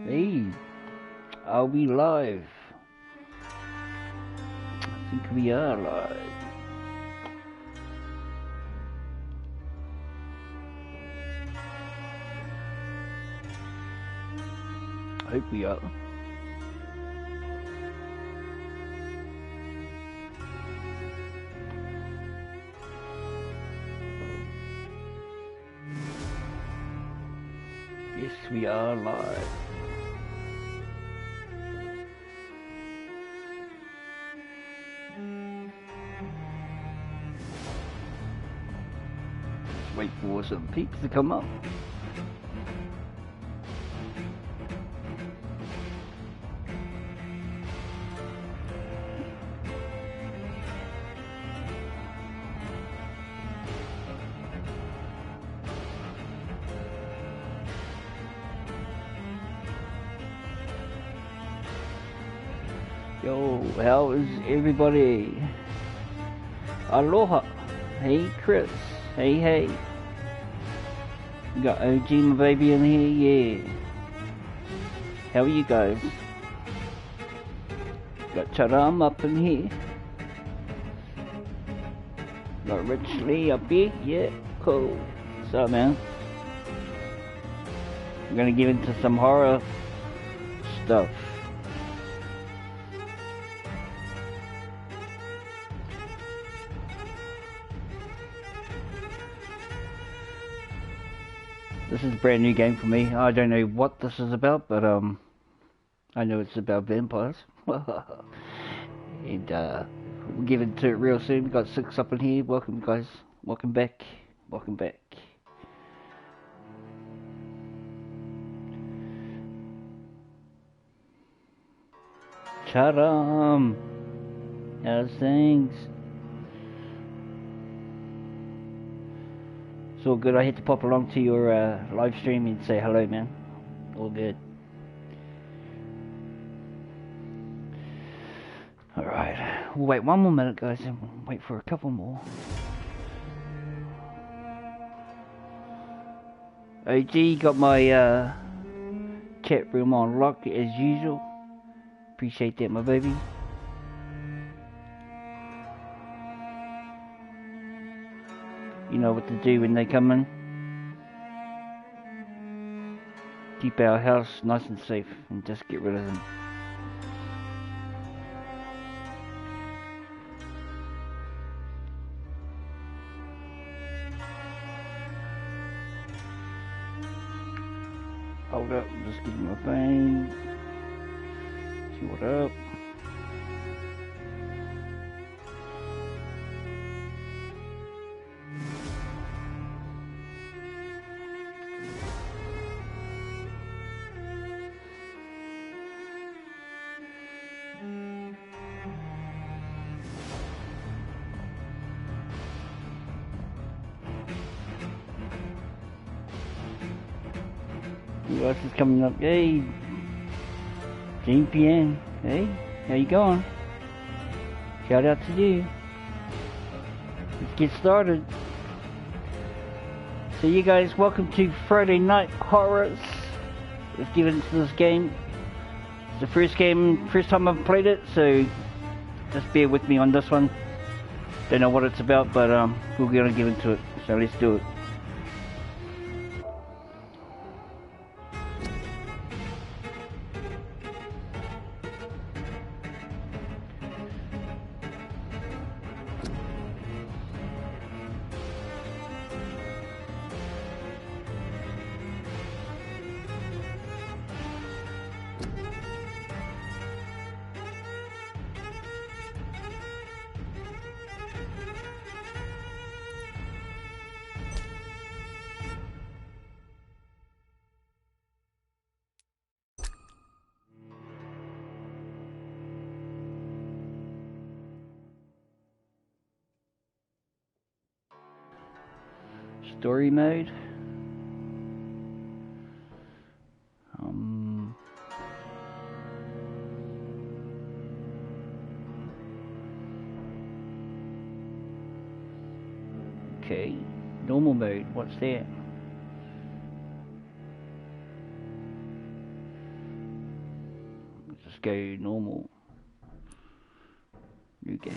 Hey, are we live? I think we are live. I hope we are. Yes, we are live. Let's wait for some peeps to come up. Yo, how is everybody? Aloha. Hey, Chris. Hey. We got OG, my baby, in here. Yeah. How are you guys? Got Charam up in here. Got Rich Lee up here. Yeah, cool. What's up, man? I'm gonna get into some horror stuff. This is a brand new game for me. I don't know what this is about, but I know it's about vampires. And we'll get into it real soon. We got 6 up in here. Welcome, guys. Welcome back. Welcome back. Charam, how's things? It's all good. I had to pop along to your live stream and say hello, man. All good. Alright, we'll wait one more minute, guys, and we'll wait for a couple more. OG, got my chat room on lock as usual. Appreciate that, my baby. You know what to do when they come in. Keep our house nice and safe and just get rid of them. Hold up, just give my thing. See what up. Who else is coming up? Hey, JPN. Hey, how you going? Shout out to you. Let's get started. So you guys, welcome to Friday Night Horrors. Let's get into this game. It's the first time I've played it, so just bear with me on this one. Don't know what it's about, but we're gonna get into it. So let's do it. Story mode. Okay, normal mode. What's that? go normal. New game.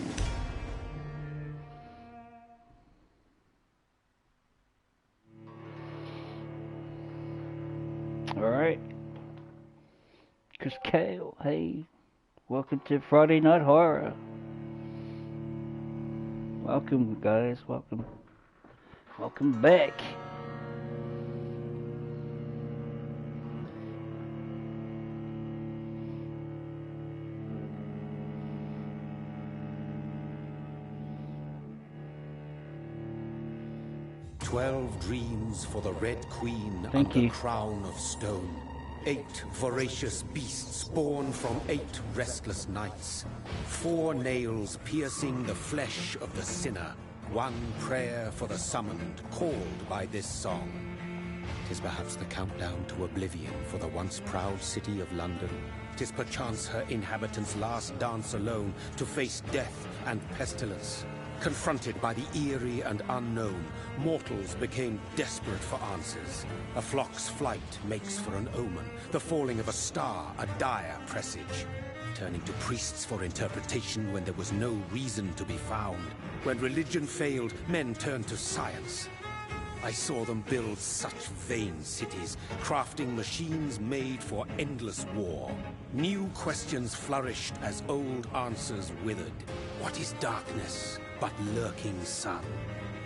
Alright. Chris Kale, hey. Welcome to Friday Night Horror. Welcome guys, welcome. Welcome back. "12 dreams for the Red Queen Thank under you. crown of stone. 8 voracious beasts born from 8 restless nights. 4 nails piercing the flesh of the sinner. 1 prayer for the summoned, called by this song. 'Tis perhaps the countdown to oblivion for the once proud city of London. 'Tis perchance her inhabitants' last dance alone to face death and pestilence. Confronted by the eerie and unknown, mortals became desperate for answers. A flock's flight makes for an omen, the falling of a star a dire presage. Turning to priests for interpretation when there was no reason to be found. When religion failed, men turned to science. I saw them build such vain cities, crafting machines made for endless war. New questions flourished as old answers withered. What is darkness but lurking sun?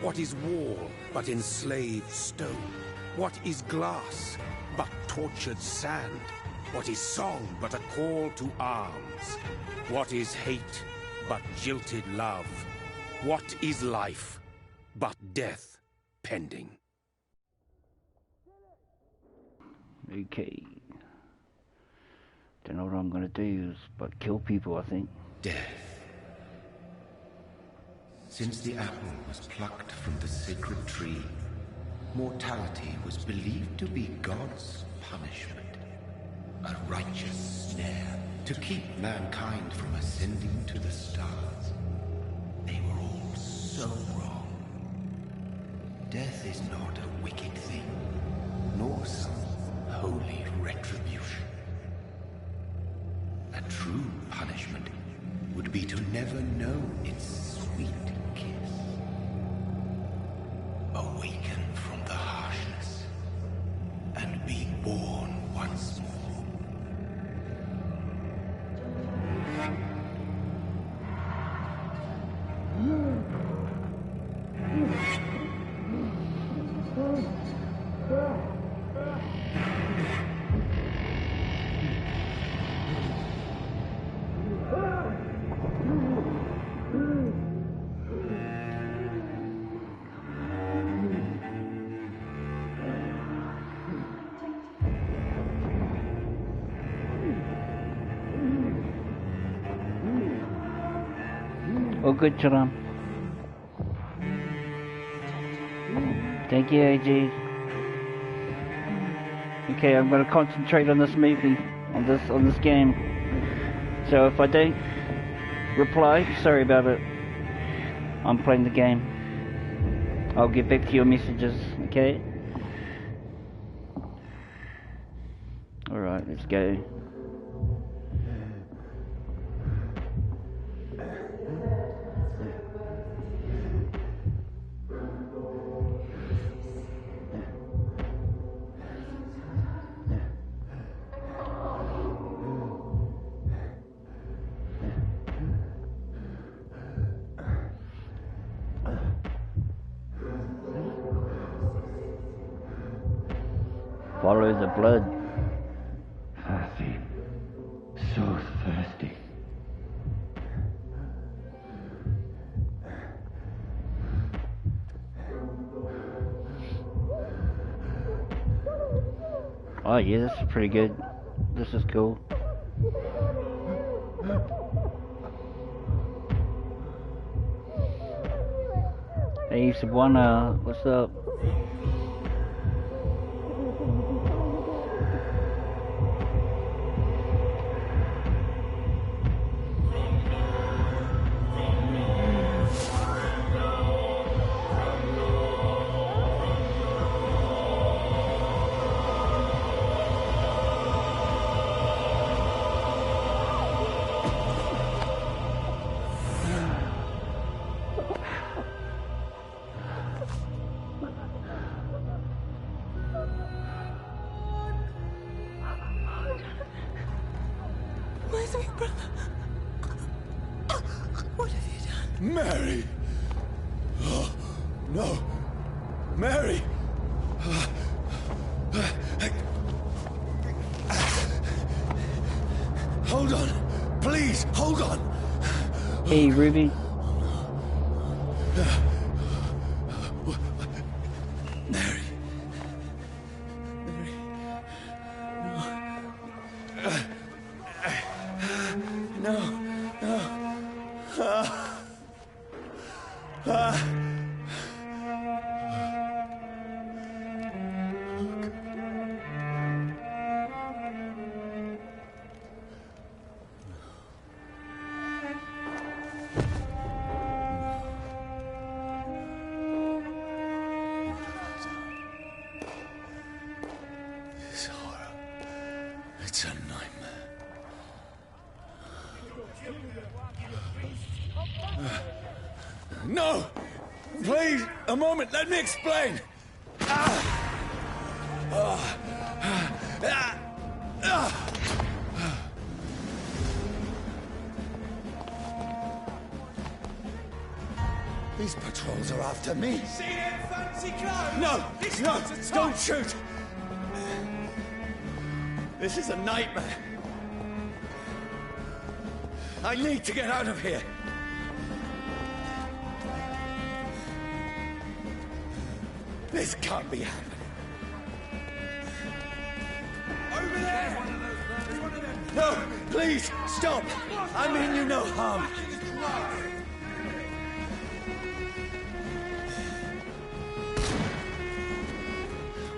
What is wall but enslaved stone? What is glass but tortured sand? What is song but a call to arms? What is hate but jilted love? What is life but death pending? Okay. Don't know what I'm gonna do, but kill people, I think. Death. Since the apple was plucked from the sacred tree, mortality was believed to be God's punishment. A righteous snare to keep mankind from ascending to the stars. They were all so wrong. Death is not a wicked thing, nor some holy retribution. A true punishment would be to never know its sweet kiss. Awaken from the harshness and be born once more. Oh, good, Charam. Thank you, AG. Okay, I'm gonna concentrate on this movie, on this game. So if I don't reply, sorry about it. I'm playing the game. I'll get back to your messages, okay? Alright, let's go. Follow the blood. Thirsty. So thirsty. Oh yeah, this is pretty good. This is cool. Hey Sabuana, what's up? Mary! Oh, no! Mary! Hold on! Please, hold on! Hey, Ruby. Mary. Mary. No. No. This horror. It's a nightmare. No! Please, a moment, let me explain! These patrols are after me. See them fancy clothes? No! No! Don't shoot! This is a nightmare. I need to get out of here. This can't be happening. Over there! There's one of them. No, please, stop! I mean you no harm.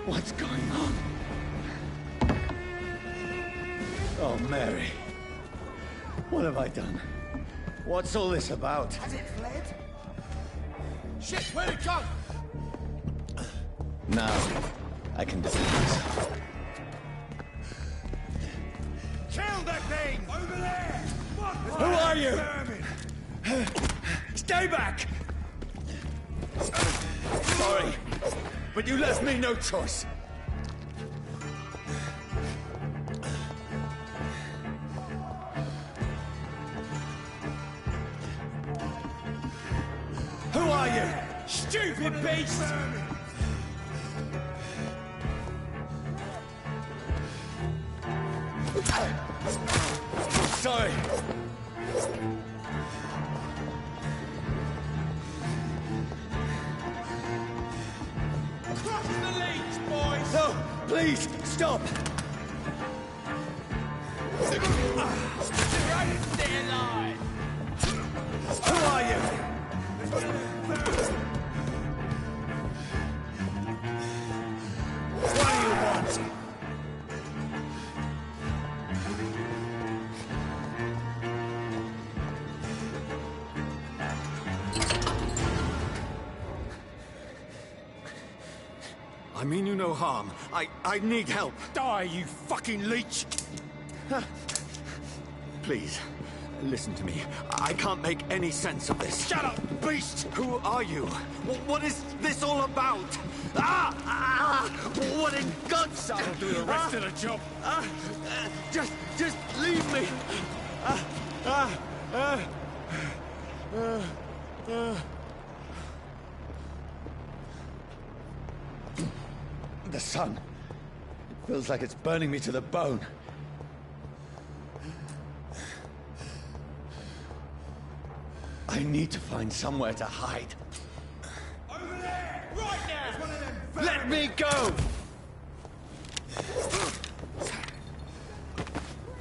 What's going on? Oh, Mary. What have I done? What's all this about? Has it fled? Shit, where'd it go? Now, I can defend myself. Kill that thing! Over there! Who are you? Stay back! Sorry, but you left me no choice. Who are you? Stupid beast! Sorry. Crush the leech, boys! No, please, stop! Stay alive! Who are you? What do you want? I mean you no harm. I need help. Die, you fucking leech! Please, listen to me. I can't make any sense of this. Shut up, beast! Who are you? What is this all about? What in God's name? I'll do the rest of the job. Just leave me. The sun. It feels like it's burning me to the bone. I need to find somewhere to hide. Over there! Right now! There's one of them. Let me go!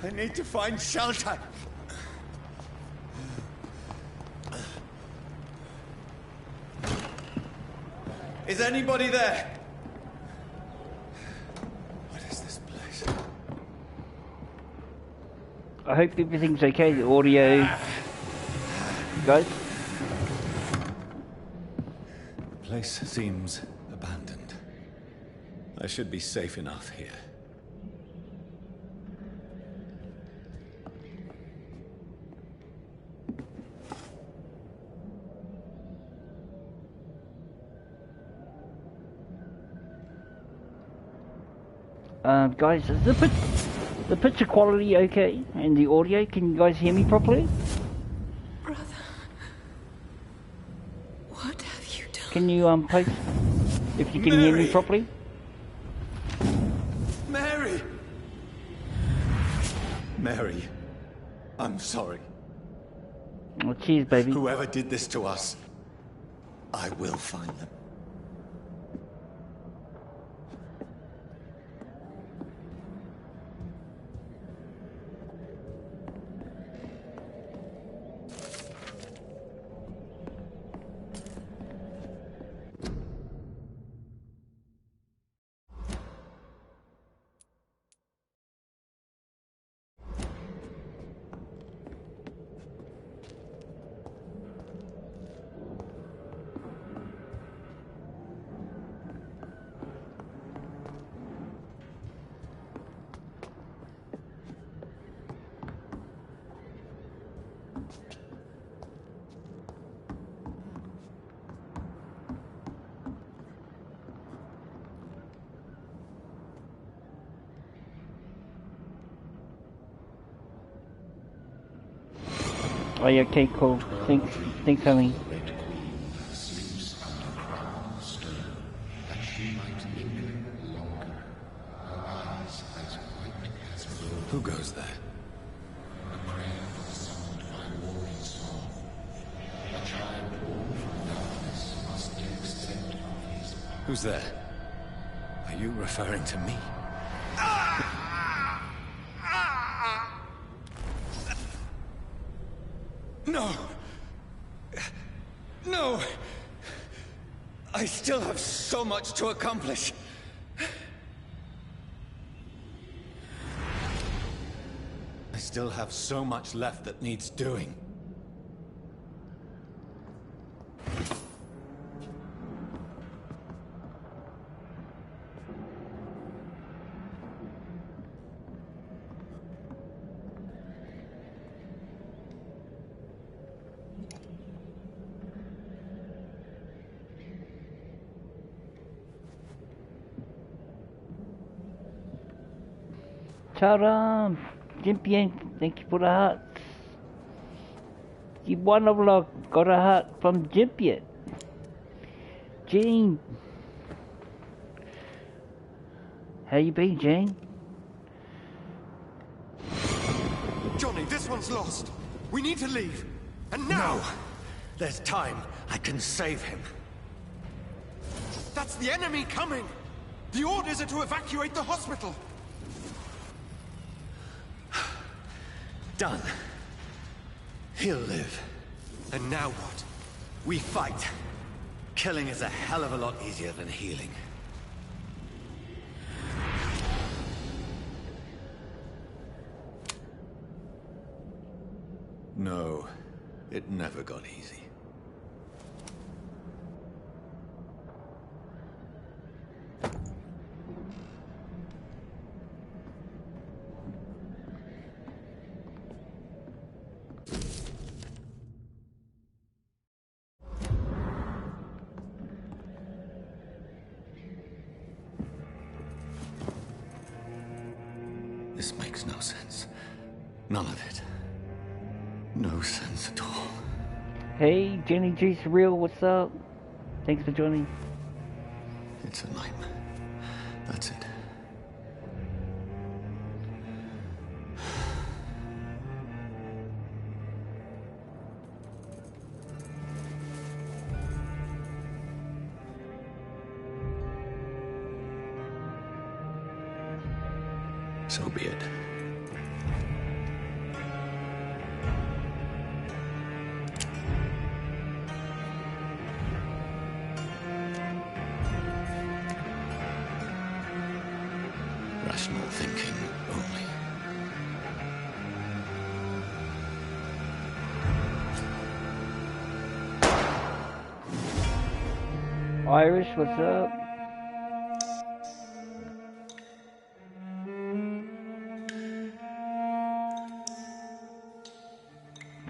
I need to find shelter. Is anybody there? What is this place? I hope everything's okay, the audio. Guys? The place seems abandoned. I should be safe enough here. Guys, is the picture quality okay? And the audio, can you guys hear me properly? Brother. Can you post if you can hear me properly? Mary! Mary, I'm sorry. Oh, cheers, baby. Whoever did this to us, I will find them. Oh, yeah, okay, cool. Thanks, honey. Who goes there? Who's there? Are you referring to me? No! No! I still have so much to accomplish. I still have so much left that needs doing. Charam, Jimpian, thank you for the hearts. You one of luck got a heart from Jimpian. Jane, how you been, Jane? Johnny, this one's lost. We need to leave. And now! No! There's time. I can save him. That's the enemy coming! The orders are to evacuate the hospital! Done. He'll live. And now what? We fight. Killing is a hell of a lot easier than healing. No, it never got easy. This makes no sense. None of it. No sense at all. Hey, Jenny G. Surreal, what's up? Thanks for joining. It's a nightmare. That's it. So be it. Rational thinking only. Irish, what's up?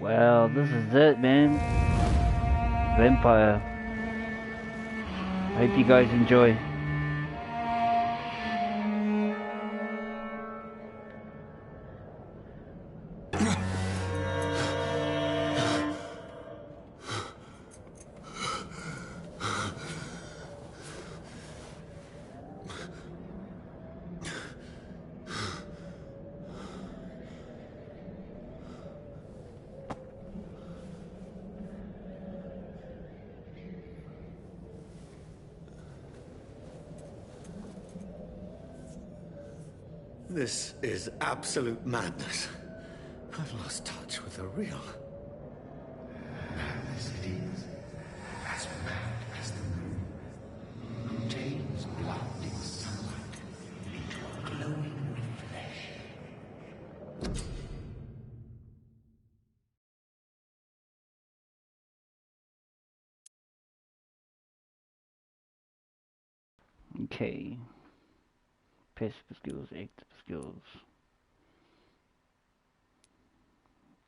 Well, this is it, man. Vampire. Hope you guys enjoy. This is absolute madness. I've lost touch with the real. Madness it is. As mad as the moon. Contains blinding sunlight into a glowing flesh. Okay. Passive skills, active skills.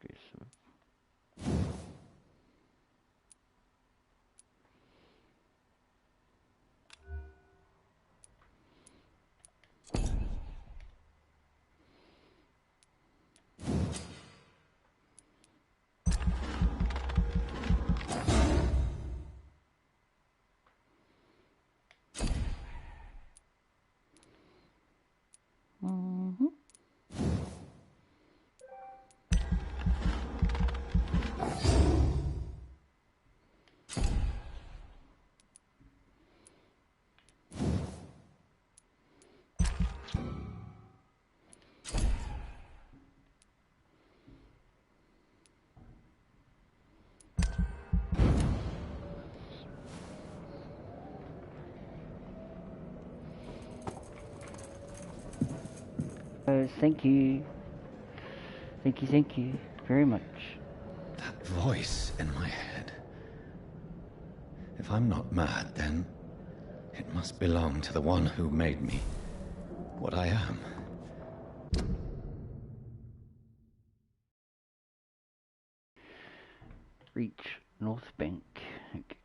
Okay, so. Thank you. Thank you very much. That voice in my head. If I'm not mad, then it must belong to the one who made me what I am. Reach North Bank. Okay.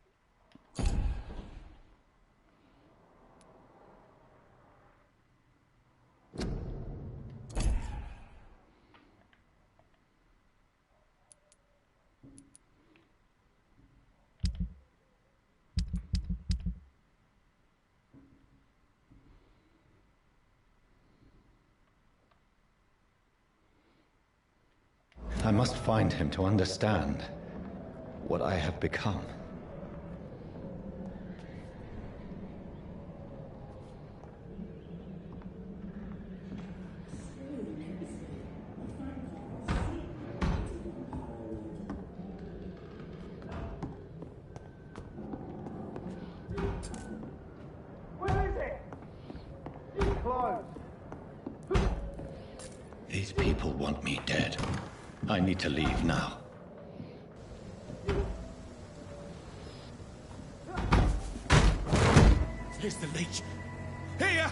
I must find him to understand what I have become. Where is it? It's closed. These people want me dead. I need to leave now. Here's the leech. Here!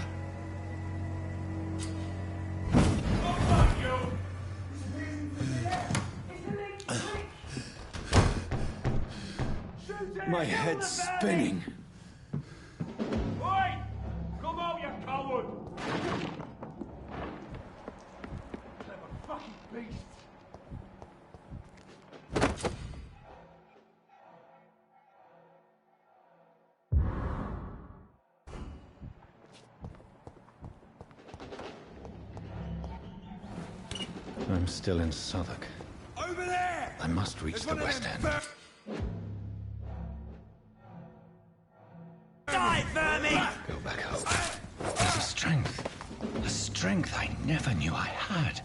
My head's spinning. Oi! Come out, you coward! Clever fucking beast! I'm still in Southwark. Over there! I must reach the West End. Die, vermin! Go back home. There's a strength I never knew I had.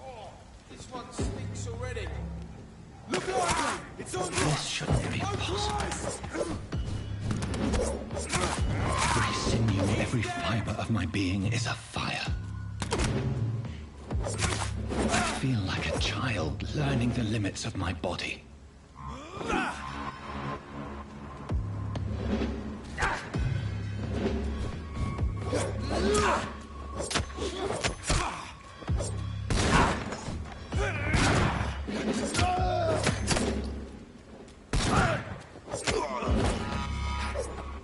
Oh, this one stinks already. Look lively! It's on This shouldn't be possible. Every sinew, every fiber of my being is afire. I feel like a child learning the limits of my body.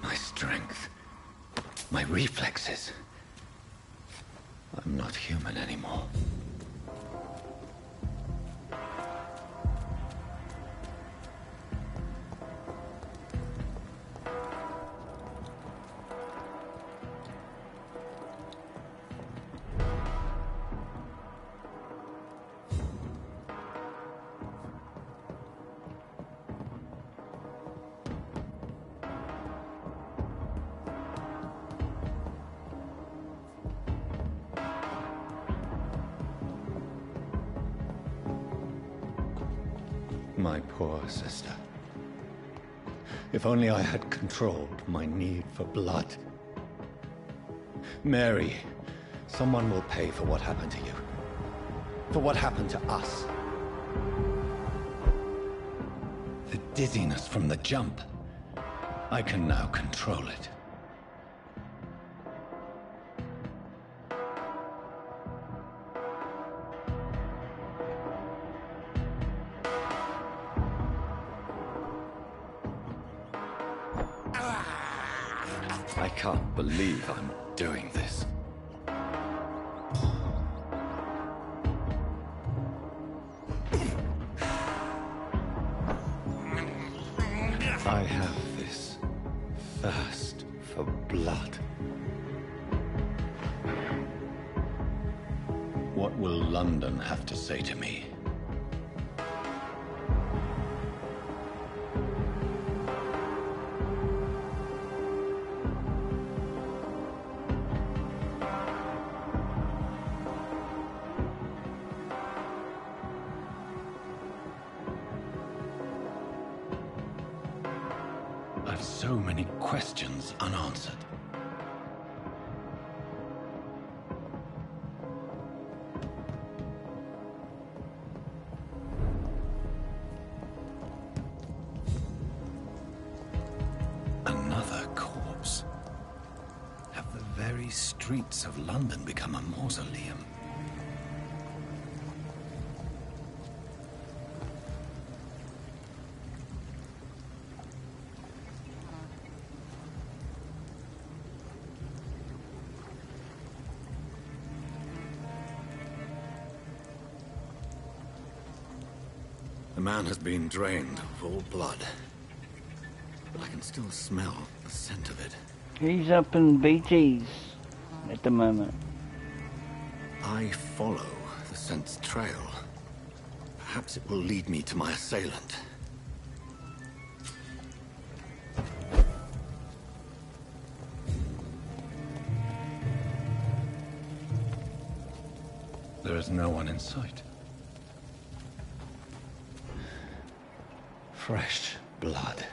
My strength, my reflexes. I'm not human anymore. My poor sister. If only I had controlled my need for blood. Mary, someone will pay for what happened to you. For what happened to us. The dizziness from the jump. I can now control it. I can't believe I'm doing this. I have this thirst for blood. What will London have to say to me? I've so many questions unanswered. Another corpse. Have the very streets of London become a mausoleum? The man has been drained of all blood, but I can still smell the scent of it. He's up in BT's at the moment. I follow the scent's trail. Perhaps it will lead me to my assailant. There is no one in sight. Fresh blood.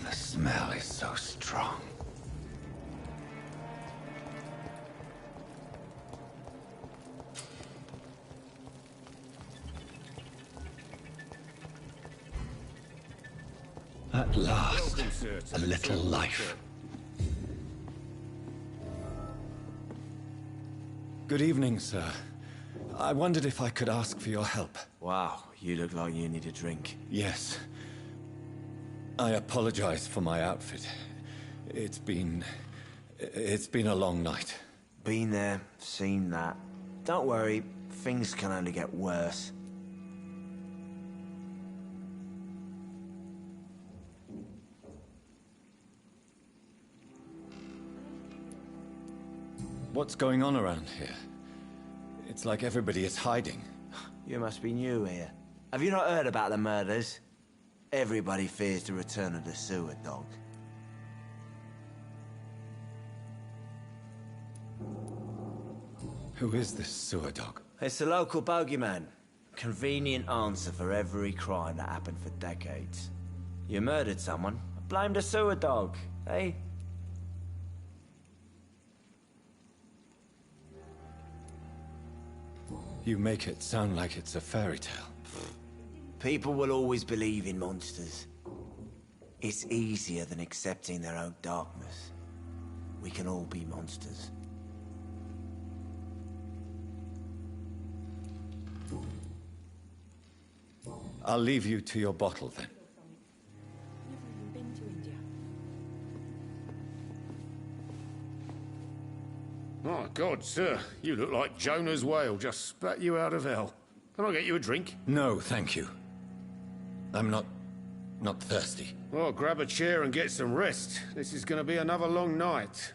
The smell is so strong. At last, a little life. Good evening, sir. I wondered if I could ask for your help. Wow, you look like you need a drink. Yes. I apologize for my outfit. It's been a long night. Been there, seen that. Don't worry, things can only get worse. What's going on around here? It's like everybody is hiding. You must be new here. Have you not heard about the murders? Everybody fears the return of the sewer dog. Who is this sewer dog? It's the local bogeyman. Convenient answer for every crime that happened for decades. You murdered someone, blame the sewer dog, eh? You make it sound like it's a fairy tale. People will always believe in monsters. It's easier than accepting their own darkness. We can all be monsters. I'll leave you to your bottle then. Never even been to India. My God, sir, you look like Jonah's whale just spat you out of hell. Can I get you a drink? No, thank you. I'm not thirsty. Well, grab a chair and get some rest. This is going to be another long night.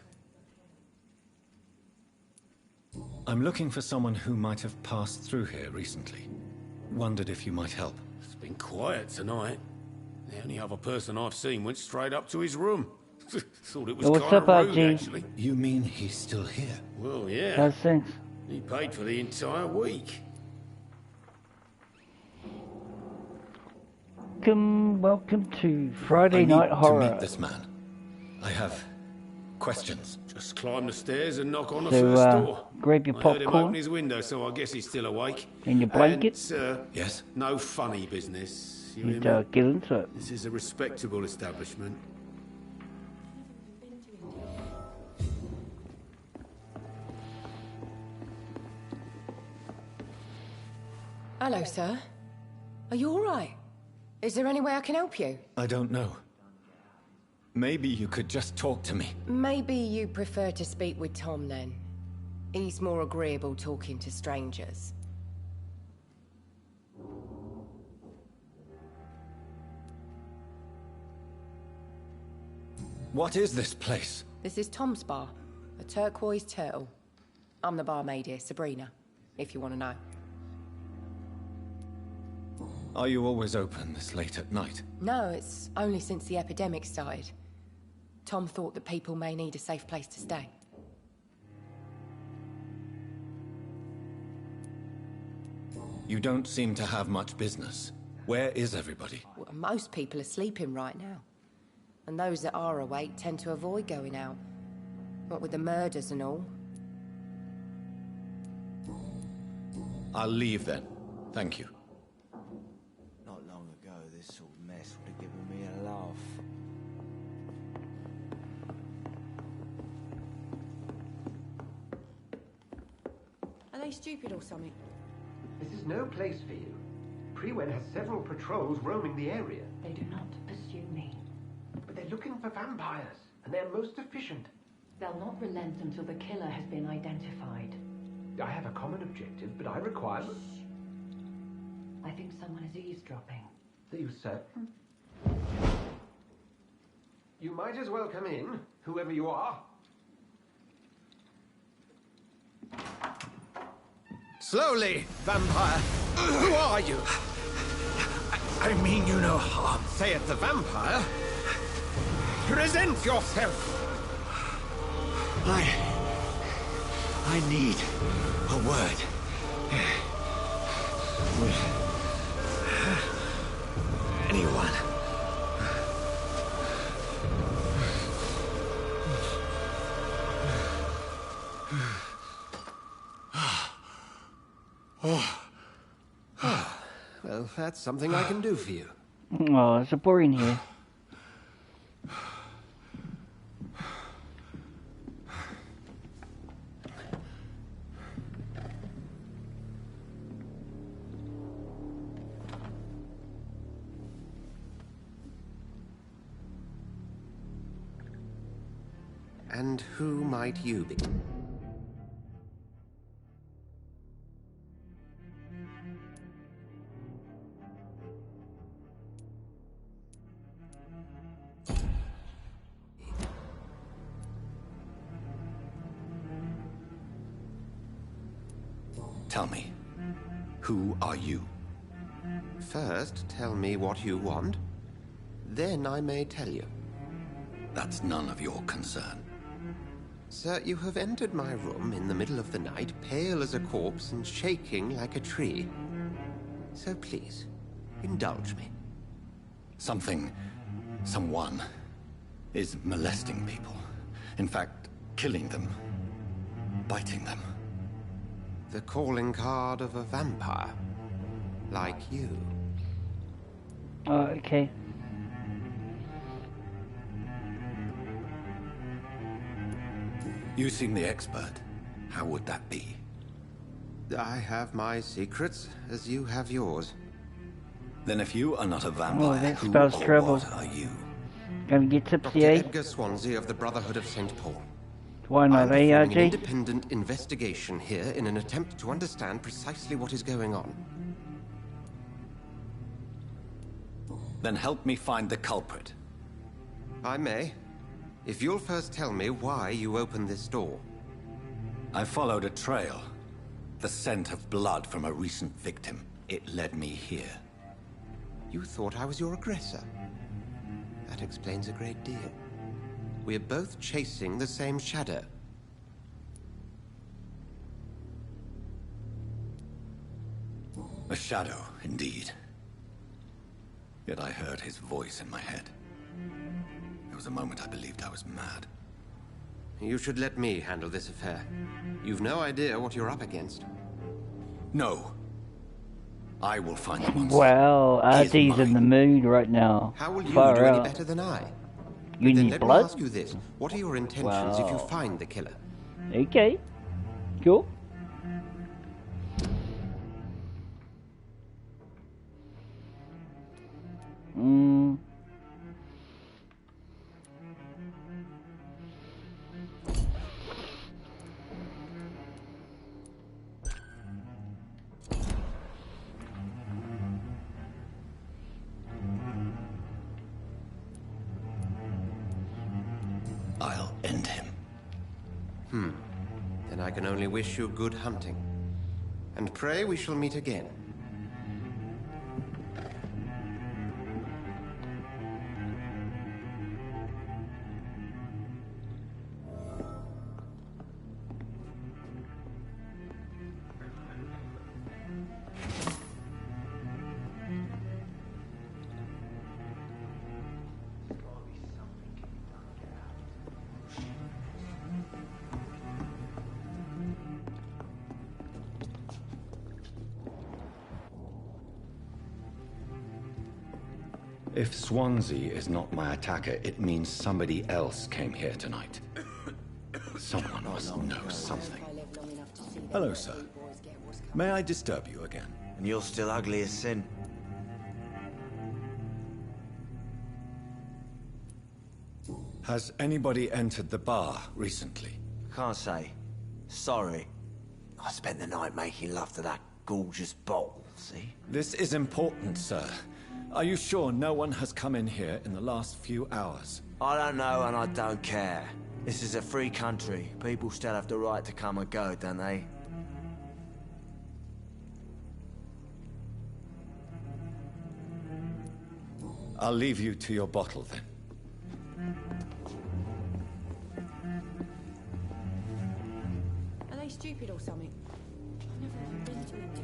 I'm looking for someone who might have passed through here recently. Wondered if you might help. It's been quiet tonight. The only other person I've seen went straight up to his room. Thought it was What's kind up, of rude, RG? actually. You mean he's still here? Well, yeah. How's things? He paid for the entire week. welcome to Friday Night to Horror. meet this man. I have questions. Just climb the stairs and knock on the So, first door. grab your I heard him popcorn. open his window, so I guess he's still awake. And your blanket. And, sir, Yes? no funny business. You hear And me? get into it. This is a respectable establishment. Hello, sir. Are you all right? Is there any way I can help you? I don't know. Maybe you could just talk to me. Maybe you prefer to speak with Tom, then. He's more agreeable talking to strangers. What is this place? This is Tom's bar, a turquoise turtle. I'm the barmaid here, Sabrina, if you want to know. Are you always open this late at night? No, it's only since the epidemic started. Tom thought that people may need a safe place to stay. You don't seem to have much business. Where is everybody? Well, most people are sleeping right now. And those that are awake tend to avoid going out. What with the murders and all. I'll leave then. Thank you. Not long ago, this sort of mess would have given me a laugh. Are they stupid or something? This is no place for you. Prewen has several patrols roaming the area. They do not pursue me. But they're looking for vampires, and they're most efficient. They'll not relent until the killer has been identified. I have a common objective, but I require... I think someone is eavesdropping. Are you certain? You might as well come in, whoever you are. Slowly, vampire. Who are you? I mean you no harm. Saith the vampire. Present yourself. I need a word. With anyone. Well, that's something I can do for you. Oh, it's so boring here. And who might you be? Tell me, who are you? First, tell me what you want. Then I may tell you. That's none of your concern. Sir, you have entered my room in the middle of the night, pale as a corpse and shaking like a tree. So please, indulge me. Someone is molesting people. In fact, killing them. Biting them. The calling card of a vampire. Like you. Oh, okay. You seem the expert. How would that be? I have my secrets, as you have yours. Then if you are not a vampire, that who spells or trouble. what are you? Gonna get Dr. tipsy, eh? Edgar Swansea of the Brotherhood of St. Paul. Why I'm not, eh, performing an RJ? independent investigation here in an attempt to understand precisely what is going on. Then help me find the culprit. I may. If you'll first tell me why you opened this door. I followed a trail. The scent of blood from a recent victim. It led me here. You thought I was your aggressor. That explains a great deal. We're both chasing the same shadow. A shadow, indeed. Yet I heard his voice in my head. There was a moment I believed I was mad. You should let me handle this affair. You've no idea what you're up against. No. I will find the monster. Well, Artie's in the mood right now. How will you Far do any out. better than I? You Then need let me blood? ask you this. What are your intentions if you Wow. find the killer? Okay. Cool. Hmm. I'll end him. Then I can only wish you good hunting. And pray we shall meet again. If Swansea is not my attacker, it means somebody else came here tonight. Someone must know something. Hello, sir. May I disturb you again? And you're still ugly as sin. Has anybody entered the bar recently? Can't say. Sorry. I spent the night making love to that gorgeous bottle, see? This is important, sir. Are you sure no one has come in here in the last few hours? I don't know and I don't care. This is a free country. People still have the right to come and go, don't they? I'll leave you to your bottle then. Are they stupid or something? I've never even been to India.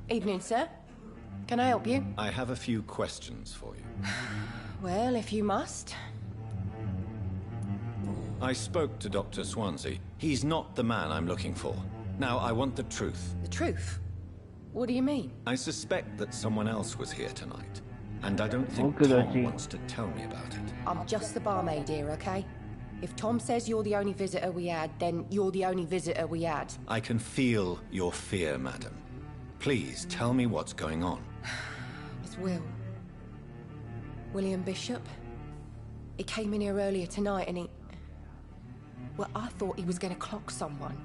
Evening, sir. Can I help you? I have a few questions for you. Well, if you must. I spoke to Dr. Swansea. He's not the man I'm looking for. Now, I want the truth. The truth? What do you mean? I suspect that someone else was here tonight. And I don't think good Tom idea. wants to tell me about it. I'm just the barmaid here, okay? If Tom says you're the only visitor we had, then you're the only visitor we had. I can feel your fear, madam. Please, tell me what's going on. It's Will. William Bishop. He came in here earlier tonight and he... Well, I thought he was going to clock someone.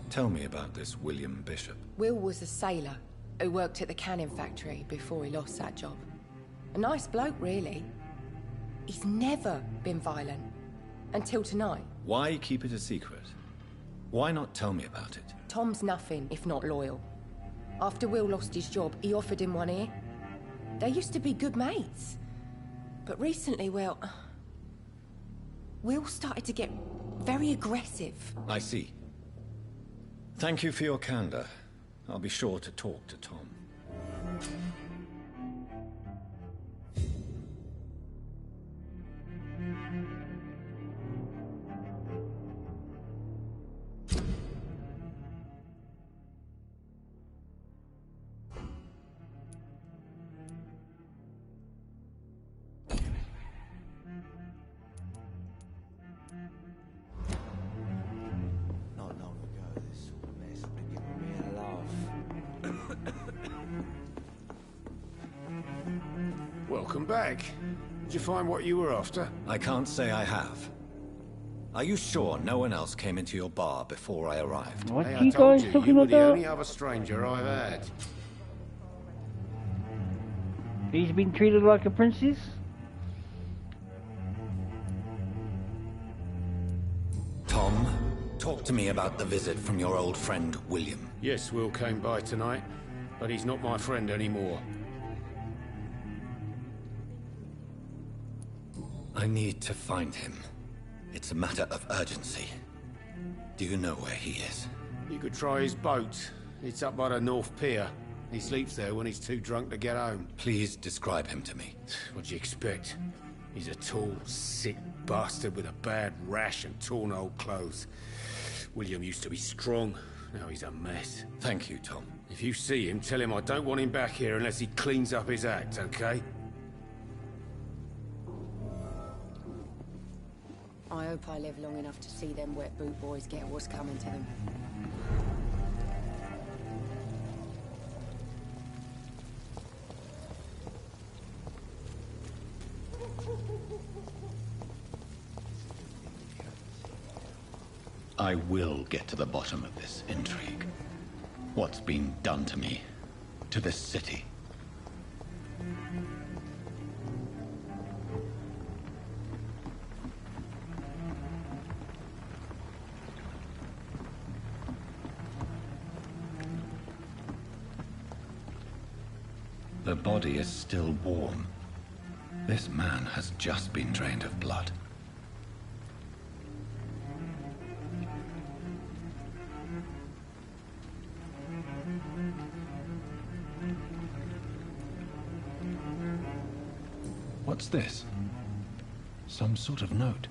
Tell me about this William Bishop. Will was a sailor who worked at the cannon factory before he lost that job. A nice bloke, really. He's never been violent. Until tonight. Why keep it a secret? Why not tell me about it? Tom's nothing if not loyal. After Will lost his job, he offered him one here. They used to be good mates. But recently, well... Will started to get very aggressive. I see. Thank you for your candor. I'll be sure to talk to Tom. Not long ago, this sort of mess would have given me a laugh. Welcome back. Did you find what you were after? I can't say I have. Are you sure no one else came into your bar before I arrived? What Hey, are I you told guys talking you were the about? only other stranger I've had. He's been treated like a princess? Tom, talk to me about the visit from your old friend, William. Yes, Will came by tonight, but he's not my friend anymore. I need to find him. It's a matter of urgency. Do you know where he is? You could try his boat. It's up by the North Pier. He sleeps there when he's too drunk to get home. Please describe him to me. What do you expect? He's a tall, sick bastard with a bad rash and torn old clothes. William used to be strong. Now he's a mess. Thank you, Tom. If you see him, tell him I don't want him back here unless he cleans up his act, okay? I hope I live long enough to see them wet boot boys get what's coming to them. I will get to the bottom of this intrigue. What's been done to me, to this city. The body is still warm. This man has just been drained of blood. What's this? Some sort of note.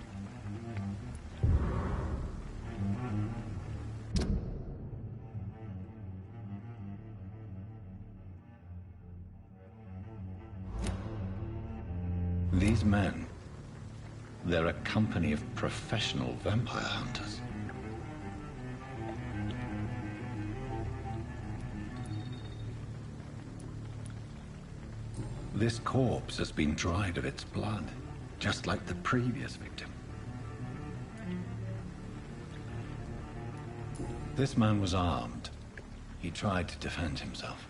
These men, they're a company of professional vampire hunters. This corpse has been dried of its blood, just like the previous victim. This man was armed. He tried to defend himself.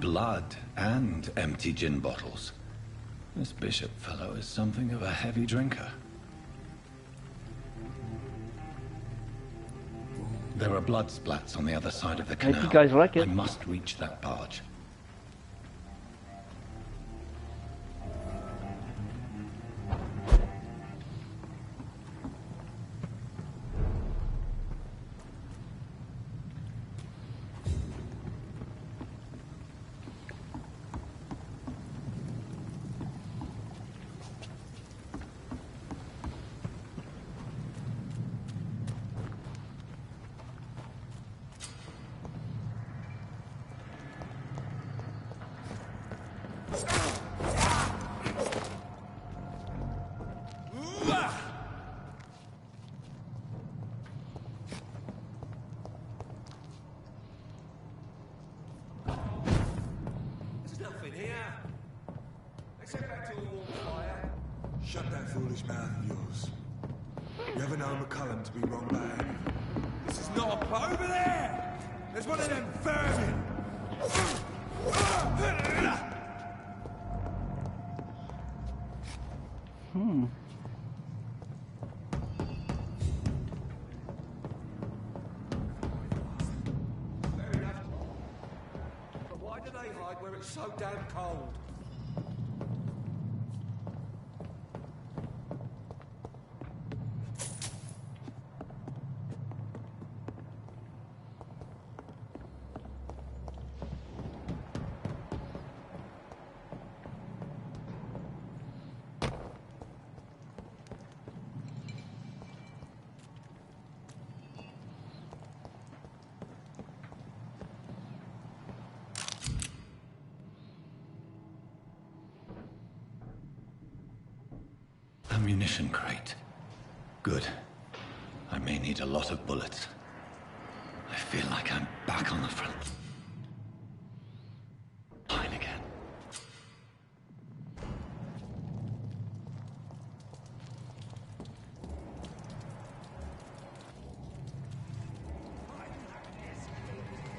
Blood and empty gin bottles. This bishop fellow is something of a heavy drinker. There are blood splats on the other side of the canal. Hope you guys like it. I must reach that barge. Shut that foolish mouth of yours. You ever known McCullum to be wrong about anything? This is not a plot over there! There's one of them vermin! But why do they hide where it's so damn cold? Ammunition crate. Good. I may need a lot of bullets. I feel like I'm back on the front line again.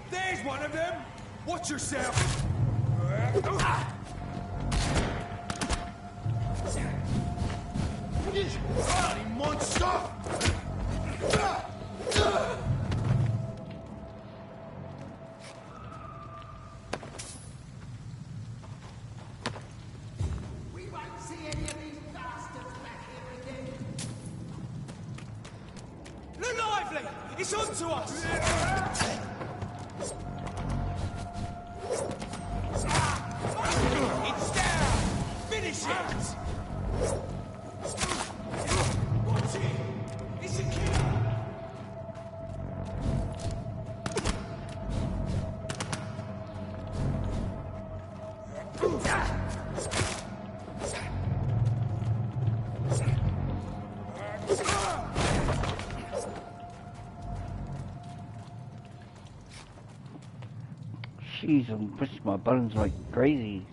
There's one of them! Watch yourself! Bloody monster! It's on to us! It's down! Finish it! Watch it! It's a killer! Jeez, I'm pushing my buttons like crazy.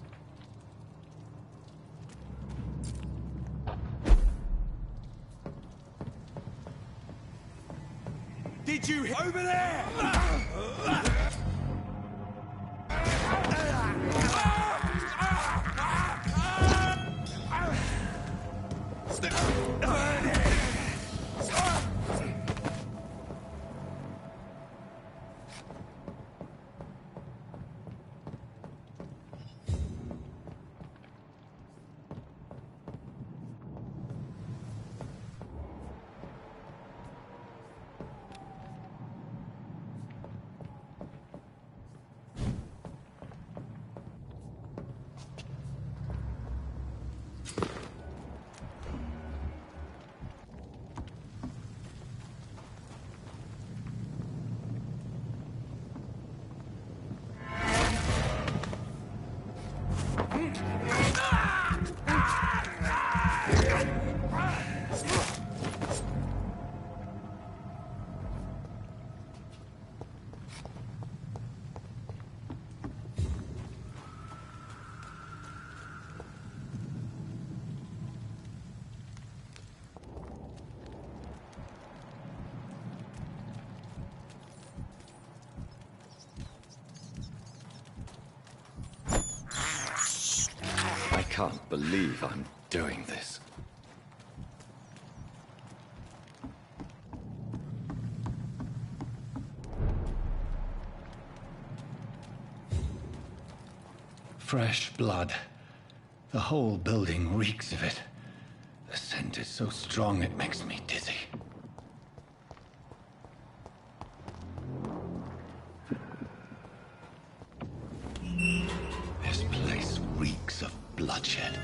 Did you over there? I can't believe I'm doing this. Fresh blood. The whole building reeks of it. The scent is so strong it makes me dizzy. This place reeks of bloodshed.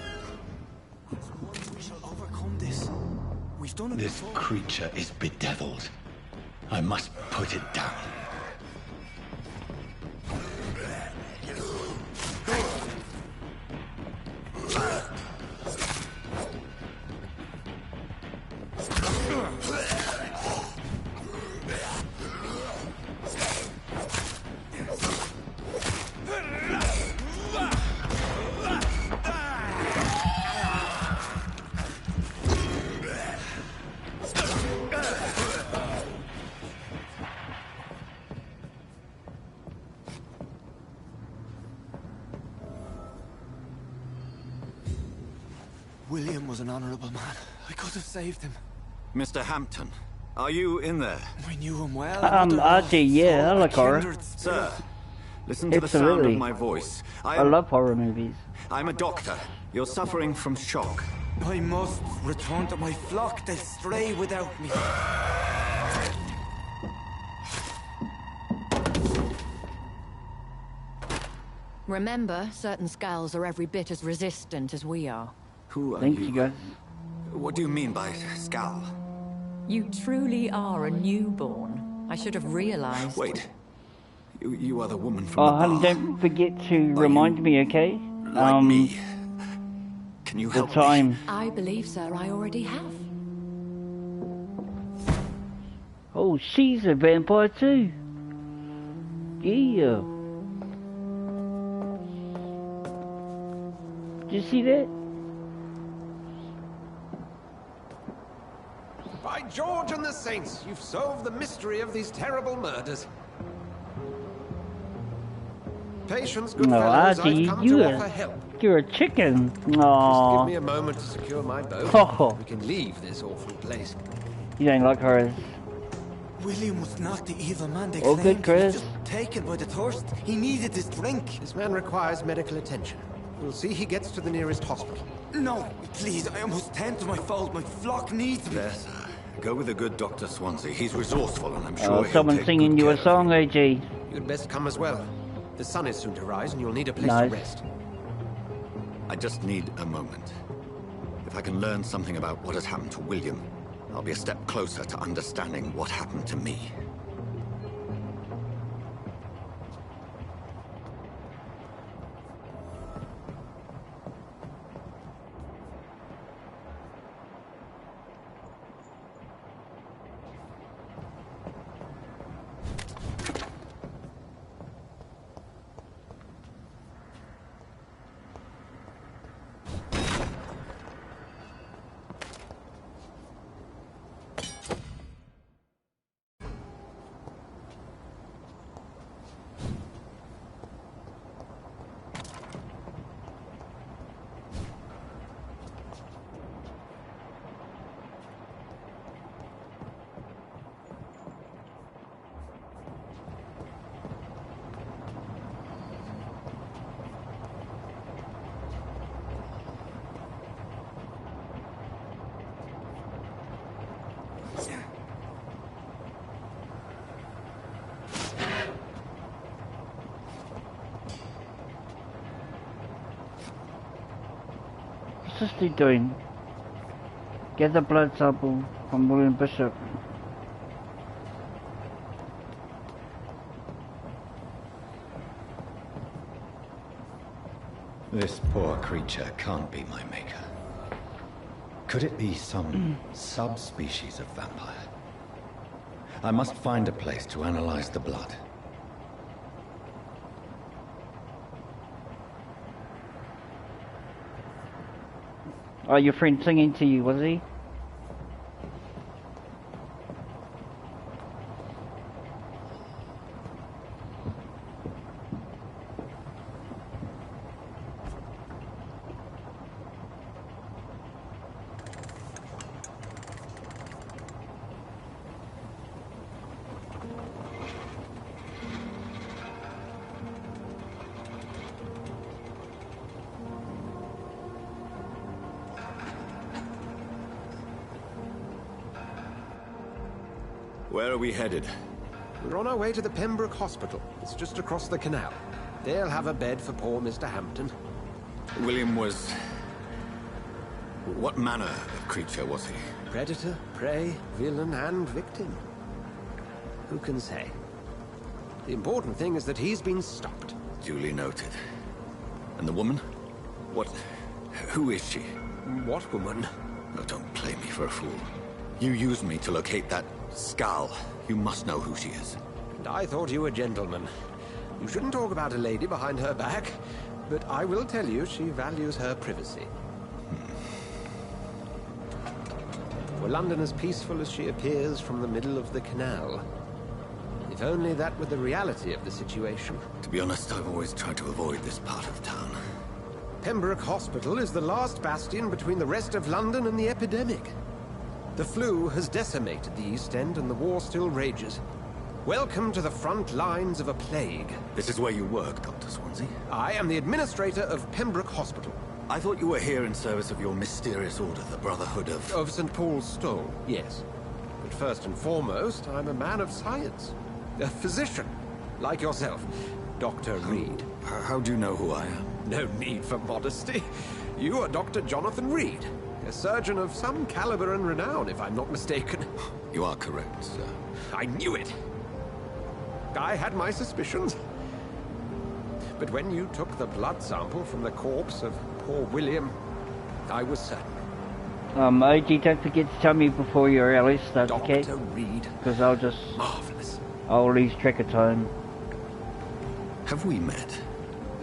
We shall overcome this. We've done it This before. creature is bedeviled. I must put it down. William was an honorable man. I could have saved him. Mr. Hampton, are you in there? I knew him well. Archie, yeah, I like horror. Sir, listen to the sound Absolutely. of my voice. I love horror movies. I'm a doctor. You're suffering from shock. I must return to my flock. They'll stray without me. Remember, certain skulls are every bit as resistant as we are. Who are Thank you? you, guys. What do you mean by scowl? You truly are a newborn. I should have realized. Wait. You are the woman from Oh, the honey, bar. don't forget to remind me, okay? Like me. Can you the help time. me? I believe, sir, I already have. Oh, she's a vampire too. Yeah. Did you see that? By George and the Saints, you've solved the mystery of these terrible murders. Patience, good No, fellows, Archie, I've come to offer you're help. you're a chicken. Just give Aww. me a moment to secure my boat. Oh. We can leave this awful place. You don't like horrors. William was not the evil man they Oh, claimed. good, He Chris. was just taken by the thirst. He needed this drink. This man requires medical attention. We'll see he gets to the nearest hospital. No, please, I must tend to my fold. My flock needs me. There, sir. Go with the good Dr. Swansea. He's resourceful, and I'm sure he'll someone take singing good you a care song, AG. You'd best come as well. The sun is soon to rise, and you'll need a place Nice. to rest. I just need a moment. If I can learn something about what has happened to William, I'll be a step closer to understanding what happened to me. What's this dude doing? Get the blood sample from William Bishop. This poor creature can't be my maker. Could it be some subspecies of vampire? I must find a place to analyze the blood. Oh, your friend singing to you, was he? Where are we headed? We're on our way to the Pembroke Hospital. It's just across the canal. They'll have a bed for poor Mr. Hampton. William was... What manner of creature was he? Predator, prey, villain, and victim. Who can say? The important thing is that he's been stopped. Duly noted. And the woman? What... Who is she? What woman? Oh, don't play me for a fool. You used me to locate that skull. You must know who she is. And I thought you a gentleman. You shouldn't talk about a lady behind her back, but I will tell you she values her privacy. Were London as peaceful as she appears from the middle of the canal? If only that were the reality of the situation. To be honest, I've always tried to avoid this part of town. Pembroke Hospital is the last bastion between the rest of London and the epidemic. The flu has decimated the East End and the war still rages. Welcome to the front lines of a plague. This is where you work, Dr. Swansea? I am the administrator of Pembroke Hospital. I thought you were here in service of your mysterious order, the Brotherhood of... Of St. Paul's Stole, yes. But first and foremost, I'm a man of science. A physician, like yourself, Dr. Reed. How do you know who I am? No need for modesty. You are Dr. Jonathan Reed. A surgeon of some caliber and renown, if I'm not mistaken. You are correct, sir. I knew it! I had my suspicions. But when you took the blood sample from the corpse of poor William, I was certain. OG, don't forget to tell me before you release that, okay? Dr. Reed. Because I'll just... Marvelous. I'll lose track of time. Have we met?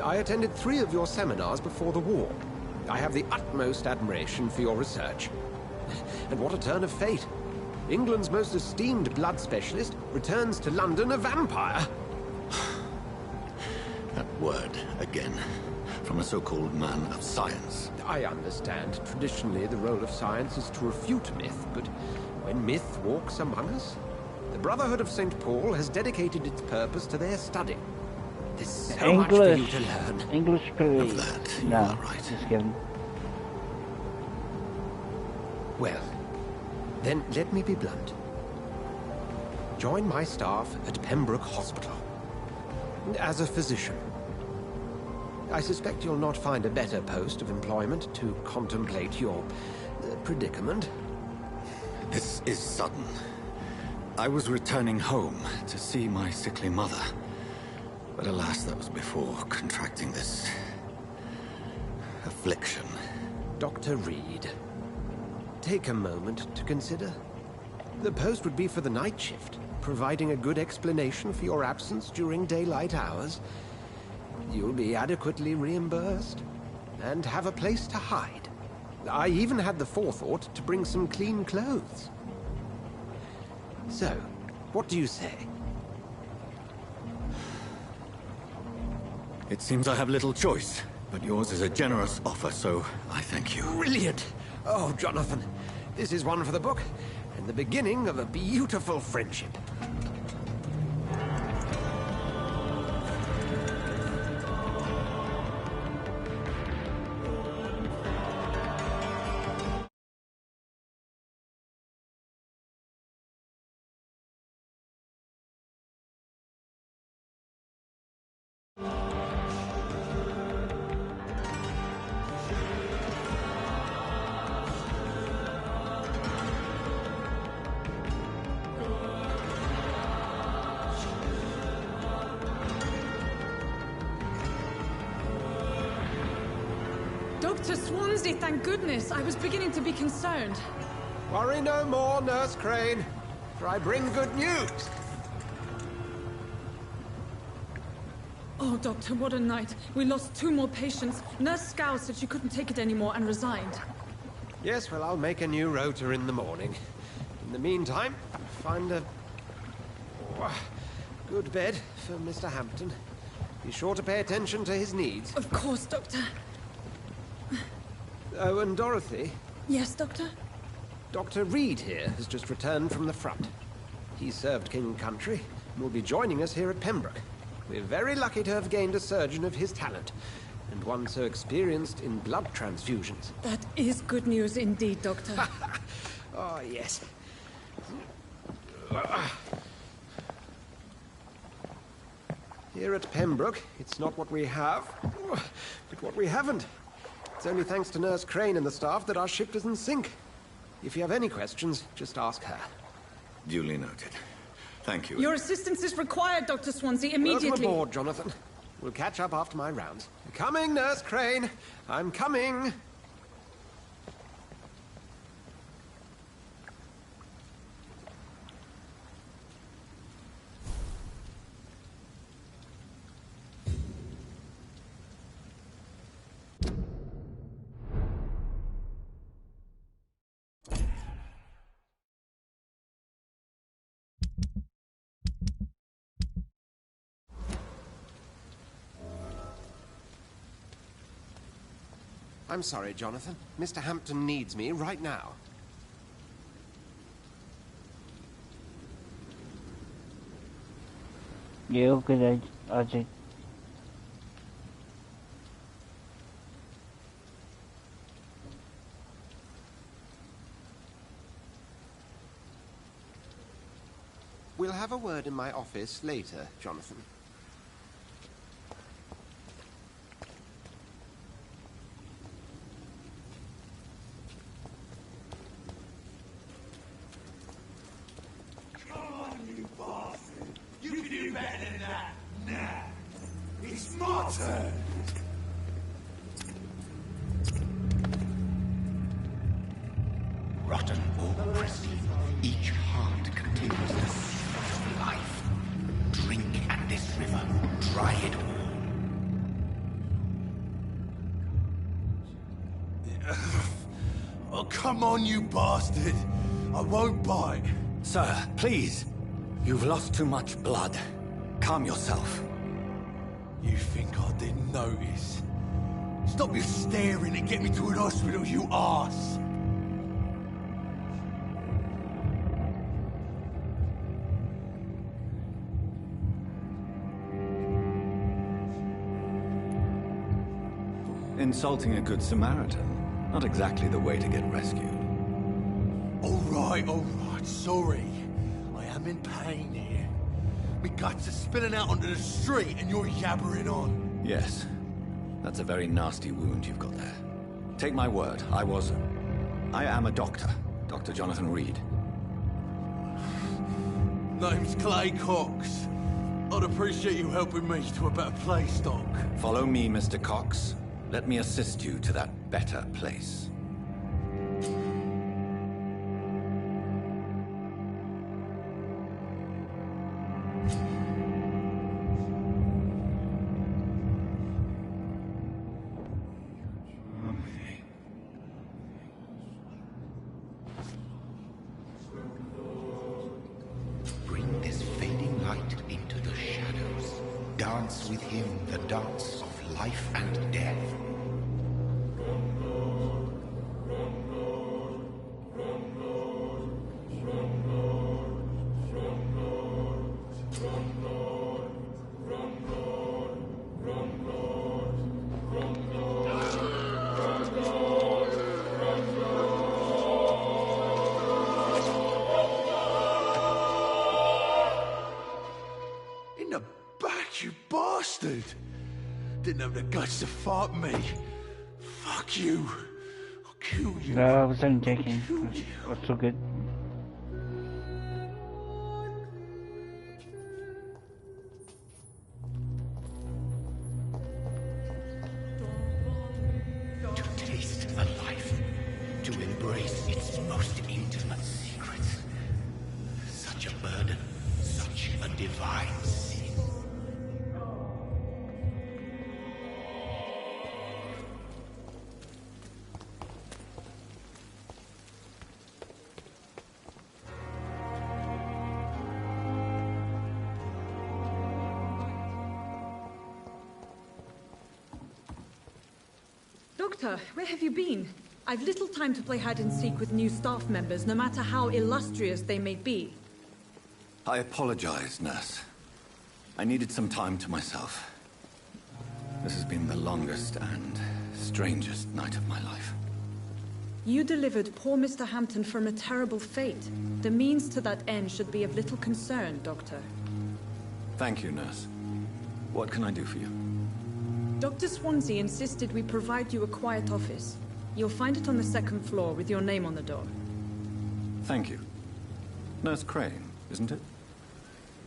I attended 3 of your seminars before the war. I have the utmost admiration for your research. And what a turn of fate. England's most esteemed blood specialist returns to London a vampire. That word, again. From a so-called man of science. I understand. Traditionally, the role of science is to refute myth, but when myth walks among us, the Brotherhood of St. Paul has dedicated its purpose to their study. There's so much for you to learn. English, please. Of that, you no, are right. just kidding. Well, Then let me be blunt. Join my staff at Pembroke Hospital. As a physician. I suspect you'll not find a better post of employment to contemplate your predicament. This is sudden. I was returning home to see my sickly mother. But alas, that was before contracting this affliction. Dr. Reed, take a moment to consider. The post would be for the night shift, providing a good explanation for your absence during daylight hours. You'll be adequately reimbursed, and have a place to hide. I even had the forethought to bring some clean clothes. So, what do you say? It seems I have little choice, but yours is a generous offer, so I thank you. Brilliant! Oh, Jonathan, this is one for the book, and the beginning of a beautiful friendship. Dr. Swansea, thank goodness. I was beginning to be concerned. Worry no more, Nurse Crane, for I bring good news. Oh, Doctor, what a night. We lost 2 more patients. Nurse Scow said she couldn't take it anymore and resigned. Yes, well, I'll make a new rota in the morning. In the meantime, find a good bed for Mr. Hampton. Be sure to pay attention to his needs. Of course, Doctor. Oh, and Dorothy? Yes, Doctor? Dr. Reed here has just returned from the front. He served King Country and will be joining us here at Pembroke. We're very lucky to have gained a surgeon of his talent, and one so experienced in blood transfusions. That is good news indeed, Doctor. Oh, yes. Here at Pembroke, it's not what we have, but what we haven't. It's only thanks to Nurse Crane and the staff that our ship is in sync. If you have any questions, just ask her. Duly noted. Thank you. Your assistance is required, Dr. Swansea, immediately. Welcome aboard, Jonathan. We'll catch up after my rounds. Coming, Nurse Crane. I'm coming. I'm sorry, Jonathan. Mr. Hampton needs me right now. Yeah, good, Ajay. We'll have a word in my office later, Jonathan. Rotten or pristine, each heart contains the seed of life. Drink at this river, dry it all. Oh, come on, you bastard! I won't bite. Sir, please. You've lost too much blood. Calm yourself. You think I didn't notice? Stop your staring and get me to an hospital, you arse! Insulting a good Samaritan. Not exactly the way to get rescued. All right, sorry. I am in pain here. My guts are spilling out onto the street and you're yabbering on. Yes. That's a very nasty wound you've got there. Take my word, I am a doctor. Dr. Jonathan Reed. Name's Clay Cox. I'd appreciate you helping me to a better place, Doc. Follow me, Mr. Cox. Let me assist you to that better place. Bring this fading light into the shadows. Dance with him the dance of life and death. In the back, you bastard! Didn't have the guts to fight me. Fuck you. I'll kill you. No, I was only joking. That's so good. To taste a life, to embrace its most intimate secrets. Such a burden, such a divine sin. Doctor, where have you been? I've little time to play hide and seek with new staff members, no matter how illustrious they may be. I apologize, nurse. I needed some time to myself. This has been the longest and strangest night of my life. You delivered poor Mr. Hampton from a terrible fate. The means to that end should be of little concern, Doctor. Thank you, nurse. What can I do for you? Dr. Swansea insisted we provide you a quiet office. You'll find it on the second floor with your name on the door. Thank you. Nurse Crane, isn't it?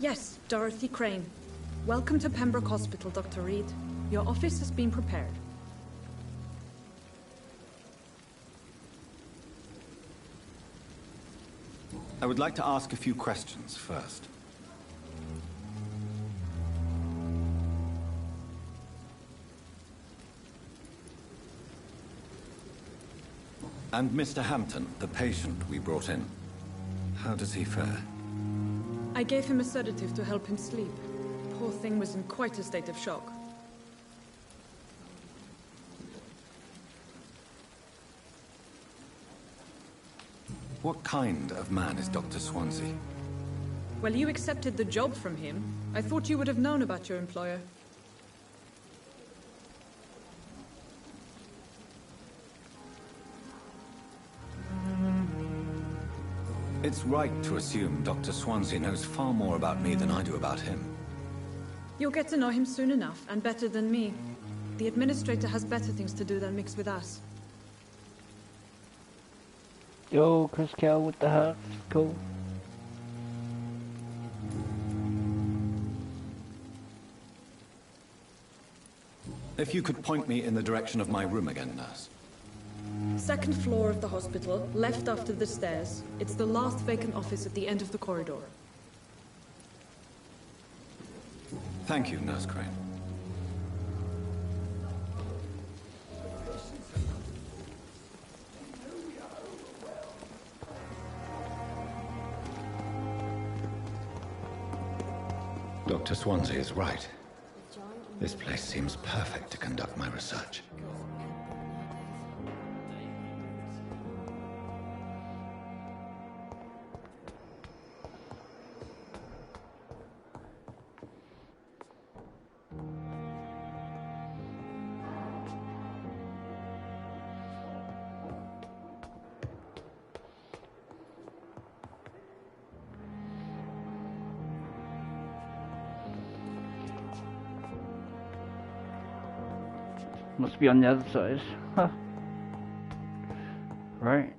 Yes, Dorothy Crane. Welcome to Pembroke Hospital, Dr. Reed. Your office has been prepared. I would like to ask a few questions first. And Mr. Hampton, the patient we brought in, how does he fare? I gave him a sedative to help him sleep. Poor thing was in quite a state of shock. What kind of man is Dr. Swansea? Well, you accepted the job from him. I thought you would have known about your employer. It's right to assume Dr. Swansea knows far more about me than I do about him. You'll get to know him soon enough, and better than me. The administrator has better things to do than mix with us. Yo, Chris Cal with the heart. Cool. If you could point me in the direction of my room again, nurse. Second floor of the hospital, left after the stairs. It's the last vacant office at the end of the corridor. Thank you, Nurse Crane. Dr. Swansea is right. This place seems perfect to conduct my research. Must be on the other side. Huh. Right.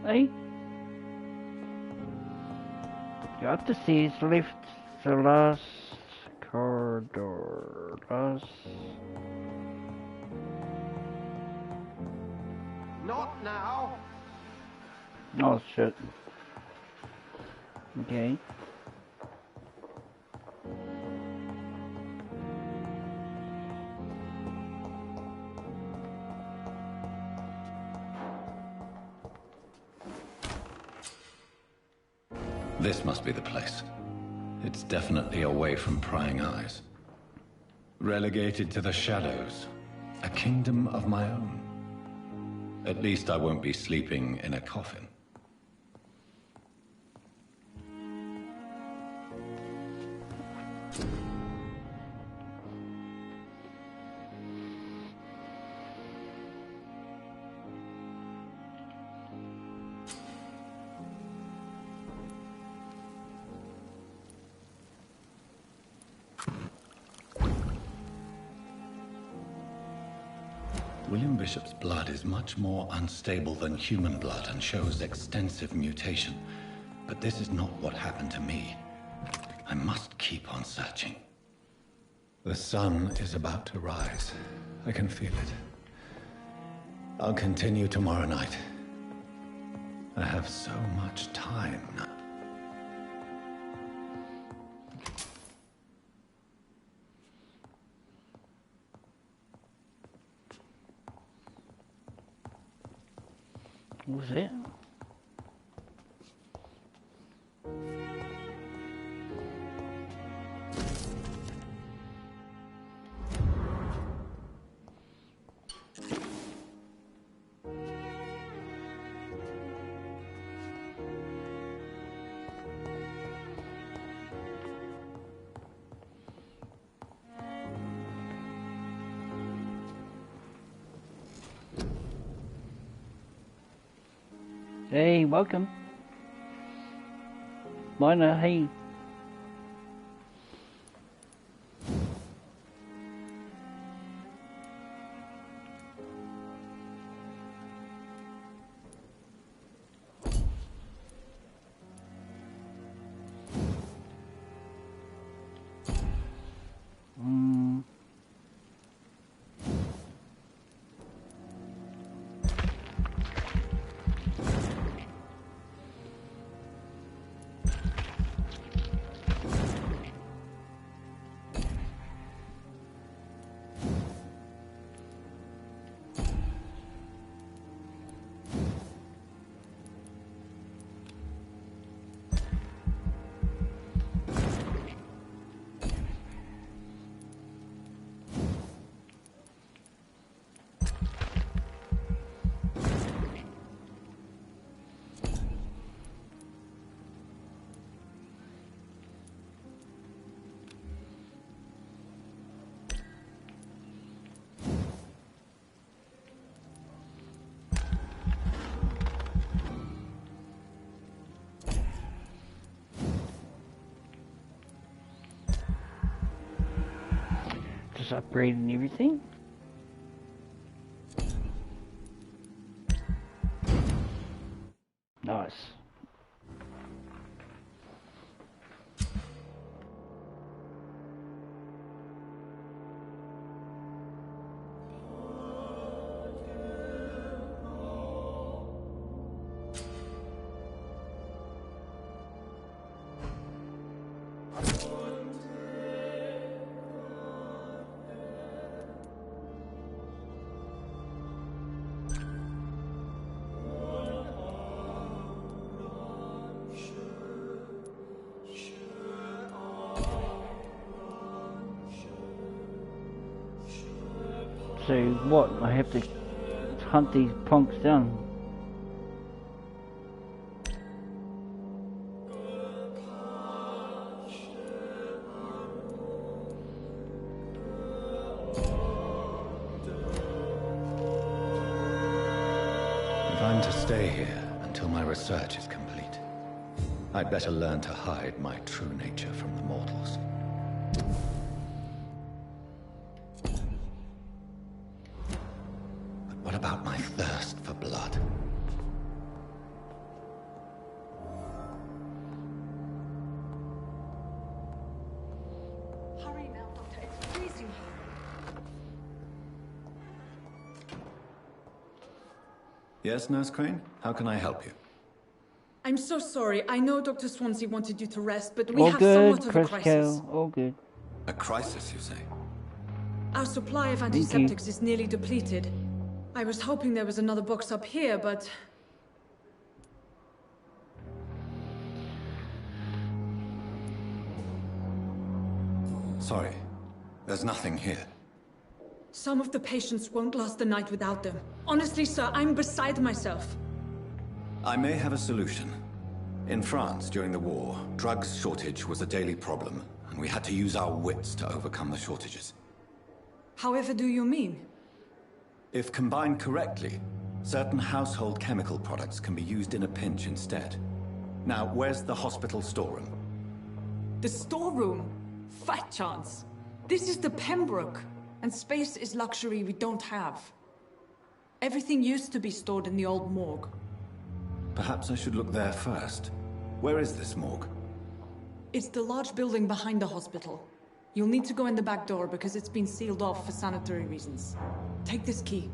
Hey. You have to see his left, the last corridor. Not now. Oh shit. Okay. This must be the place. It's definitely away from prying eyes. Relegated to the shadows. A kingdom of my own. At least I won't be sleeping in a coffin. William Bishop's blood is much more unstable than human blood and shows extensive mutation. But this is not what happened to me. I must keep on searching. The sun is about to rise. I can feel it. I'll continue tomorrow night. I have so much time now. What was it? Hey, welcome. Miner, hey. Just upgrading everything. Nice. So what? I have to hunt these punks down. If I'm to stay here, research is complete. I'd better learn to hide my true nature from the mortals. But what about my thirst for blood? Hurry now, Doctor. It's freezing here. Yes, Nurse Crane? How can I help you? I'm so sorry. I know Dr. Swansea wanted you to rest, but we All have good, somewhat of a crisis. All good. A crisis, you say? Our supply of antiseptics is nearly depleted. I was hoping there was another box up here, but... Sorry. There's nothing here. Some of the patients won't last the night without them. Honestly, sir, I'm beside myself. I may have a solution. In France, during the war, drugs shortage was a daily problem, and we had to use our wits to overcome the shortages. However do you mean? If combined correctly, certain household chemical products can be used in a pinch instead. Now, where's the hospital storeroom? The storeroom? Fat chance. This is the Pembroke, and space is luxury we don't have. Everything used to be stored in the old morgue. Perhaps I should look there first. Where is this morgue? It's the large building behind the hospital. You'll need to go in the back door because it's been sealed off for sanitary reasons. Take this key.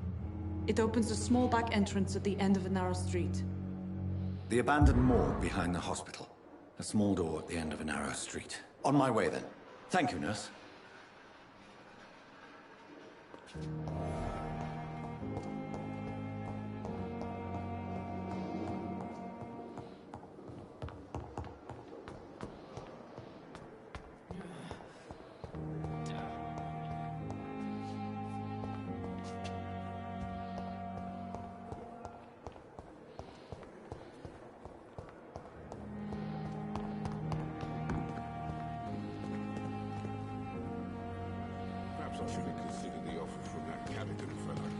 It opens a small back entrance at the end of a narrow street. The abandoned morgue behind the hospital. A small door at the end of a narrow street. On my way then. Thank you, nurse. Perhaps I should have considered the offer from that Callaghan fellow.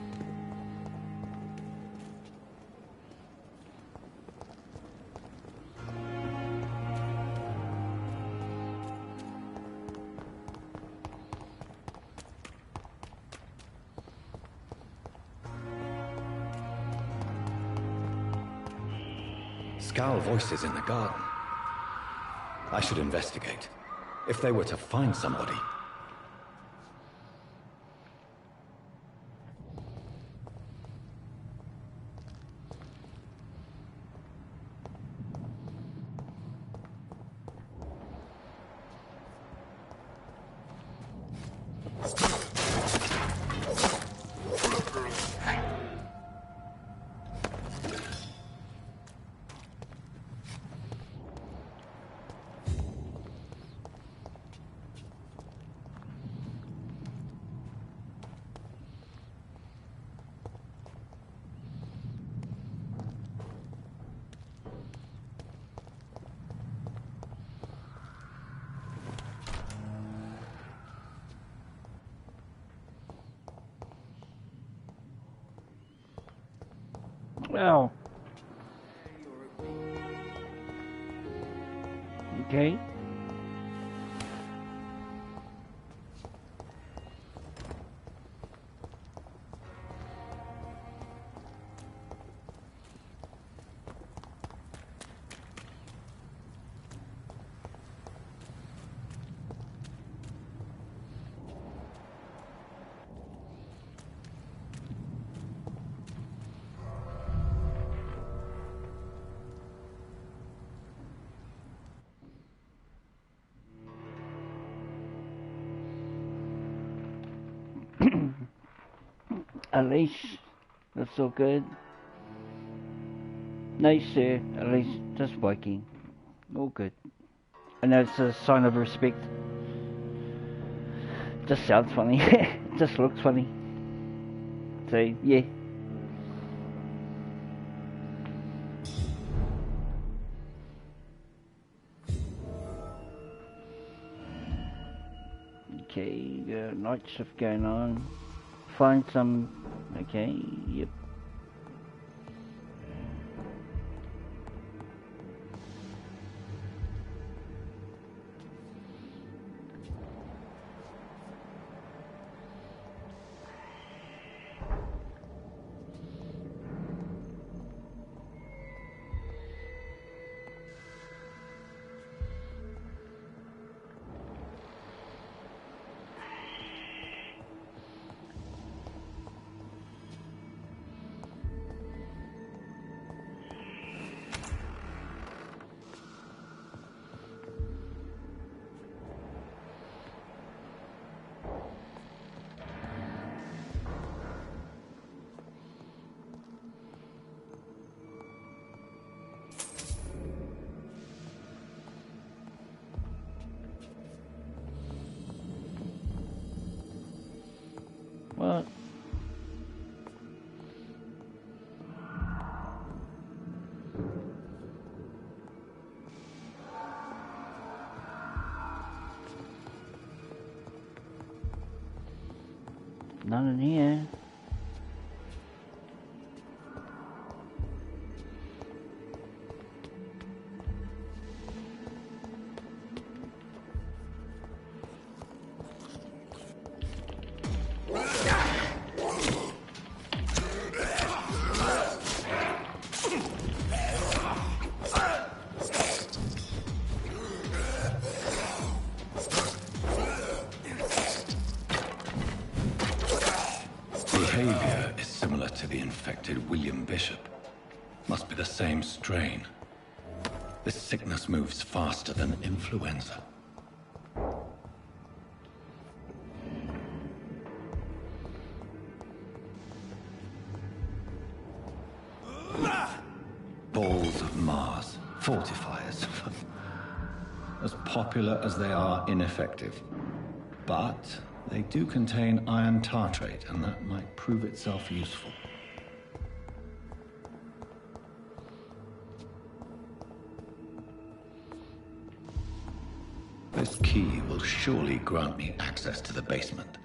Scowl voices in the garden. I should investigate. If they were to find somebody. Well. Okay. At least that's all good. Nice, sir. At least just working. All good. I know it's a sign of respect. Just sounds funny. Just looks funny. So yeah. Okay, night shift going on. Find some. Okay, yep. None in here. Behavior is similar to the infected William Bishop. Must be the same strain. This sickness moves faster than influenza. Balls of Mars. Fortifiers. As popular as they are ineffective. But they do contain iron tartrate, and that might prove itself useful. This key will surely grant me access to the basement.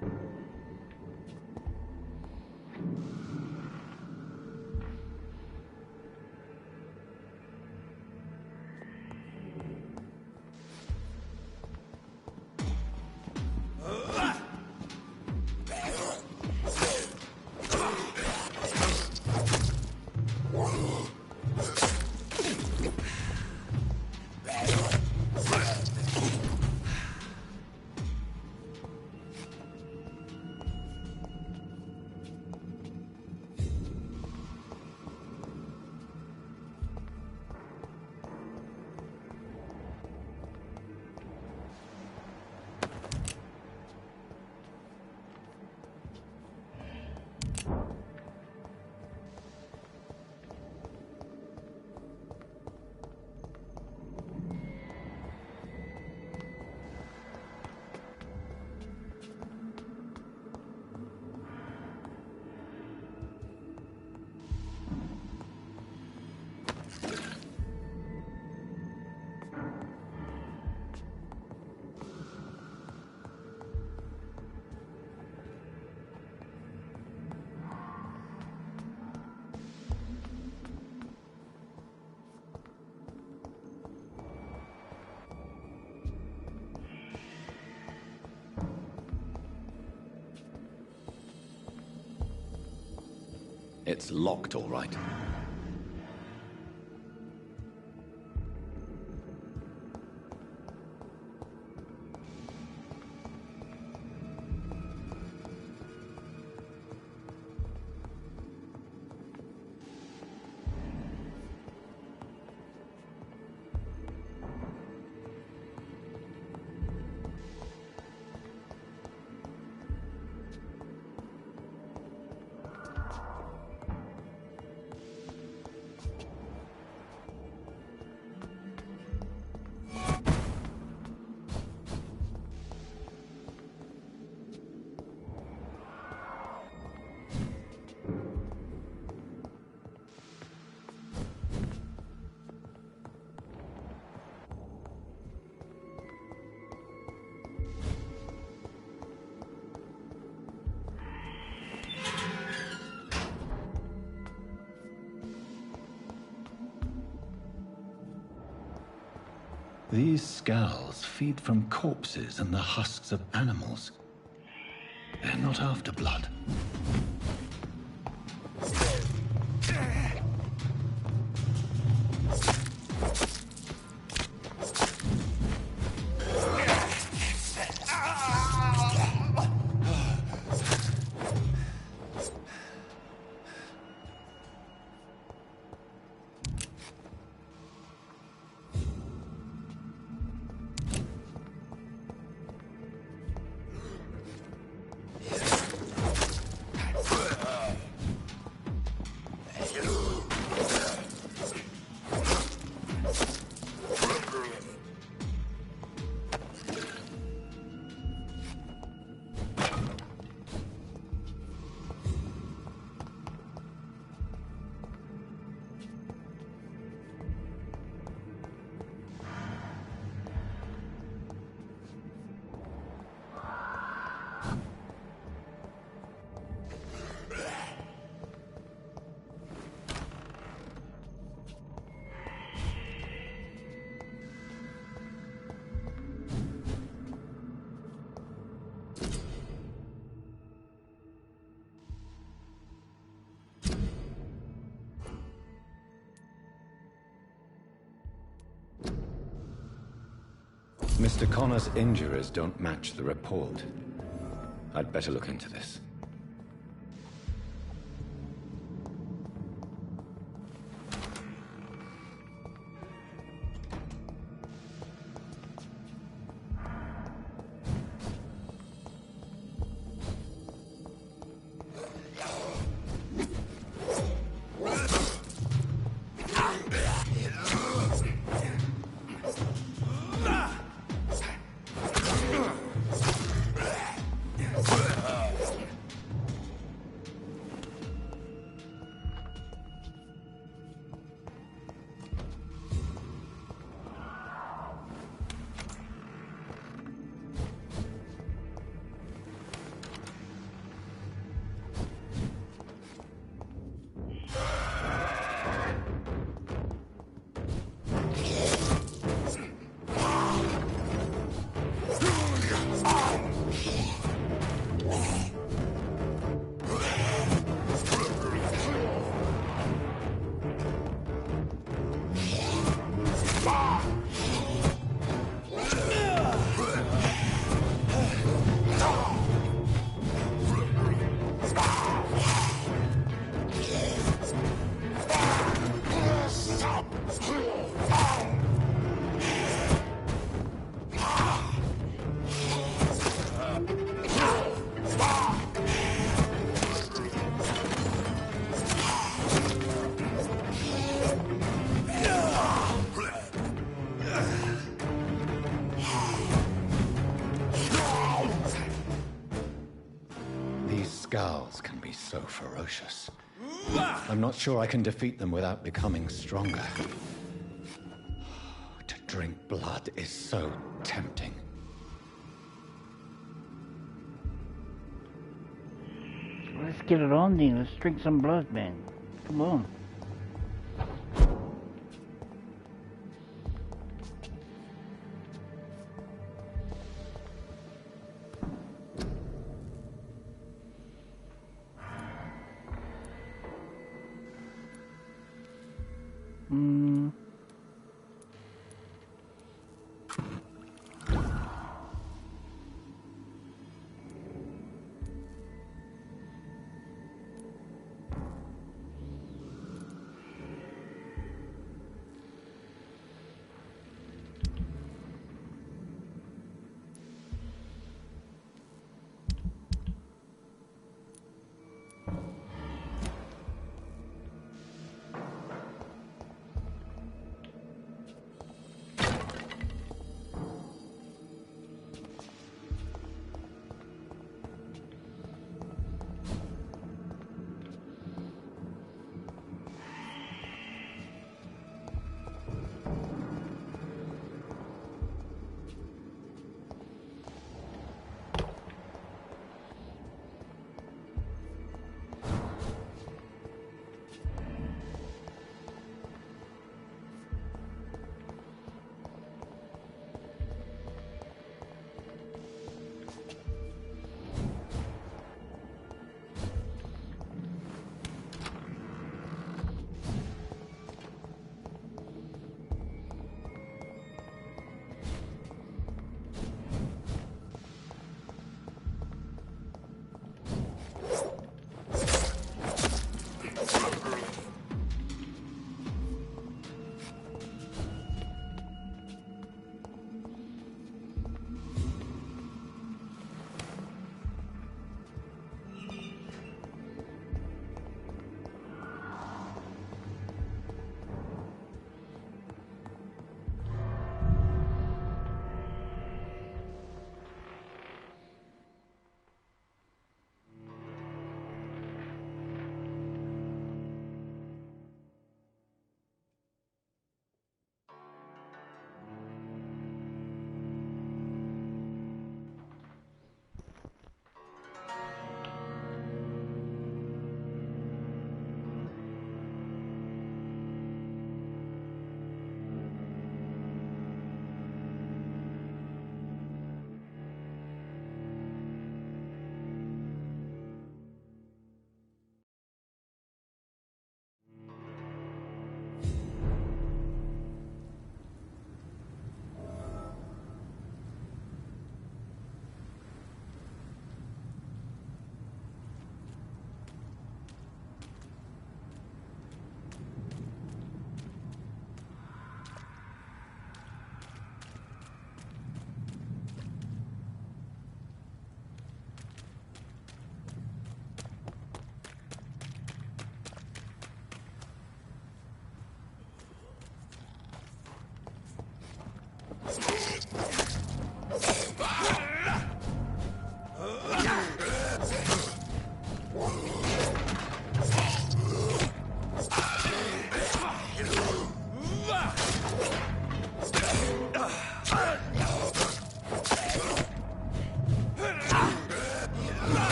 It's locked, all right. These scowls feed from corpses and the husks of animals. They're not after blood. Mr. Connor's injuries don't match the report. I'd better look into this. Scowls can be so ferocious. I'm not sure I can defeat them without becoming stronger. To drink blood is so tempting. Let's get it on then. Let's drink some blood, man. Come on.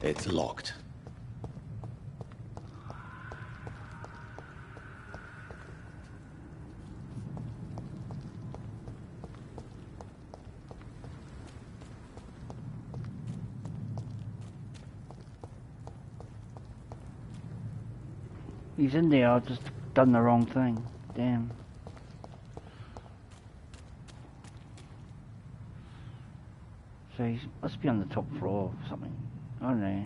It's locked. He's in there, I've just done the wrong thing. Damn. So he must be on the top floor or something. I don't know.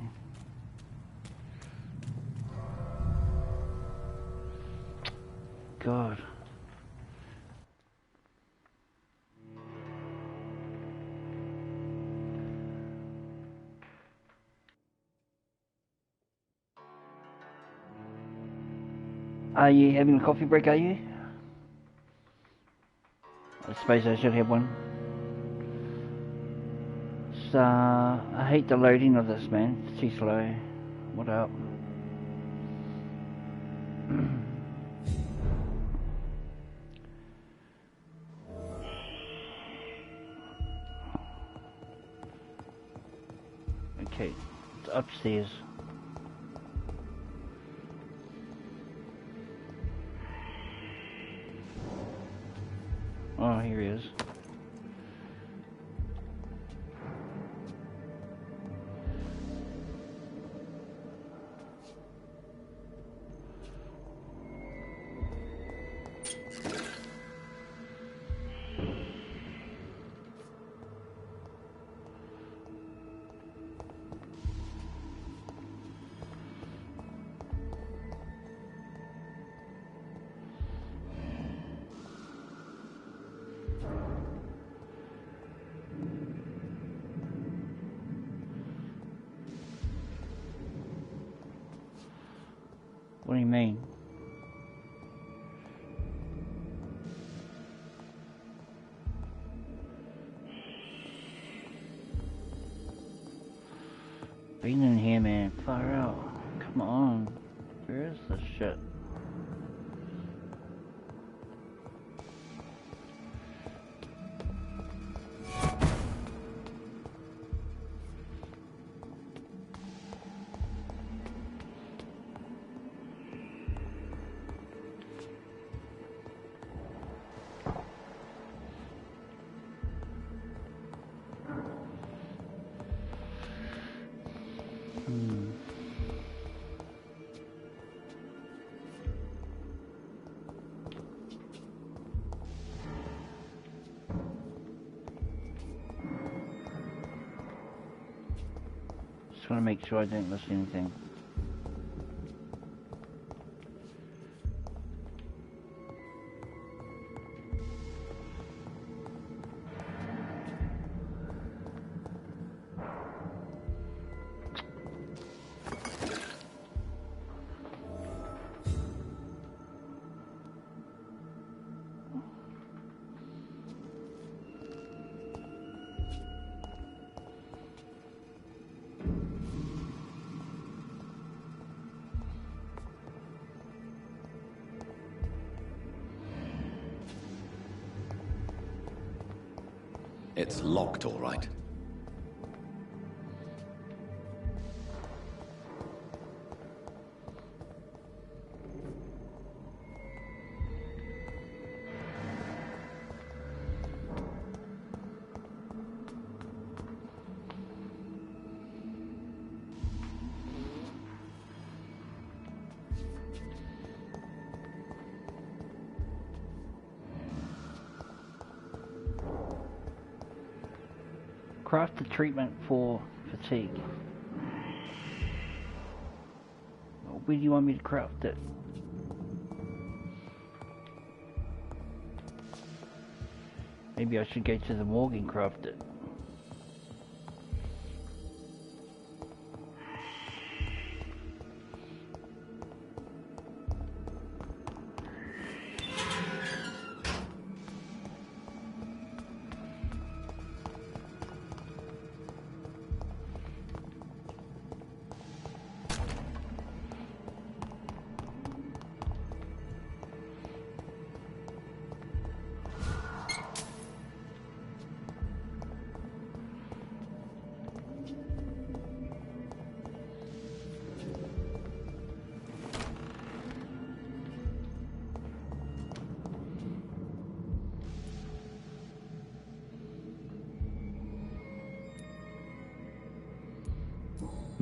God. Are you having a coffee break, are you? I suppose I should have one. So, I hate the loading of this, man. It's too slow. What up? Okay, it's upstairs. Oh, here he is. What do you mean? Been in here, man. Far out. Come on. Where is this shit? Just want to make sure I don't miss anything. It's locked, all right. Craft the treatment for fatigue. Where do you want me to craft it? Maybe I should go to the morgue and craft it.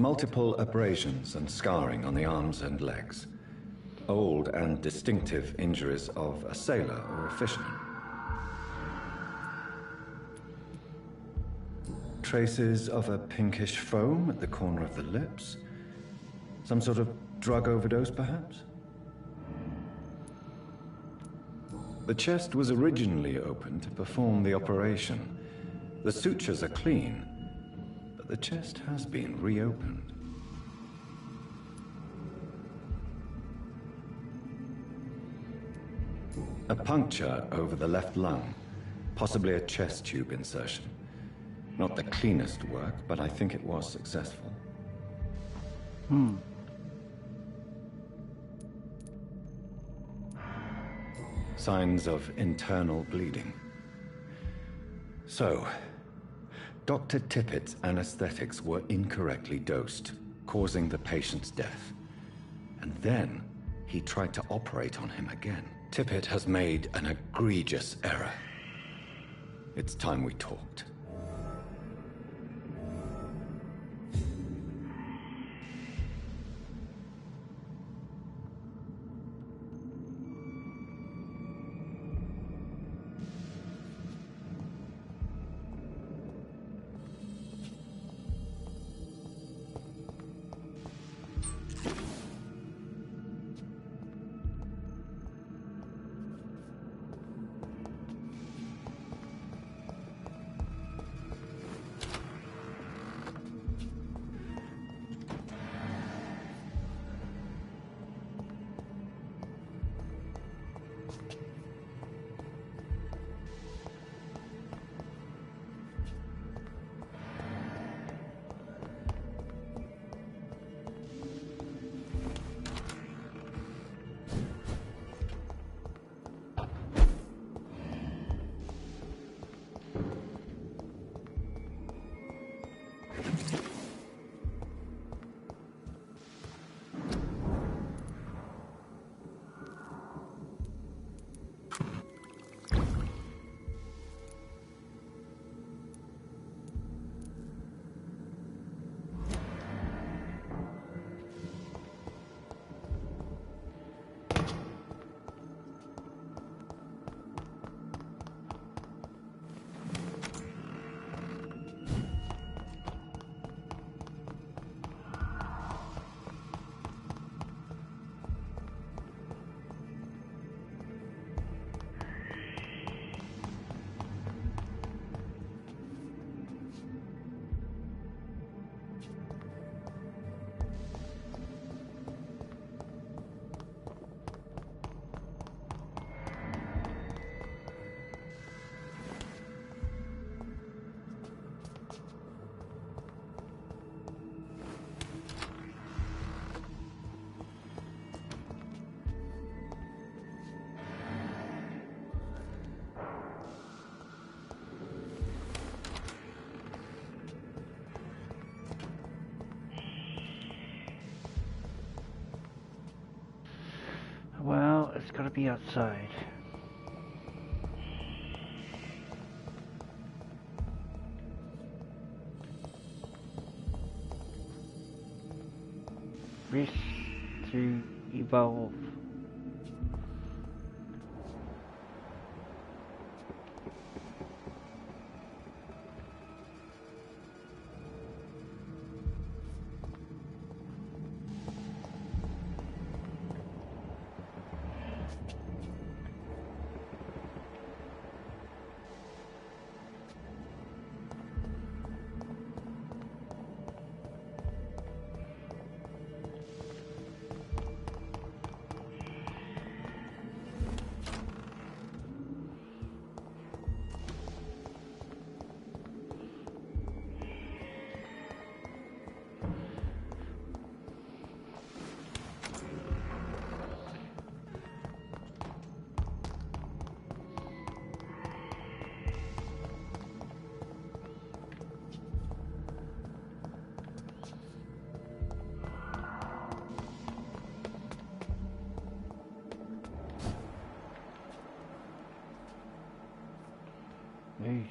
Multiple abrasions and scarring on the arms and legs. Old and distinctive injuries of a sailor or a fisherman. Traces of a pinkish foam at the corner of the lips. Some sort of drug overdose, perhaps? The chest was originally opened to perform the operation. The sutures are clean, but the chest has been reopened. A puncture over the left lung, possibly a chest tube insertion. Not the cleanest work, but I think it was successful. Signs of internal bleeding. So, Dr. Tippett's anesthetics were incorrectly dosed, causing the patient's death. And then he tried to operate on him again. Tippett has made an egregious error. It's time we talked. Well, it's gotta be outside. Risk to evolve. Yeesh.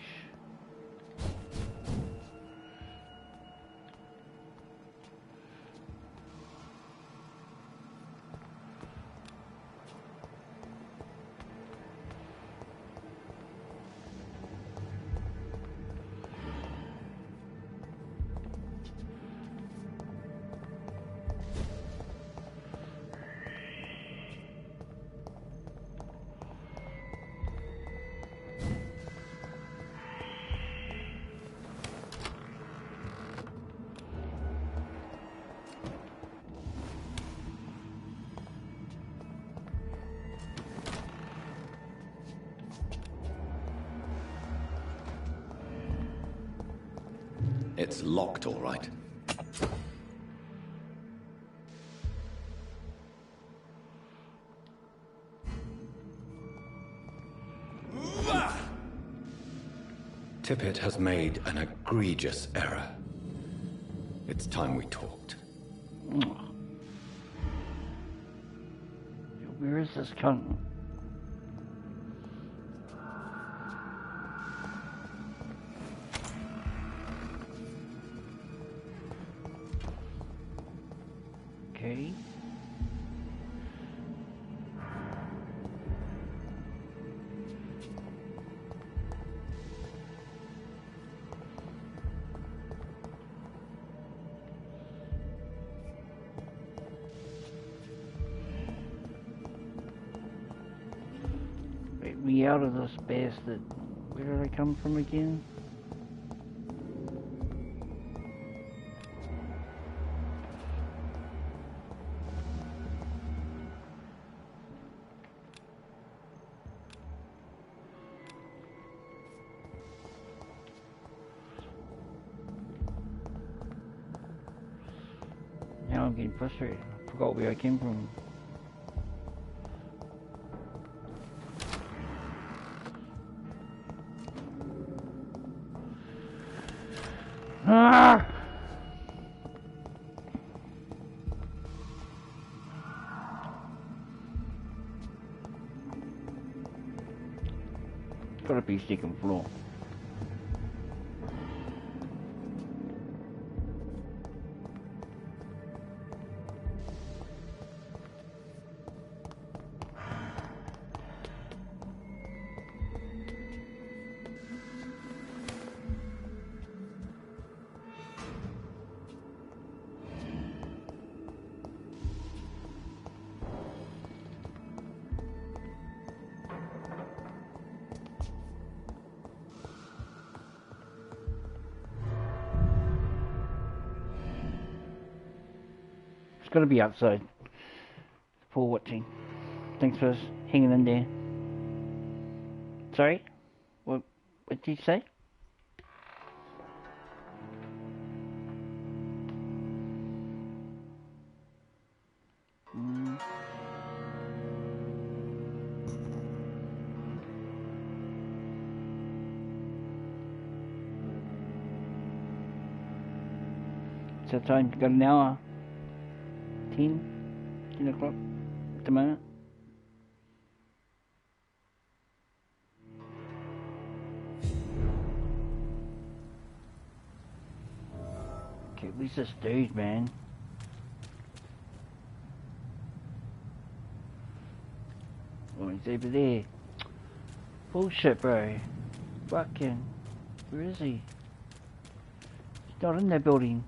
It's locked, all right. Tippett has made an egregious error. It's time we talked. Where is this cunt? Okay. Get me out of this bastard. Where did I come from again? Now I'm getting frustrated. I forgot where I came from. Ah! Gotta be second floor. It's gotta be outside. For watching. Thanks for hanging in there. Sorry? What did you say? So time, got an hour. 10 o'clock at the moment. Okay, where's this dude, man? Oh, he's over there. Bullshit, bro. Fucking. Where is he? He's not in that building.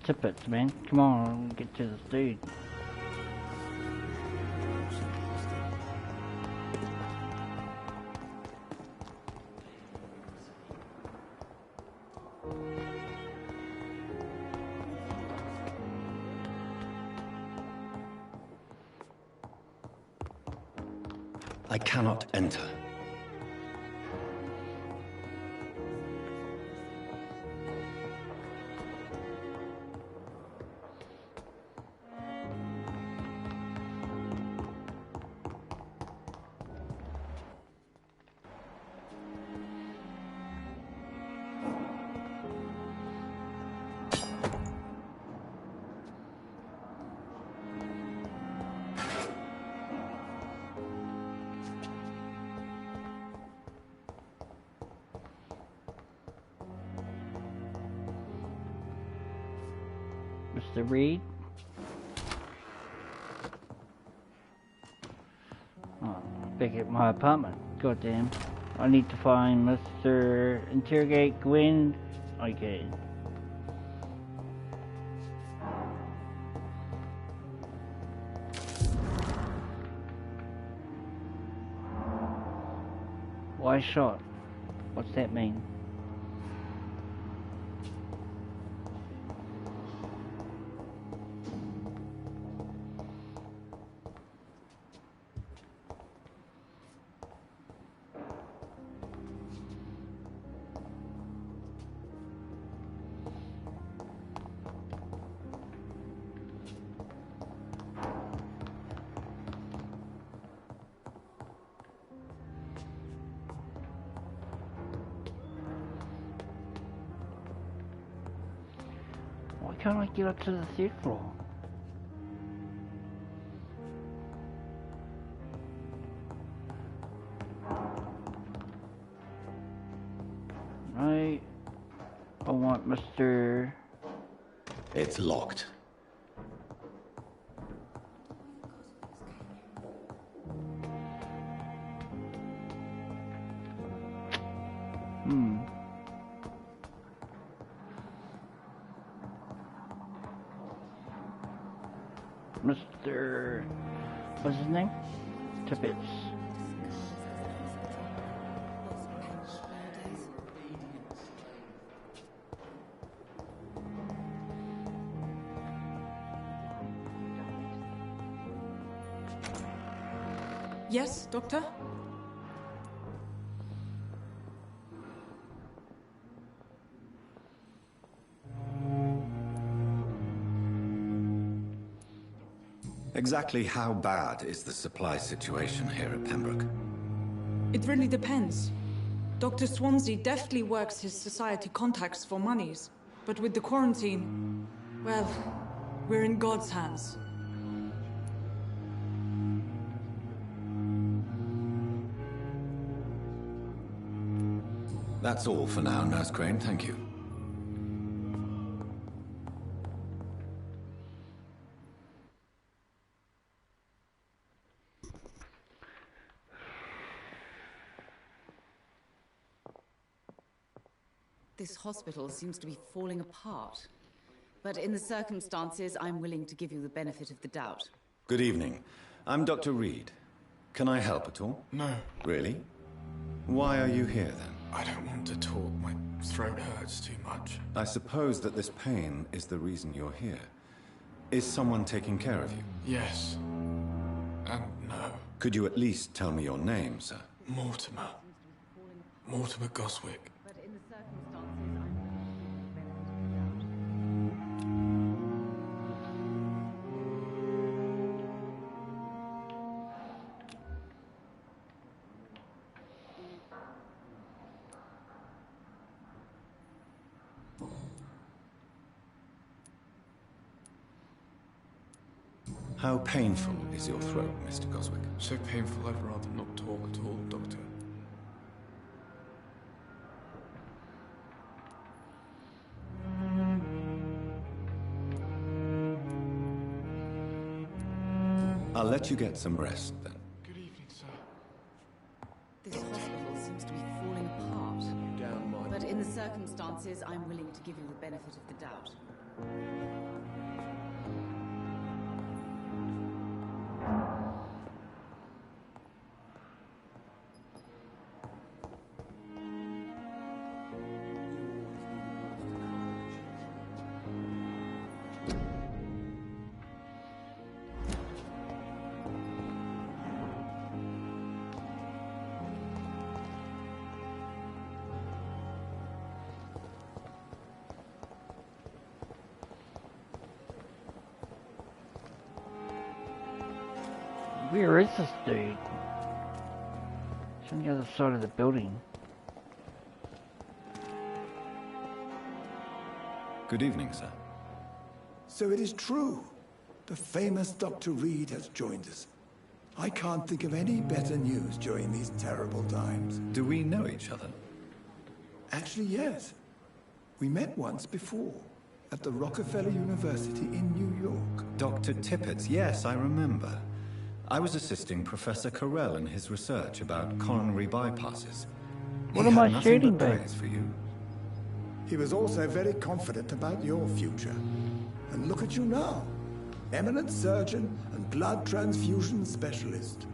Tippets, man. Come on, get to this dude. I cannot enter. Mr. Reed. Oh, back at my apartment. Goddamn. I need to find Mr. Interrogate Gwen. Okay. Why shot? What's that mean? Why can't I get up to the third floor? Right. I want Mr. It's locked. Mr. What's his name? Tippets. Yes, Doctor? Exactly how bad is the supply situation here at Pembroke? It really depends. Dr. Swansea deftly works his society contacts for monies, but with the quarantine, well, we're in God's hands. That's all for now, Nurse Crane, thank you. This hospital seems to be falling apart. But in the circumstances, I'm willing to give you the benefit of the doubt. Good evening. I'm Dr. Reed. Can I help at all? No. Really? Why are you here then? I don't want to talk. My throat hurts too much. I suppose that this pain is the reason you're here. Is someone taking care of you? Yes. And no. Could you at least tell me your name, sir? Mortimer. Mortimer Goswick. But in the circumstances, I'm How painful is your throat, Mr. Goswick? So painful I'd rather not talk at all, Doctor. I'll let you get some rest, then. Good evening, sir. This hospital seems to be falling apart. But in the circumstances, I'm willing to give you the benefit of the doubt. Where is this dude? It's on the other side of the building. Good evening, sir. So it is true. The famous Dr. Reed has joined us. I can't think of any better news during these terrible times. Do we know each other? Actually, yes. We met once before, at the Rockefeller University in New York. Dr. Tippett, yes, I remember. I was assisting Professor Carell in his research about coronary bypasses. What am I shooting, babe? babe? For you. He was also very confident about your future. And look at you now. Eminent surgeon and blood transfusion specialist.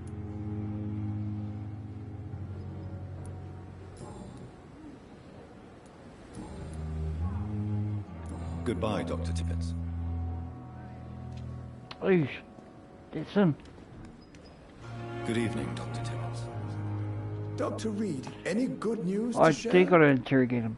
Goodbye, Dr. Tippett. Oh, that's him. Good evening, Dr. Tippett. Dr. Reed, any good news I to share? think I gotta interrogate him.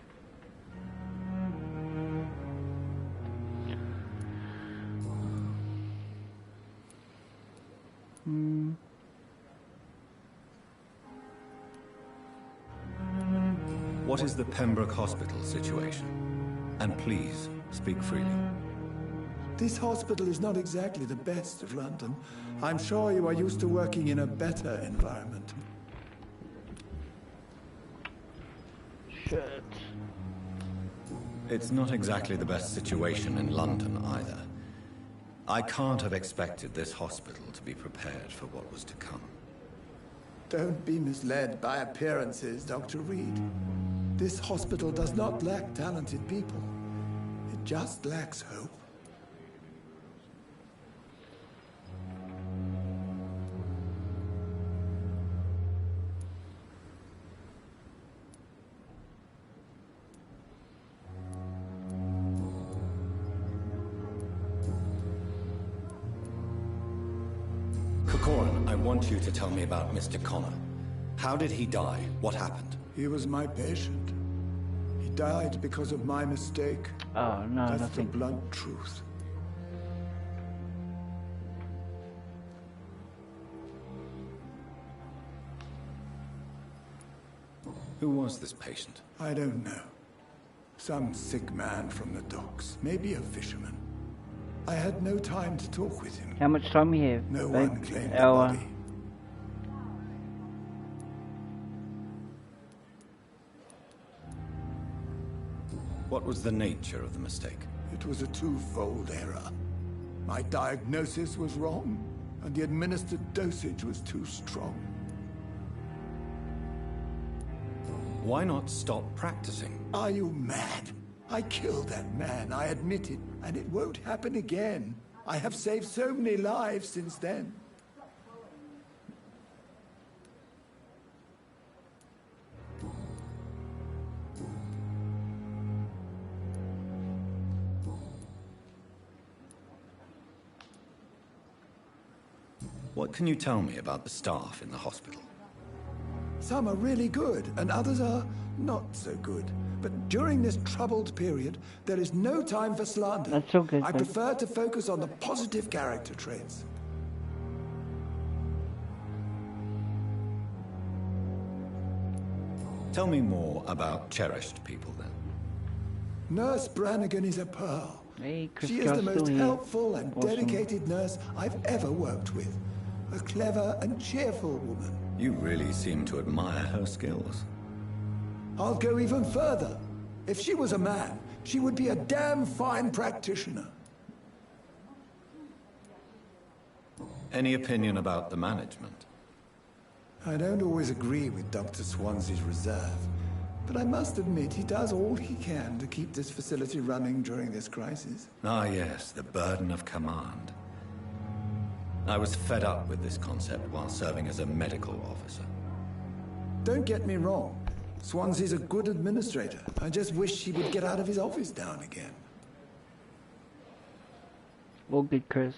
What is the Pembroke Hospital situation? And please, speak freely. This hospital is not exactly the best of London. I'm sure you are used to working in a better environment. Shit. It's not exactly the best situation in London either. I can't have expected this hospital to be prepared for what was to come. Don't be misled by appearances, Dr. Reed. This hospital does not lack talented people. It just lacks hope. Corcoran, I want you to tell me about Mr. Connor. How did he die? What happened? He was my patient. He died because of my mistake. Oh, no, That's nothing. the blunt truth. Who was this patient? I don't know. Some sick man from the docks. Maybe a fisherman. I had no time to talk with him. How much time you have? No babe? one claimed the Hour. body. What was the nature of the mistake? It was a twofold error. My diagnosis was wrong, and the administered dosage was too strong. Why not stop practicing? Are you mad? I killed that man, I admit it, and it won't happen again. I have saved so many lives since then. What can you tell me about the staff in the hospital? Some are really good, and others are not so good. But during this troubled period, there is no time for slander. That's so good. I prefer to focus on the positive character traits. Tell me more about cherished people, then. Nurse Brannigan is a pearl. Hey, Chris She is the most Garcia. helpful and Awesome. dedicated nurse I've ever worked with. A clever and cheerful woman. You really seem to admire her skills. I'll go even further. If she was a man, she would be a damn fine practitioner. Any opinion about the management? I don't always agree with Dr. Swansea's reserve, but I must admit he does all he can to keep this facility running during this crisis. Ah, yes, the burden of command. I was fed up with this concept while serving as a medical officer. Don't get me wrong. Swansea's a good administrator. I just wish he would get out of his office now and again. All good, Chris.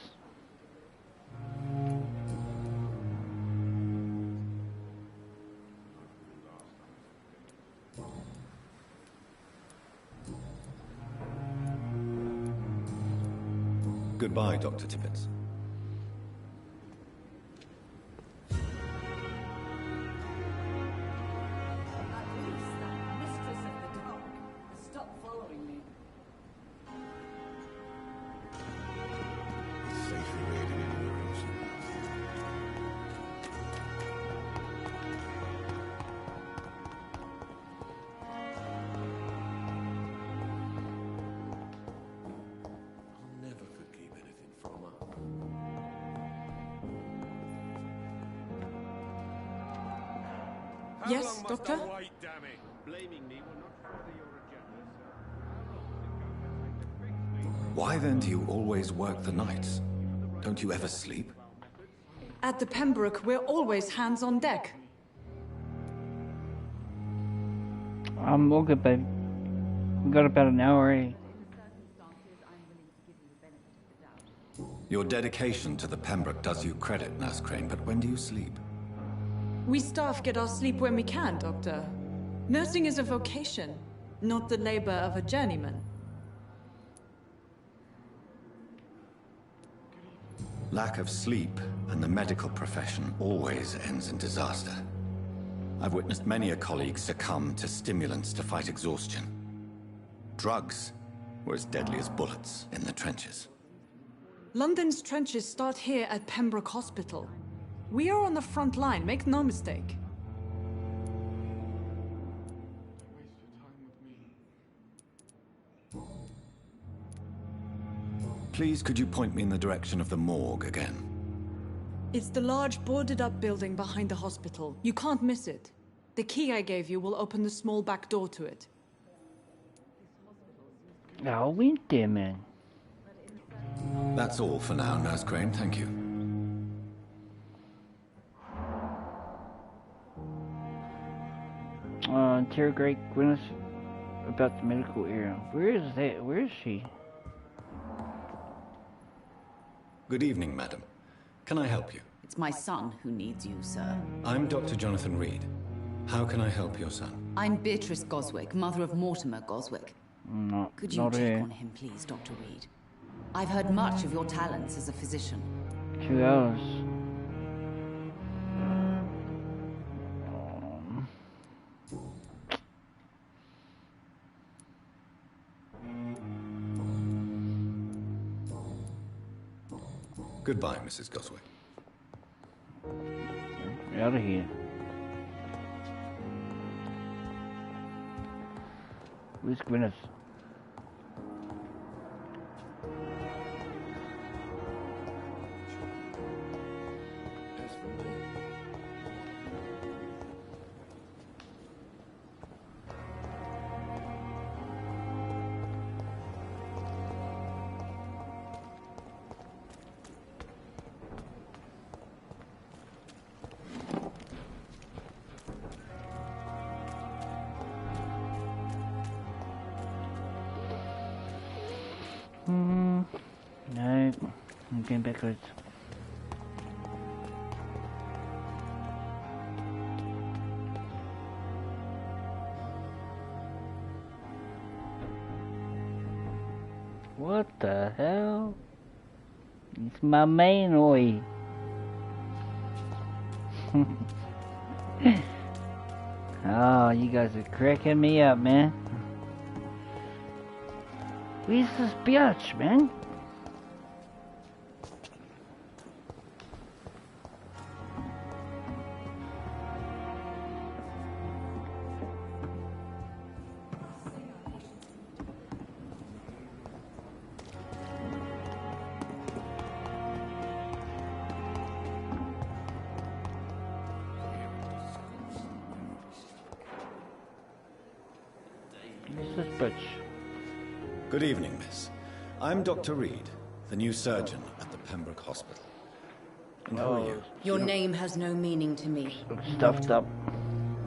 Goodbye, Dr. Tippett. Yes, Doctor? Why then do you always work the nights? Don't you ever sleep? At the Pembroke, we're always hands on deck. I'm all good, babe. We got about an hour, eh? Your dedication to the Pembroke does you credit, Nurse Crane, but when do you sleep? We staff get our sleep when we can, Doctor. Nursing is a vocation, not the labor of a journeyman. Lack of sleep and the medical profession always ends in disaster. I've witnessed many a colleague succumb to stimulants to fight exhaustion. Drugs were as deadly as bullets in the trenches. London's trenches start here at Pembroke Hospital. We are on the front line, make no mistake. Please, could you point me in the direction of the morgue again? It's the large boarded-up building behind the hospital. You can't miss it. The key I gave you will open the small back door to it. Ja, wint there, man. That's all for now, Nurse Crane, thank you. Interrogate Gwyneth about the medical area. Where is that? Where is she? Good evening, madam. Can I help you? It's my son who needs you, sir. I'm Dr. Jonathan Reed. How can I help your son? I'm Beatrice Goswick, mother of Mortimer Goswick. Could you check on him, please, Dr. Reed? I've heard much of your talents as a physician. 2 hours. Goodbye, Mrs. Goswick. Out of here. Where's Gwyneth? No, I'm going backwards. What the hell? It's my main oi. Oh, you guys are cracking me up, man. Where's this bitch, man? Where's this bitch? Good evening, miss. I'm Dr. Reed, the new surgeon at the Pembroke Hospital. And who are you? Your name has no meaning to me. Stuffed up.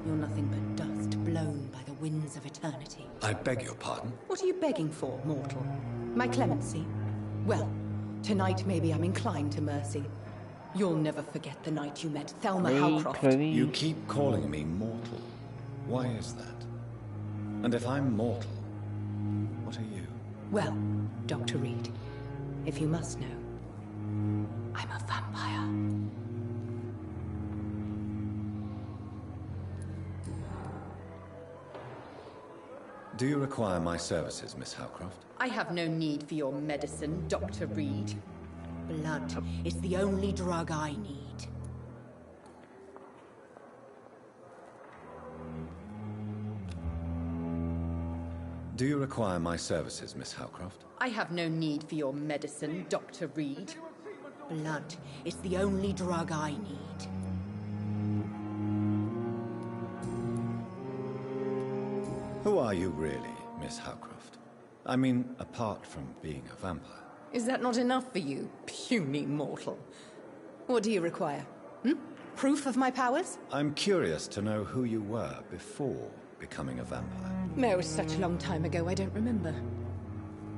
You're nothing but dust blown by the winds of eternity. I beg your pardon? What are you begging for, mortal? My clemency? Well, tonight maybe I'm inclined to mercy. You'll never forget the night you met Thelma Howcroft. You keep calling me mortal. Why is that? And if I'm mortal, what are you? Well, Dr. Reed, if you must know, I'm a vampire. Do you require my services, Miss Howcroft? I have no need for your medicine, Dr. Reed. Blood is the only drug I need. Do you require my services, Miss Howcroft? I have no need for your medicine, Dr. Reed. Blood is the only drug I need. Who are you really, Miss Howcroft? I mean, apart from being a vampire. Is that not enough for you, puny mortal? What do you require? Proof of my powers? I'm curious to know who you were before becoming a vampire. No, it was such a long time ago, I don't remember.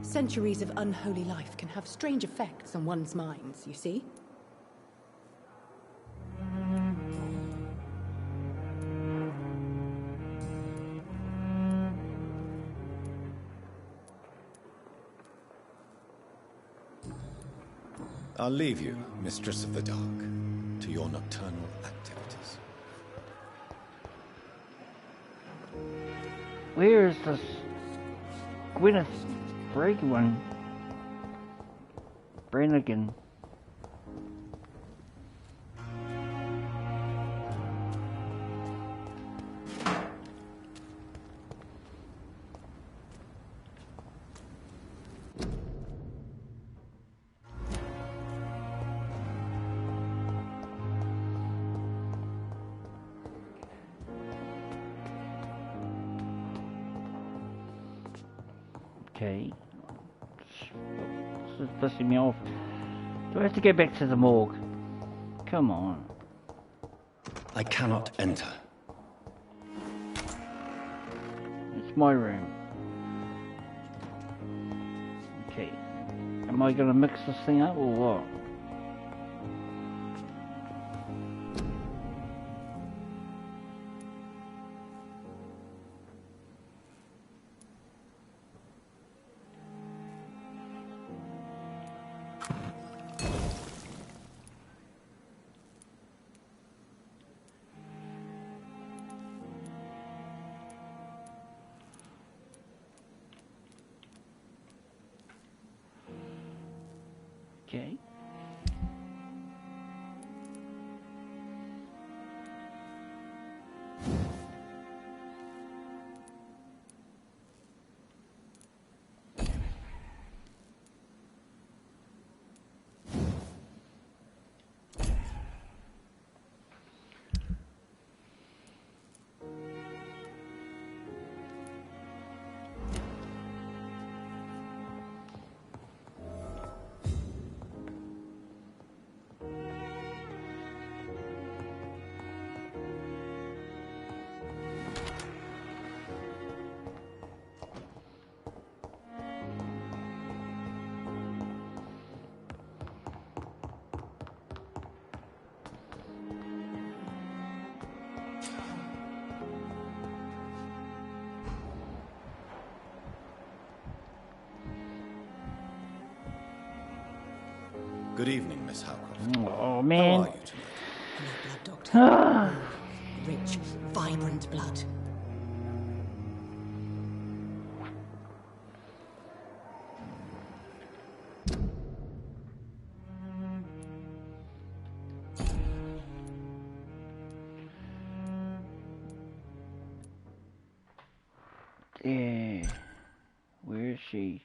Centuries of unholy life can have strange effects on one's minds, you see? I'll leave you, Mistress of the Dark, to your nocturnal activities. Where is this Gwyneth one? Brannigan. Okay. This is pissing me off. Do I have to go back to the morgue? Come on. I cannot enter. It's my room. Okay. Am I gonna mix this thing up or what? Okay. Good evening, Miss Howcroft. Oh, man. How are you tonight? Blood doctor. Rich, vibrant blood. Where is she?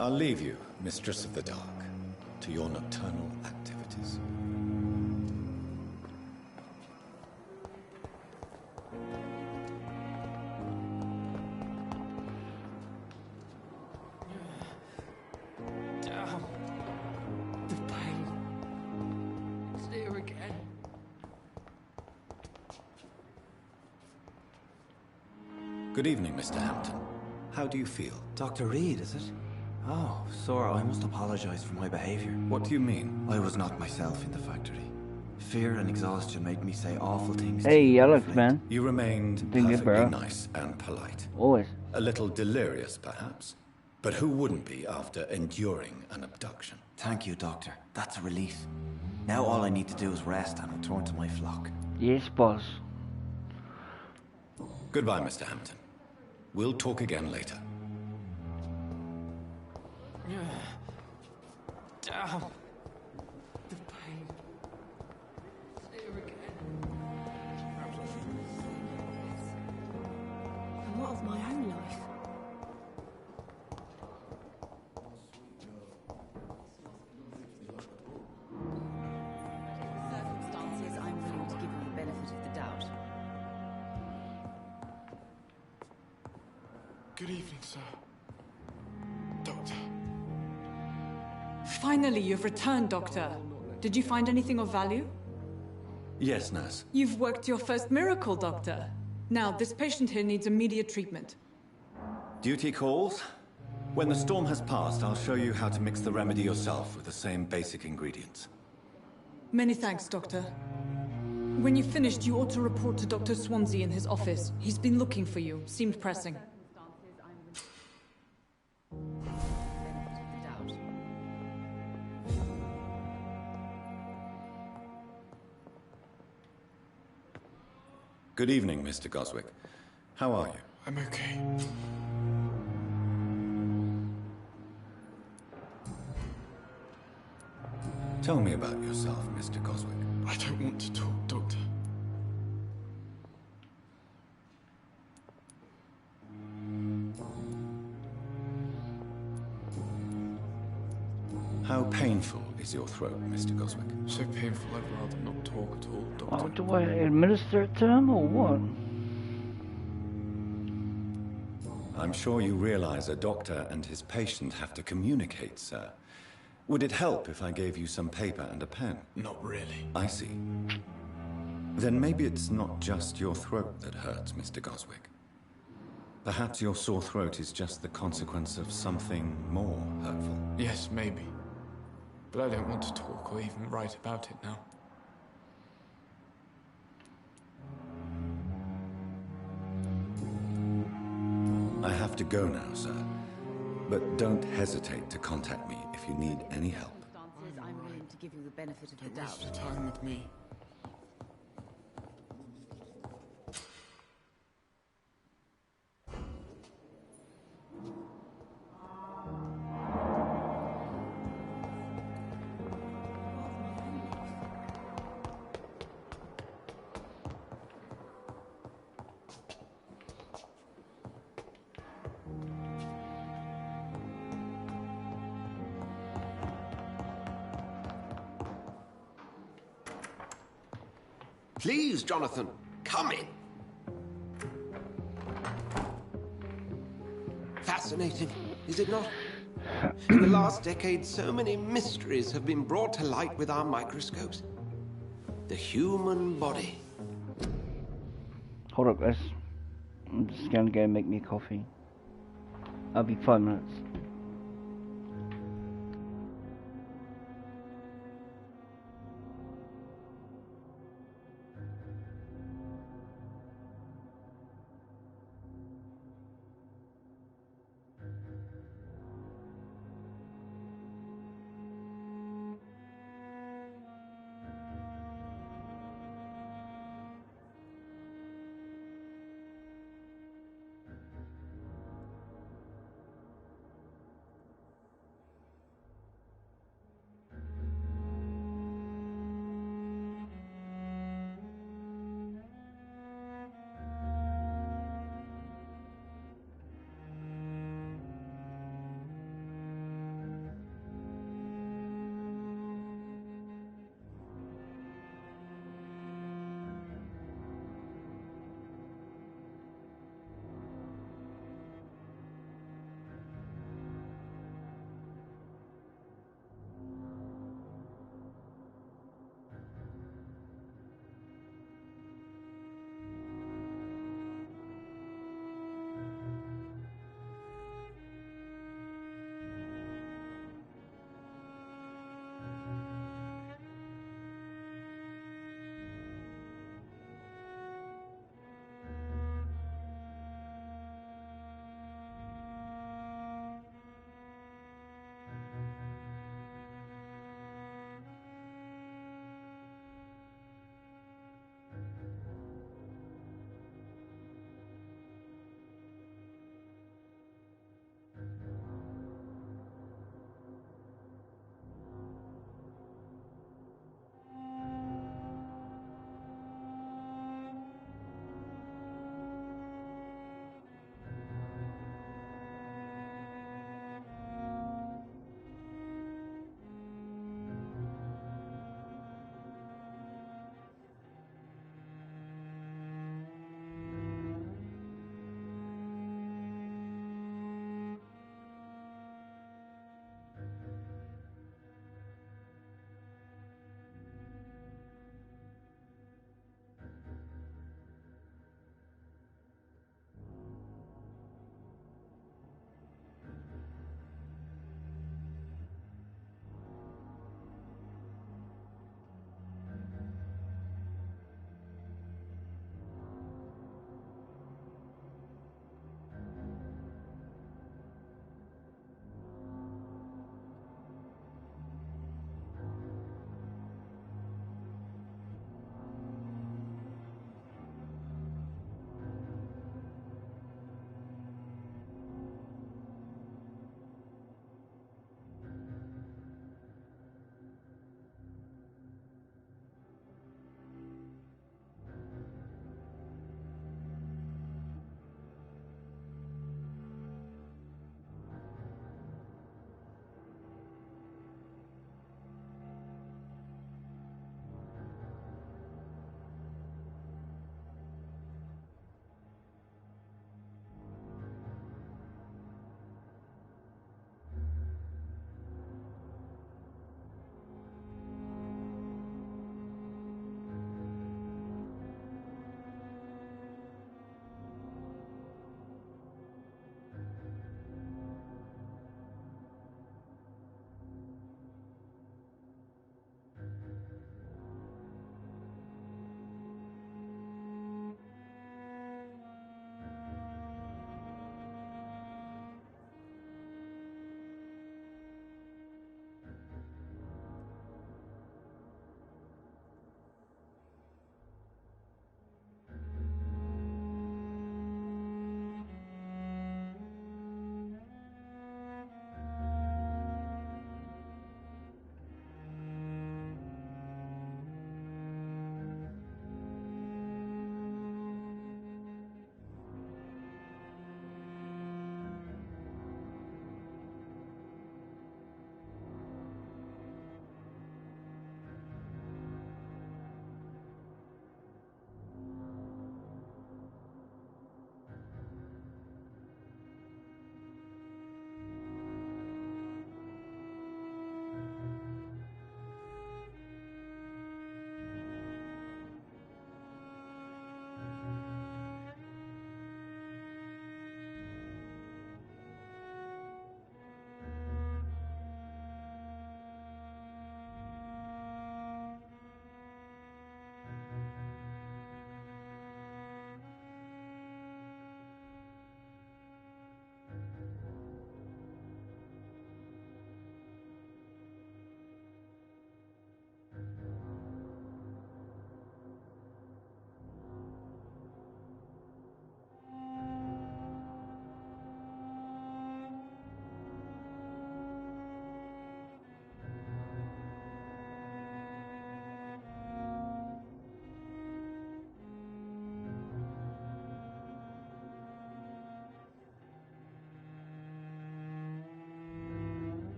I'll leave you, Mistress of the Dark, to your nocturnal activities. The pain. It's here again. Good evening, Mr. Hampton. How do you feel? Dr. Reed, is it? Oh, sir, I must apologize for my behavior. What do you mean? I was not myself in the factory. Fear and exhaustion made me say awful things. Hey, Alex, man. You remained Doing good, perfectly bro. nice and polite. Always. A little delirious, perhaps. But who wouldn't be after enduring an abduction? Thank you, Doctor. That's a relief. Now all I need to do is rest and return to my flock. Yes, boss. Goodbye, Mr. Hampton. We'll talk again later. Damn. The pain. It's here again. And what of my own life? Circumstances, I'm willing to give you the benefit of the doubt. Good evening, sir. Doctor. Finally, you've returned, Doctor. Did you find anything of value? Yes, nurse. You've worked your first miracle, Doctor. Now, this patient here needs immediate treatment. Duty calls. When the storm has passed, I'll show you how to mix the remedy yourself with the same basic ingredients. Many thanks, Doctor. When you've finished, you ought to report to Dr. Swansea in his office. He's been looking for you. Seemed pressing. Good evening, Mr. Goswick. How are you? I'm okay. Tell me about yourself, Mr. Goswick. I don't want to talk, Doctor. How painful is your throat, Mr. Goswick? So painful I'd rather not talk at all, Doctor. Oh, do I administer it to him, or what? I'm sure you realize a doctor and his patient have to communicate, sir. Would it help if I gave you some paper and a pen? Not really. I see. Then maybe it's not just your throat that hurts, Mr. Goswick. Perhaps your sore throat is just the consequence of something more hurtful. Yes, maybe. But I don't want to talk or even write about it now. I have to go now, sir. But don't hesitate to contact me if you need any help. I'm willing to give you the benefit of the Don't waste doubt. your time with me. Please, Jonathan, come in. Fascinating, is it not? In the last decade, so many mysteries have been brought to light with our microscopes. The human body. Hold up, guys. I'm just gonna go make me coffee. I'll be 5 minutes.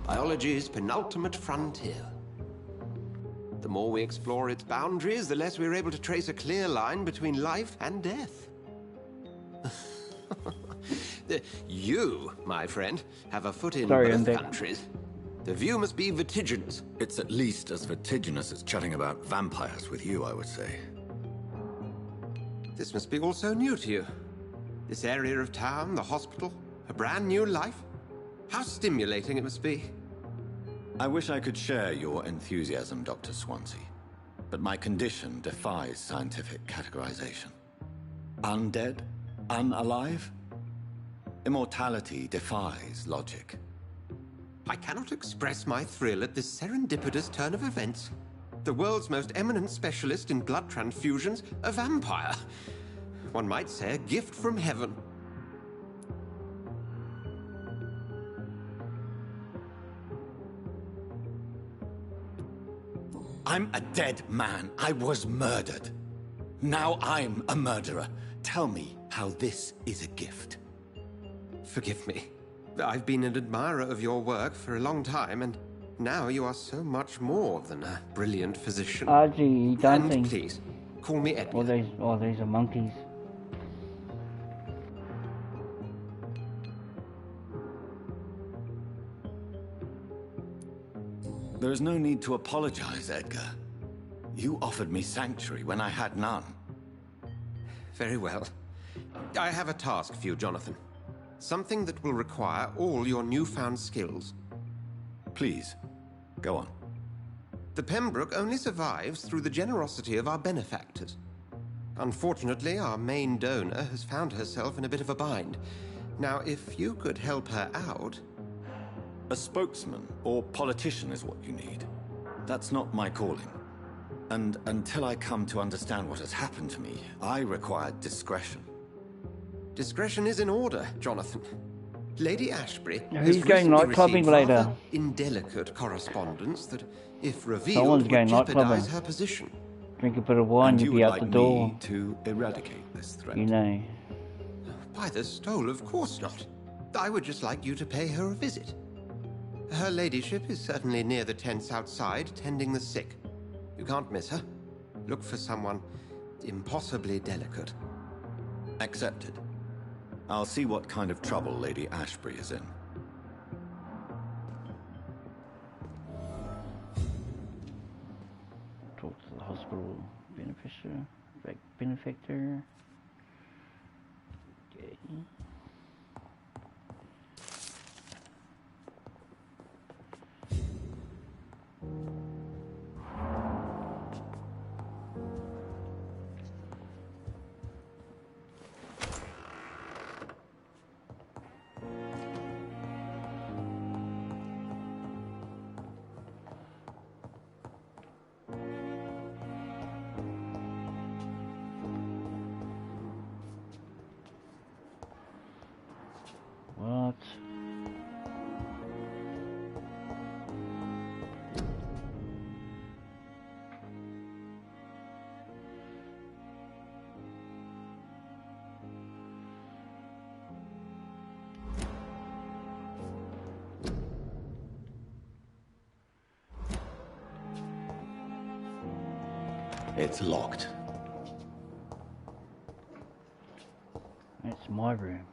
biology's penultimate frontier. The more we explore its boundaries, the less we're able to trace a clear line between life and death. You, my friend, have a foot in both countries. The view must be vertiginous. It's at least as vertiginous as chatting about vampires with you, I would say. This must be all so new to you. This area of town, the hospital, a brand new life. How stimulating it must be. I wish I could share your enthusiasm, Dr. Swansea, but my condition defies scientific categorization. Undead? Unalive? Immortality defies logic. I cannot express my thrill at this serendipitous turn of events. The world's most eminent specialist in blood transfusions, a vampire. One might say a gift from heaven. I'm a dead man. I was murdered. Now I'm a murderer. Tell me how this is a gift. Forgive me. I've been an admirer of your work for a long time, and now you are so much more than a brilliant physician. Gee, dancing. And please, call me Edward. These are monkeys. There is no need to apologize, Edgar. You offered me sanctuary when I had none. Very well. I have a task for you, Jonathan. Something that will require all your newfound skills. Please, go on. The Pembroke only survives through the generosity of our benefactors. Unfortunately, our main donor has found herself in a bit of a bind. Now, if you could help her out... A spokesman or politician is what you need. That's not my calling. And until I come to understand what has happened to me, I require discretion. Discretion is in order, Jonathan. Lady Ashbury Who's going nightclubbing later? Indelicate correspondence that, if revealed, Someone's would going jeopardize nightclubbing. her position. Drink a bit of wine, you'll be out the door. Me to eradicate this threat. You know. By the stole, of course not. I would just like you to pay her a visit. Her ladyship is certainly near the tents outside, tending the sick. You can't miss her. Look for someone impossibly delicate. Accepted. I'll see what kind of trouble Lady Ashbury is in. Talk to the hospital benefactor. Okay. What? It's locked. It's my room.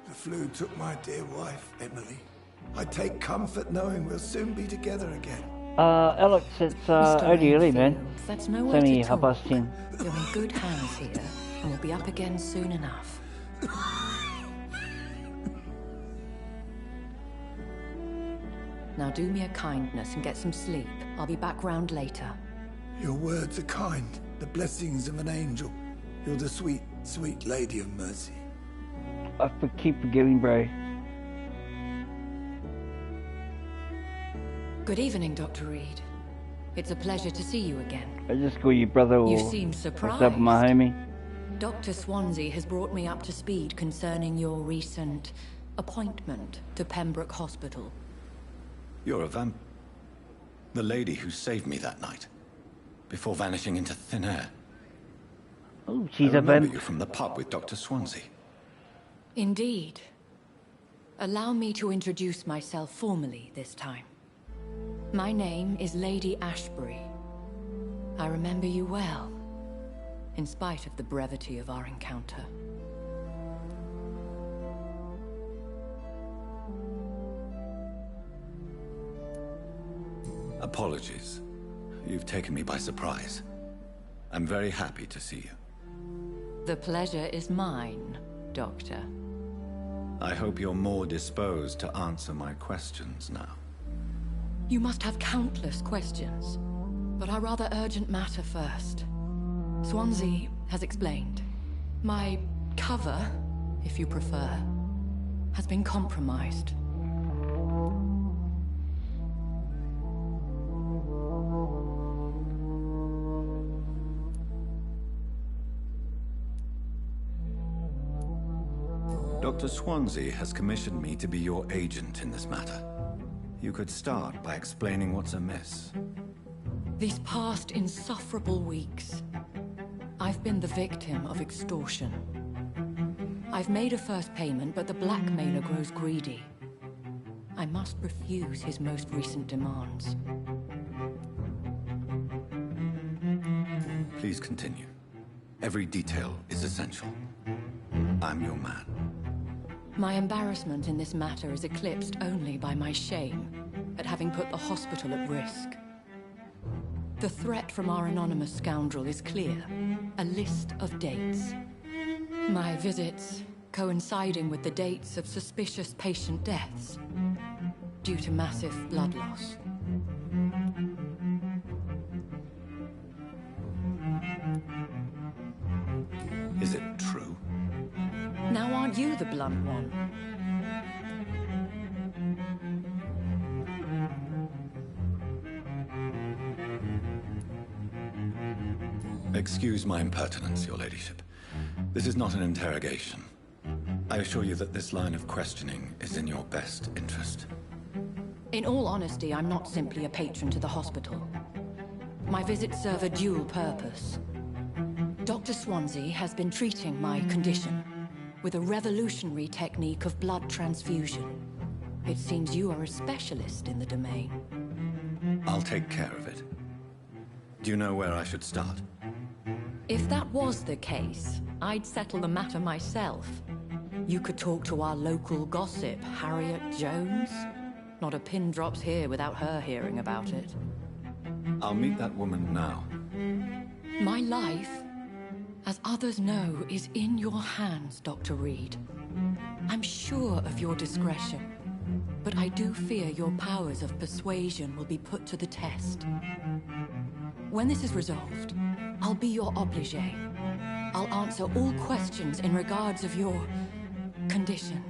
The flu took my dear wife, Emily. I take comfort knowing we'll soon be together again. Alex, it's only early, man. That's It's nowhere only to 10:30. You're in good hands here, and we'll be up again soon enough. Now do me a kindness and get some sleep. I'll be back round later. Your words are kind, the blessings of an angel. You're the sweet, sweet lady of mercy. I keep forgetting, bro. Good evening, Dr. Reed. It's a pleasure to see you again. I just call you brother or... You seem surprised. What's up, my homie? Dr. Swansea has brought me up to speed concerning your recent appointment to Pembroke Hospital. You're a vamp... The lady who saved me that night, before vanishing into thin air. Oh, she's I a remember vamp. you from the pub with Dr. Swansea. Indeed. Allow me to introduce myself formally this time. My name is Lady Ashbury. I remember you well, in spite of the brevity of our encounter. Apologies. You've taken me by surprise. I'm very happy to see you. The pleasure is mine, Doctor. I hope you're more disposed to answer my questions now. You must have countless questions, but our rather urgent matter first. Swansea has explained. My cover, if you prefer, has been compromised. Dr. Swansea has commissioned me to be your agent in this matter. You could start by explaining what's amiss. These past insufferable weeks, I've been the victim of extortion. I've made a first payment, but the blackmailer grows greedy. I must refuse his most recent demands. Please continue. Every detail is essential. I'm your man. My embarrassment in this matter is eclipsed only by my shame at having put the hospital at risk. The threat from our anonymous scoundrel is clear. A list of dates. My visits coinciding with the dates of suspicious patient deaths due to massive blood loss. Is it true? Now aren't you the blunt one? Excuse my impertinence, your ladyship. This is not an interrogation. I assure you that this line of questioning is in your best interest. In all honesty, I'm not simply a patron to the hospital. My visits serve a dual purpose. Dr. Swansea has been treating my condition with a revolutionary technique of blood transfusion. It seems you are a specialist in the domain. I'll take care of it. Do you know where I should start? If that was the case, I'd settle the matter myself. You could talk to our local gossip, Harriet Jones. Not a pin drops here without her hearing about it. I'll meet that woman now. My life, as others know, is in your hands, Dr. Reed. I'm sure of your discretion, but I do fear your powers of persuasion will be put to the test. When this is resolved, I'll be your obligé. I'll answer all questions in regards of your condition.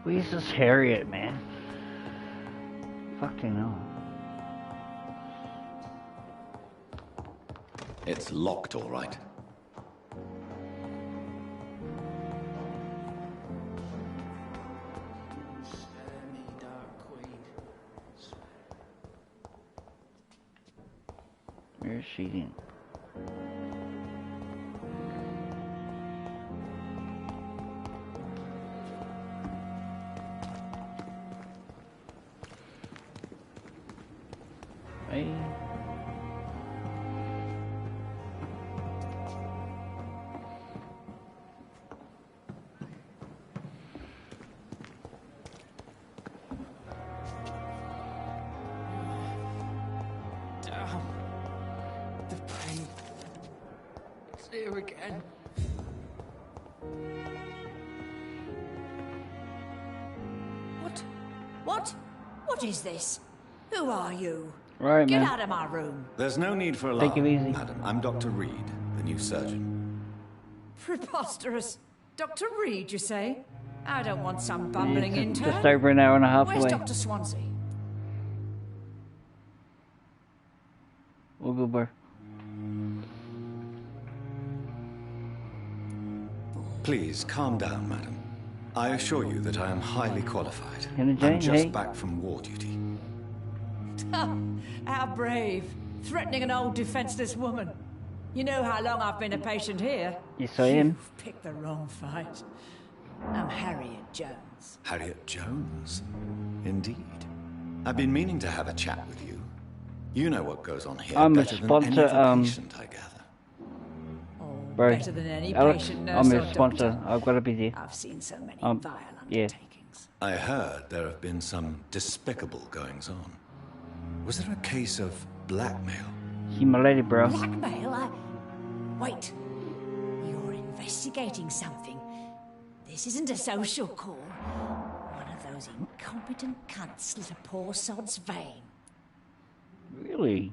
Where's this Harriet, man? Fucking hell. It's locked, all right. Where is she then? Hey. The pain. It's here again. What is this? Who are you? Right, Get man. out of my room. There's no need for Take alarm, it easy. madam. I'm Dr. Reed, the new surgeon. Preposterous. Dr. Reed, you say? I don't want some bumbling intern. Just over an hour and a half Where's away. Dr. Swansea? We'll go bar. Please, calm down, madam. I assure you that I am highly qualified. Hannah Jane, I'm just hey. back from war duty. How brave. Threatening an old defenseless woman. You know how long I've been a patient here? Yes, I am. You've picked the wrong fight. I'm Harriet Jones. Harriet Jones? Indeed. I've been meaning to have a chat with you. You know what goes on here I'm a better than any sponsor, other patient, I gather. Bro, Better than any Alex, patient, I'm nurse, a or sponsor. doctor. I've got to be there. I've seen so many vile yeah. I heard there have been some despicable goings-on. Was there a case of blackmail? See my lady, bro. Blackmail? Wait. You're investigating something. This isn't a social call. One of those incompetent cunts slit a poor sod's vein. Really?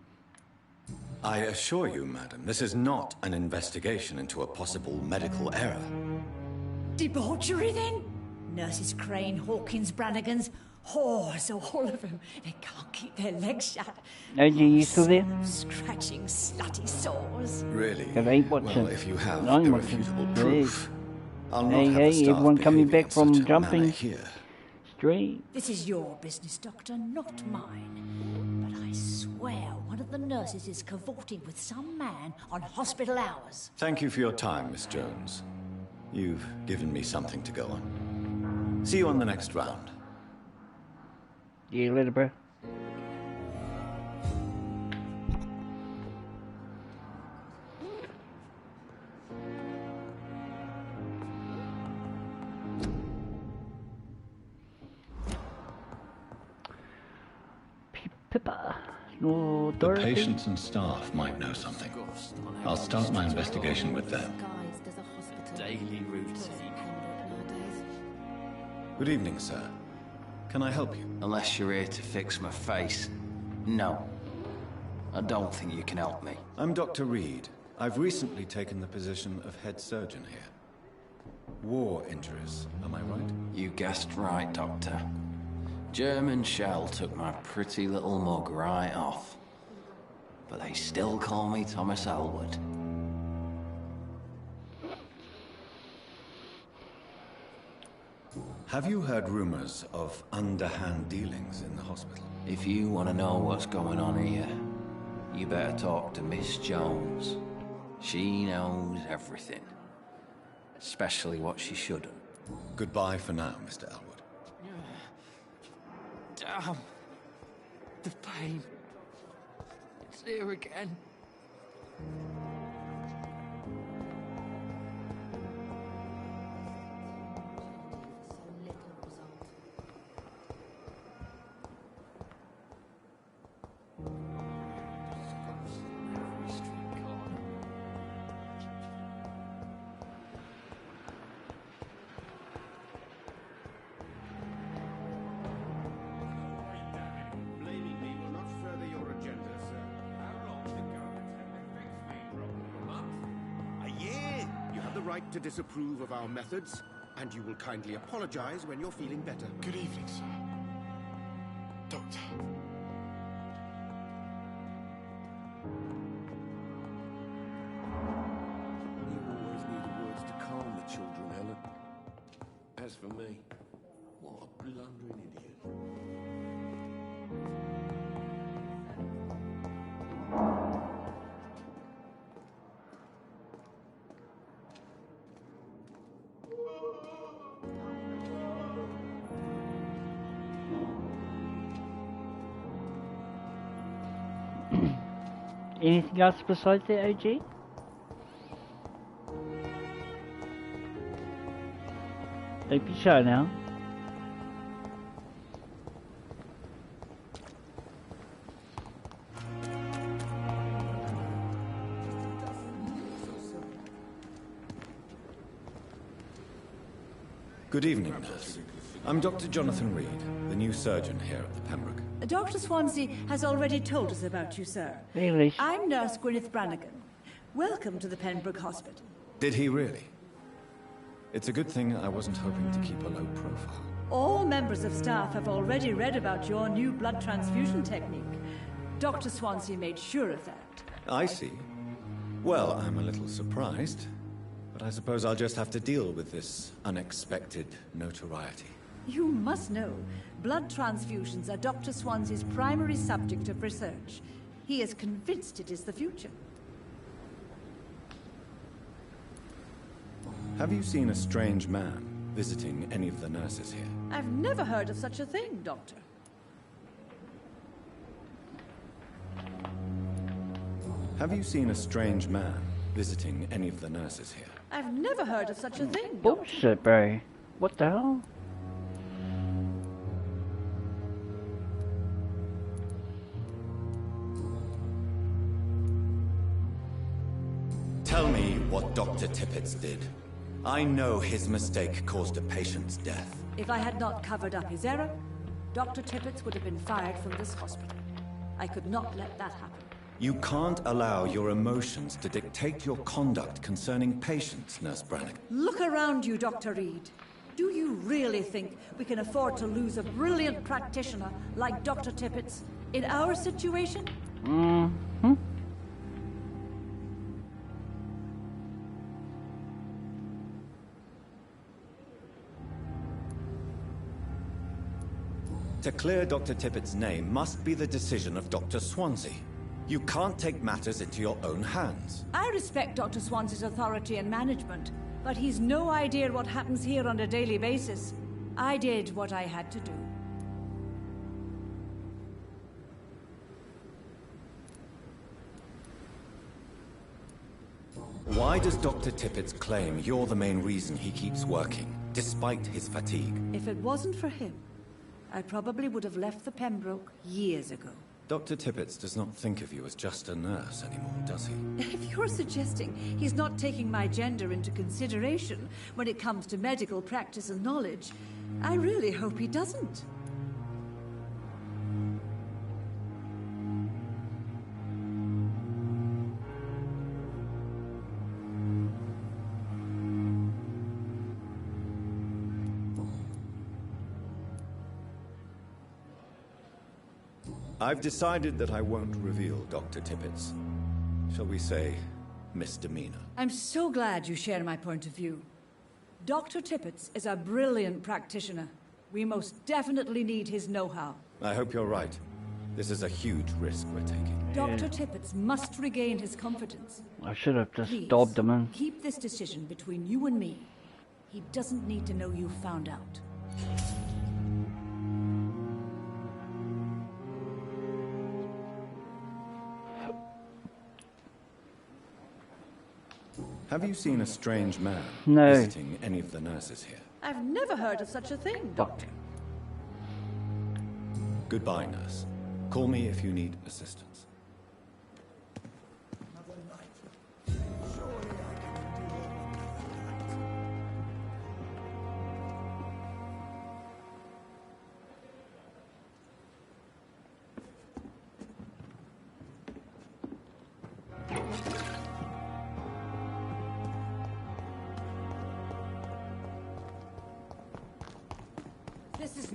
I assure you, madam, this is not an investigation into a possible medical error. Debauchery, then? Nurses Crane, Hawkins, Brannigans, whores, all of them. They can't keep their legs shut. AJ, you still there? Scratching slutty sores. Really? But I ain't watching. Well, if you have I'm irrefutable watching. proof, I'll not Hey, have the hey, staff everyone coming behaving back in from such a manner jumping here. straight. This is your business, Doctor, not mine. But I swear one of the nurses is cavorting with some man on hospital hours. Thank you for your time, Miss Jones. You've given me something to go on. See you on the next round. Yeah, later, bro. Pippa. No, The Dorothy. patients and staff might know something. I'll start my investigation with them. Daily routine. Good evening, sir. Can I help you? Unless you're here to fix my face. No. I don't think you can help me. I'm Dr. Reed. I've recently taken the position of head surgeon here. War injuries, am I right? You guessed right, Doctor. German shell took my pretty little mug right off. But they still call me Thomas Elwood. Have you heard rumors of underhand dealings in the hospital? If you want to know what's going on here, you better talk to Miss Jones. She knows everything. Especially what she shouldn't. Goodbye for now, Mr. Elwood. Damn. The pain. It's here again. To disapprove of our methods, And you will kindly apologize when you're feeling better. Good evening, sir. Doctor. You always need the words to calm the children, Helen. As for me, what a blundering idiot. Anything else besides the OG? Don't be shy now. Good evening, nurse. I'm Dr. Jonathan Reed, the new surgeon here at the Pembroke. Dr. Swansea has already told us about you, sir. Really? I'm Nurse Gwyneth Brannigan. Welcome to the Pembroke Hospital. Did he really? It's a good thing I wasn't hoping to keep a low profile. All members of staff have already read about your new blood transfusion technique. Dr. Swansea made sure of that. I see. Well, I'm a little surprised, but I suppose I'll just have to deal with this unexpected notoriety. You must know, blood transfusions are Dr. Swansea's primary subject of research. He is convinced it is the future. Have you seen a strange man visiting any of the nurses here? I've never heard of such a thing, Doctor. Have you seen a strange man visiting any of the nurses here? I've never heard of such a thing, Doctor. Bullshit, bro. What the hell? Tell me what Dr. Tippett did. I know his mistake caused a patient's death. If I had not covered up his error, Dr. Tippett would have been fired from this hospital. I could not let that happen. You can't allow your emotions to dictate your conduct concerning patients, Nurse Brannigan. Look around you, Dr. Reed. Do you really think we can afford to lose a brilliant practitioner like Dr. Tippett in our situation? Mm-hmm. To clear Dr. Tippett's name must be the decision of Dr. Swansea. You can't take matters into your own hands. I respect Dr. Swansea's authority and management, but he's no idea what happens here on a daily basis. I did what I had to do. Why does Dr. Tippett claim you're the main reason he keeps working, despite his fatigue? If it wasn't for him, I probably would have left the Pembroke years ago. Dr. Tippett does not think of you as just a nurse anymore, does he? If you're suggesting he's not taking my gender into consideration when it comes to medical practice and knowledge, I really hope he doesn't. I've decided that I won't reveal Dr. Tippett's, shall we say, misdemeanor. I'm so glad you share my point of view. Dr. Tippett is a brilliant practitioner. We most definitely need his know-how. I hope you're right. This is a huge risk we're taking. Dr. Tippett must regain his confidence. I should have just Please, dobbed him in. Keep this decision between you and me. He doesn't need to know you found out. Have you seen a strange man No. visiting any of the nurses here? I've never heard of such a thing, Doctor. Goodbye, nurse. Call me if you need assistance.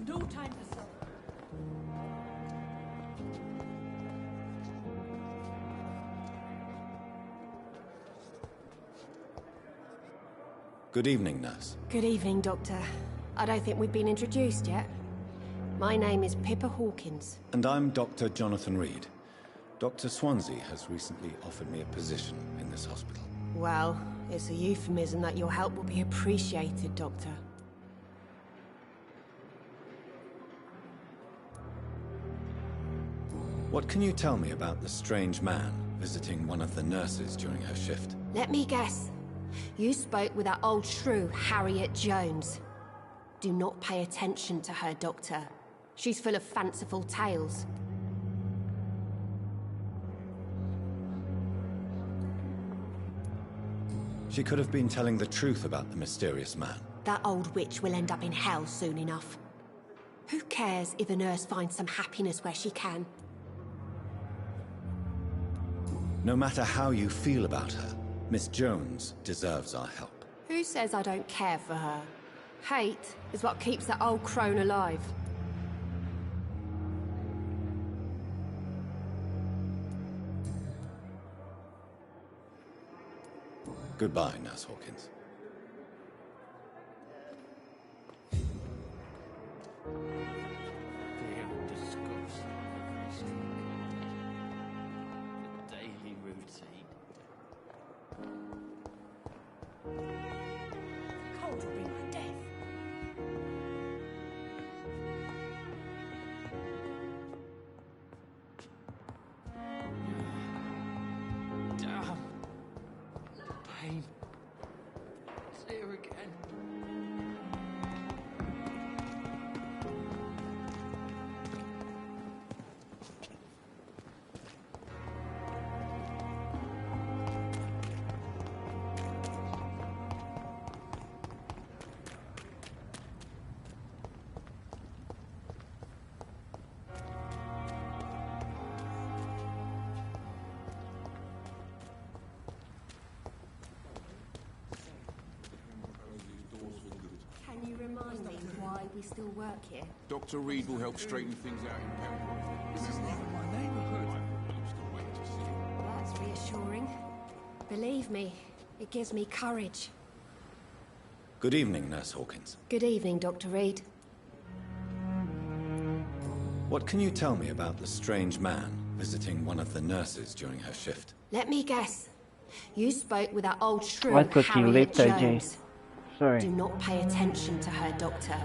No time for supper. Good evening, nurse. Good evening, Doctor. I don't think we've been introduced yet. My name is Pippa Hawkins. And I'm Dr. Jonathan Reed. Dr. Swansea has recently offered me a position in this hospital. Well, it's a euphemism that your help will be appreciated, Doctor. What can you tell me about the strange man visiting one of the nurses during her shift? Let me guess. You spoke with that old shrew, Harriet Jones. Do not pay attention to her, Doctor. She's full of fanciful tales. She could have been telling the truth about the mysterious man. That old witch will end up in hell soon enough. Who cares if a nurse finds some happiness where she can? No matter how you feel about her, Miss Jones deserves our help. Who says I don't care for her? Hate is what keeps that old crone alive. Goodbye, Nurse Hawkins. Daily routine. Cold will bring my death. Damn. Pain. It's here again. Can you remind me why we still work here? Dr. Reed will help straighten things out in Pembroke. This is never my neighborhood. That's reassuring. Believe me, it gives me courage. Good evening, Nurse Hawkins. Good evening, Dr. Reed. What can you tell me about the strange man visiting one of the nurses during her shift? Let me guess. You spoke with that old shrew, I thought you Harriet left, AJ. Jones. Sorry. Do not pay attention to her, Doctor.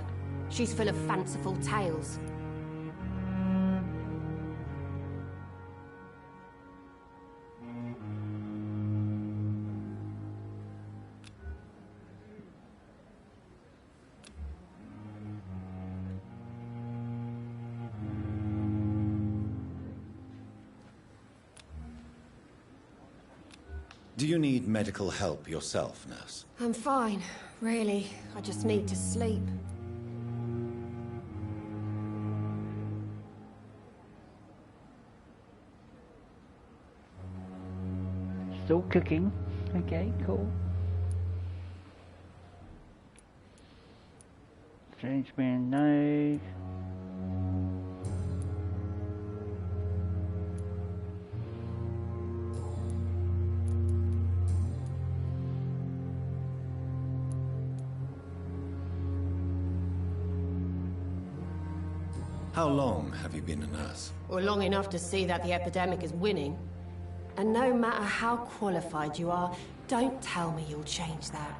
She's full of fanciful tales. Do you need medical help yourself, nurse? I'm fine, really. I just need to sleep. Still cooking. Okay, cool. Strange man, no. How long have you been a nurse? Well, long enough to see that the epidemic is winning. And no matter how qualified you are, don't tell me you'll change that.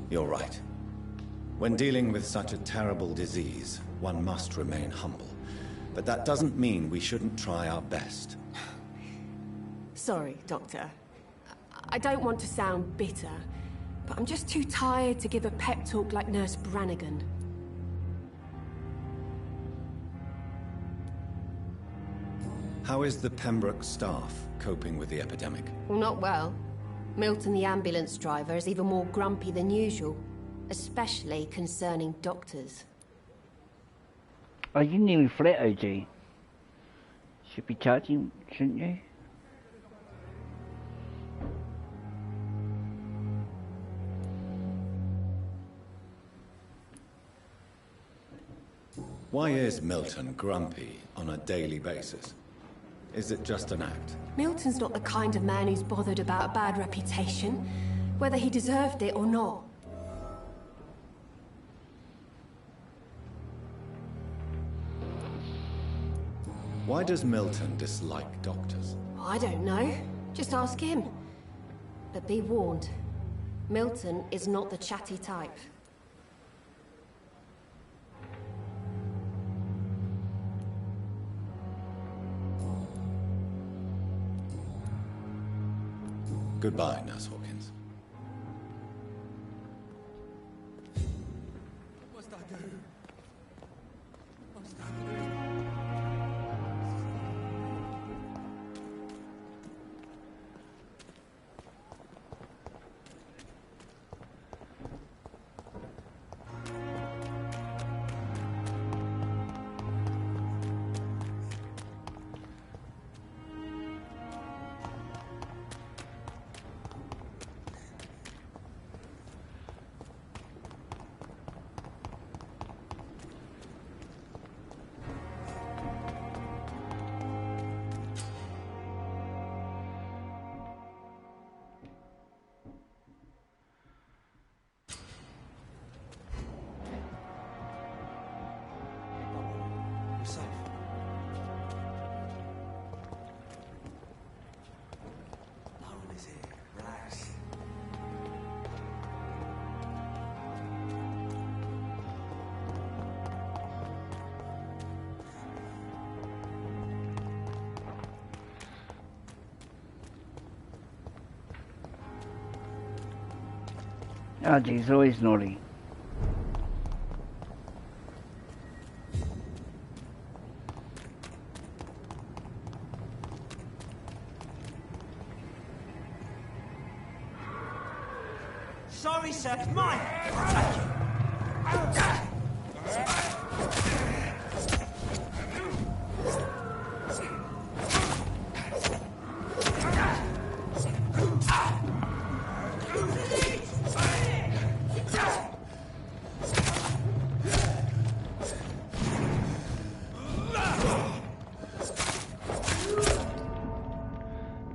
You're right. When dealing with such a terrible disease, one must remain humble. But that doesn't mean we shouldn't try our best. Sorry, Doctor. I don't want to sound bitter, but I'm just too tired to give a pep talk like Nurse Brannigan. How is the Pembroke staff coping with the epidemic? Well, not well. Milton, the ambulance driver, is even more grumpy than usual, especially concerning doctors. Oh, you nearly flat, OG. Should be charging, shouldn't you? Why is Milton grumpy on a daily basis? Is it just an act? Milton's not the kind of man who's bothered about a bad reputation, whether he deserved it or not. Why does Milton dislike doctors? I don't know. Just ask him. But be warned, Milton is not the chatty type. Goodbye, Nurse Hawkins. What must I do? What must I do? Oh geez, always naughty. Sorry, sir. Mine.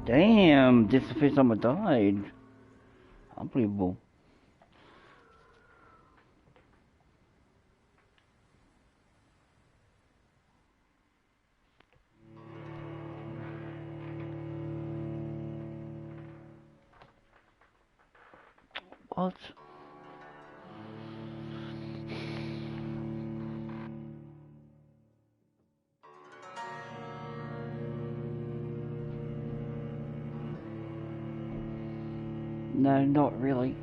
Damn, this is the first time I died. Unbelievable. What? No, not really.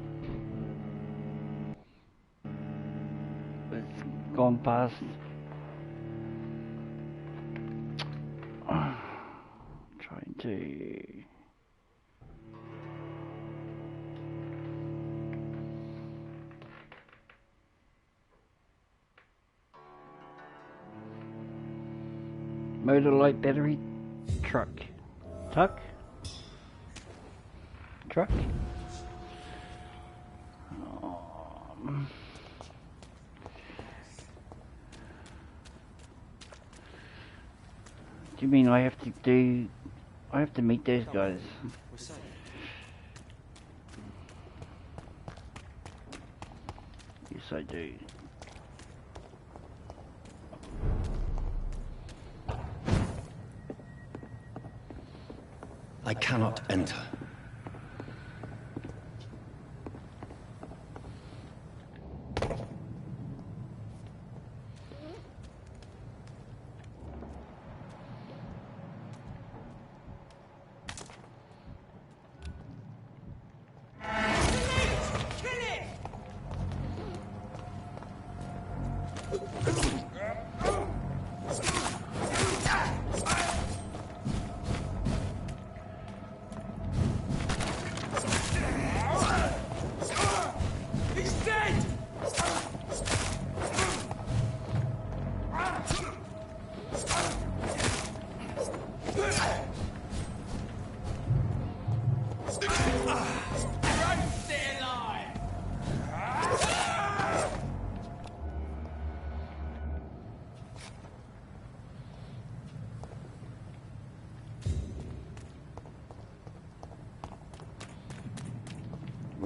It's gone past. Trying to... Motor light battery truck. Truck? Do you mean I have to meet those guys? Yes, I do. I cannot enter.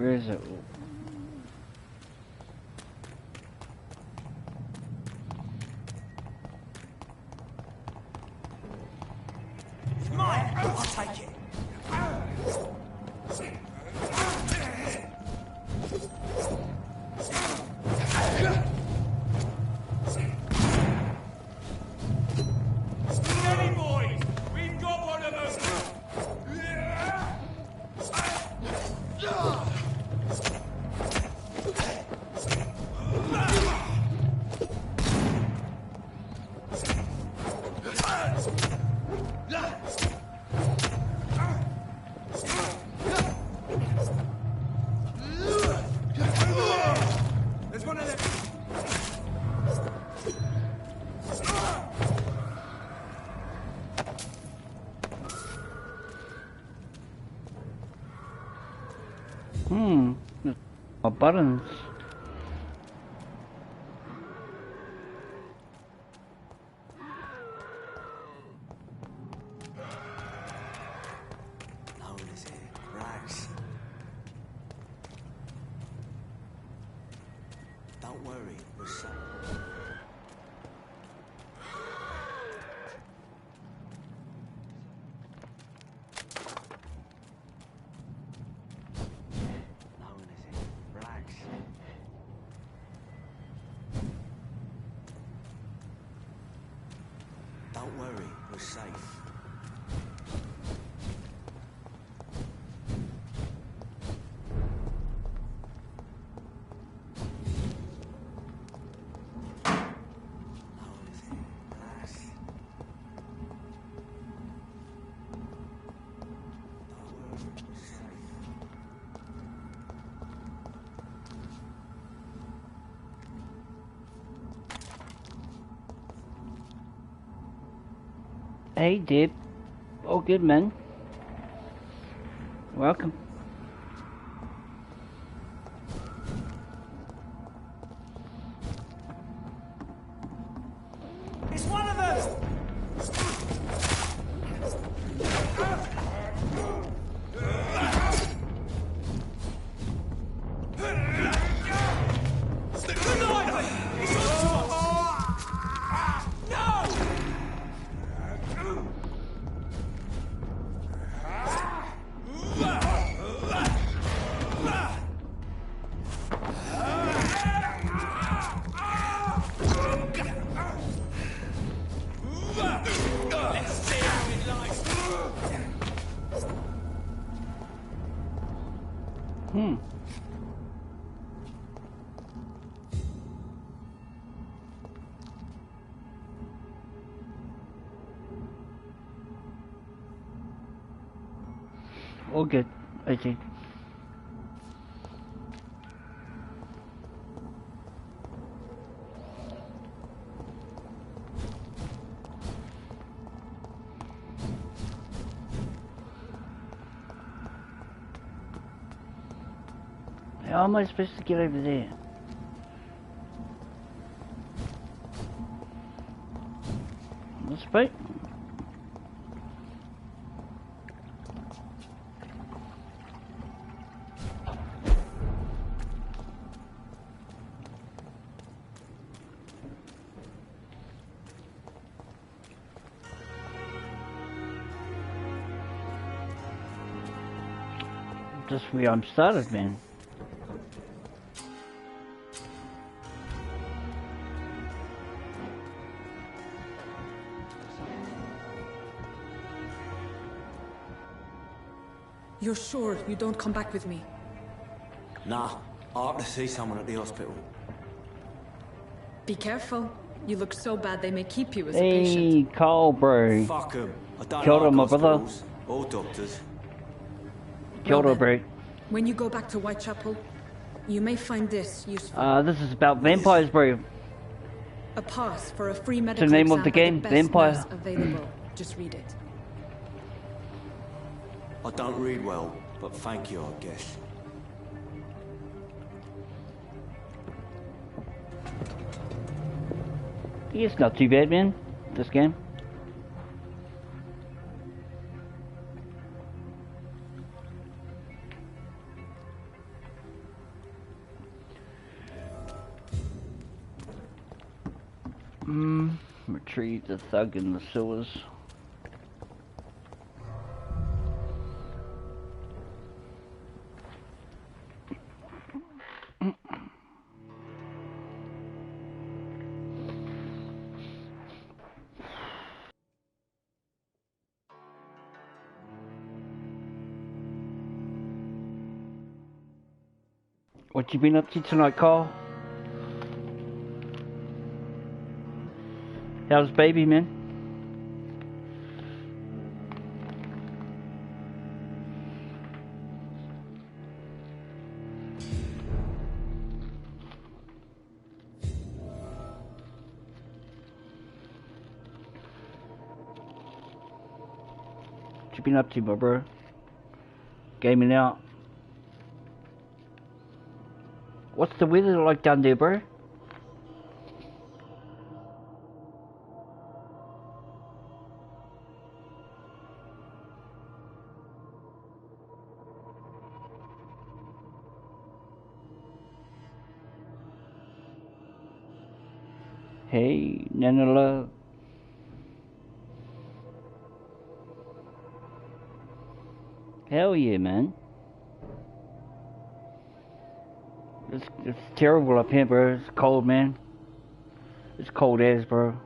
Where is it? It's mine! I'll take it! Steady, boys! We've got one of them! There's one of them! Buttons. No, is it? Rags. Don't worry, we're safe. Don't worry, we're safe. Hey, Dib. Oh, good man. Welcome. It's one of them! All good. Okay. How am I supposed to get over there? This boat? Just where I'm started, man. You're sure you don't come back with me? Nah, I ought to see someone at the hospital. Be careful. You look so bad they may keep you as a Hey, patient. Carl, bro. Fuck him. I don't Killed like him, my brother. hospitals or doctors. Killed her, bro. When you go back to Whitechapel, you may find this useful. This is about vampires, bro. A pass for a free medical the name exam of the by game, best Vampire. nurse available. Just read it. I don't read well, but thank you, I guess. It's not too bad, man. This game. Retrieve the thug in the sewers. What you been up to tonight, Carl? How's baby, man? What you been up to, my bro? Gaming out. What's the weather like down there, bro? Hey, Nana Love. Hell yeah, man. It's terrible up here, bro. It's cold, man. It's cold as, bro.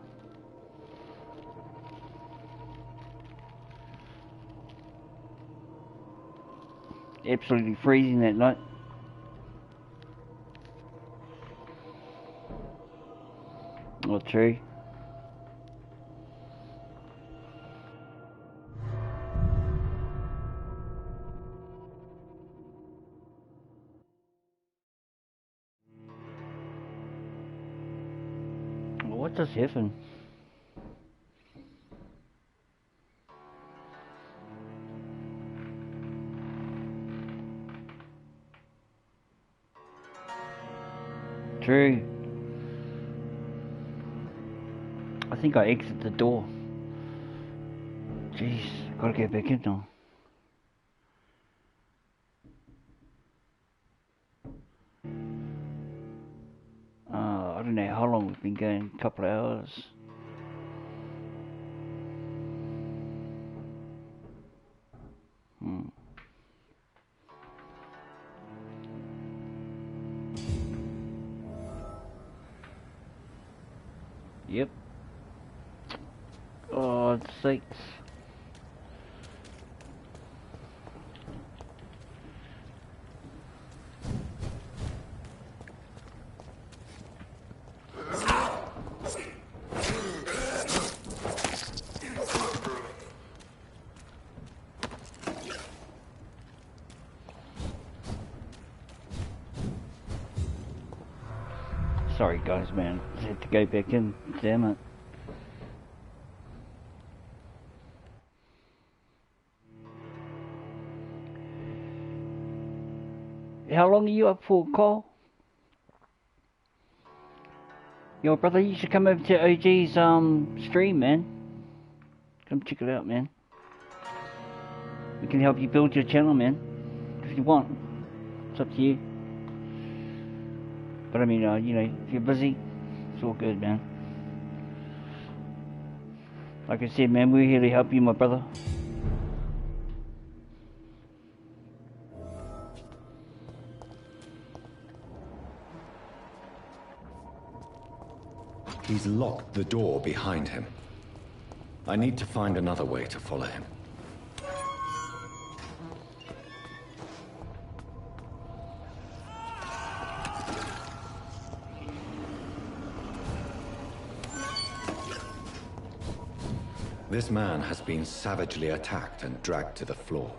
Absolutely freezing that night. Well, true. What just happened? True. I think I exited the door. Jeez, gotta get back in now. I don't know how long we've been going, a couple of hours. Yep. Oh, it's sakes. Sorry guys, man. I had to go back in. Damn it. How long are you up for, Cole? Yo, brother, you should come over to OG's stream, man. Come check it out, man. We can help you build your channel, man. If you want. It's up to you. But I mean, you know, if you're busy, it's all good, man. Like I said, man, we're here to help you, my brother. He's locked the door behind him. I need to find another way to follow him. This man has been savagely attacked and dragged to the floor.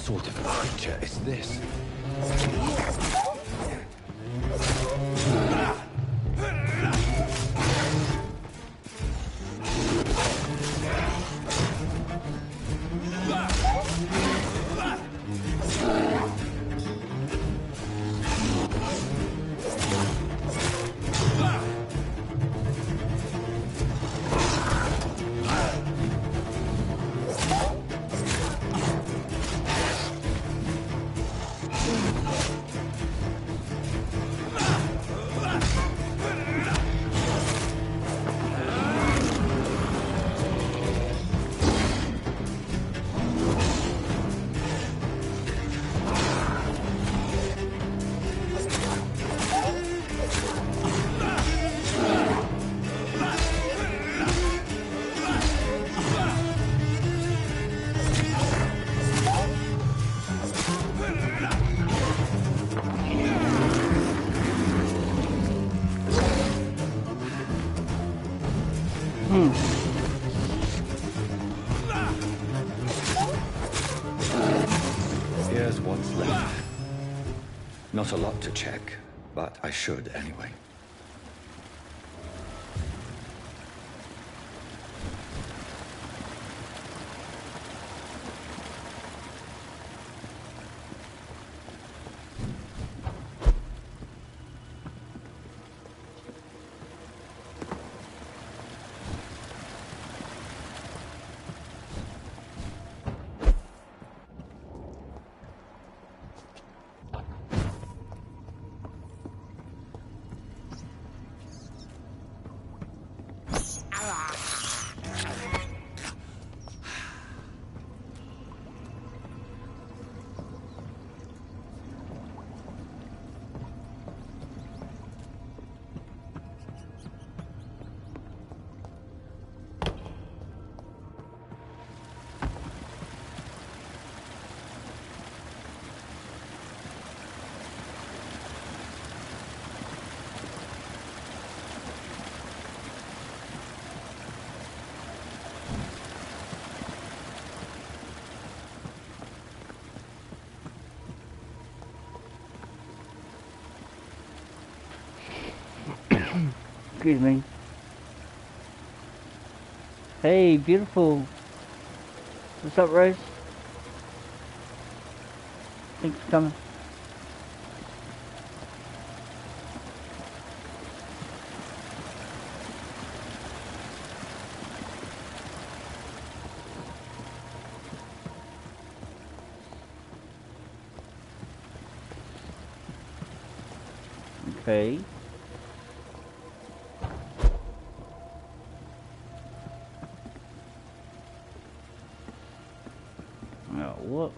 sort of creature is this? Here's what's left. Not a lot to check, but I should anyway. Excuse me. Hey, beautiful. What's up, Rose? Thanks for coming. Okay. What?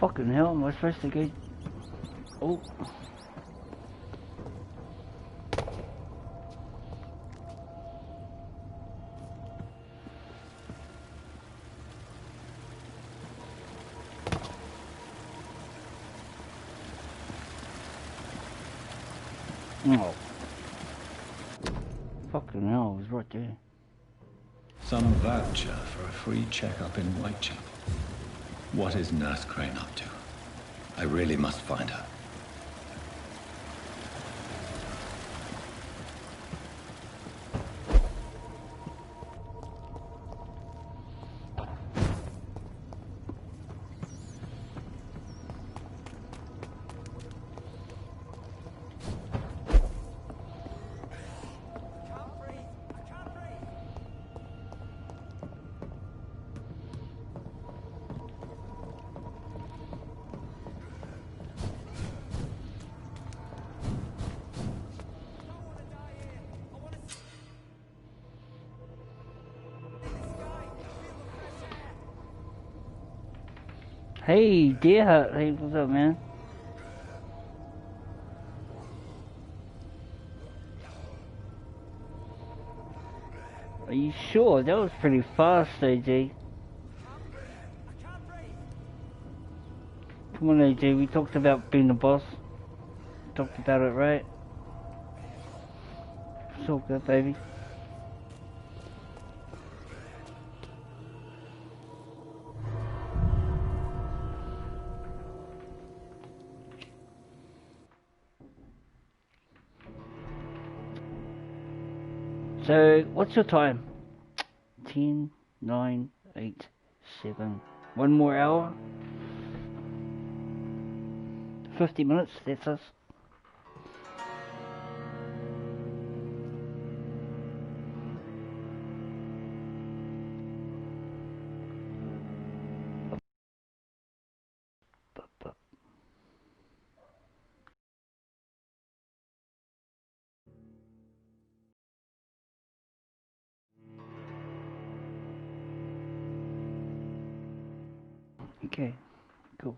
Fucking hell, am I supposed to go? Oh. Oh. Fucking hell, it was right there. Some voucher for a free checkup in Whitechapel. What is Nurse Crane up to? I really must find her. Hey, dear. Hey, what's up, man? Are you sure? That was pretty fast, AJ. Come on, AJ. We talked about being the boss. Talked about it, right? It's all good, baby. So, what's your time? 10, 9, 8, 7. One more hour? 50 minutes, that's us. Okay, cool.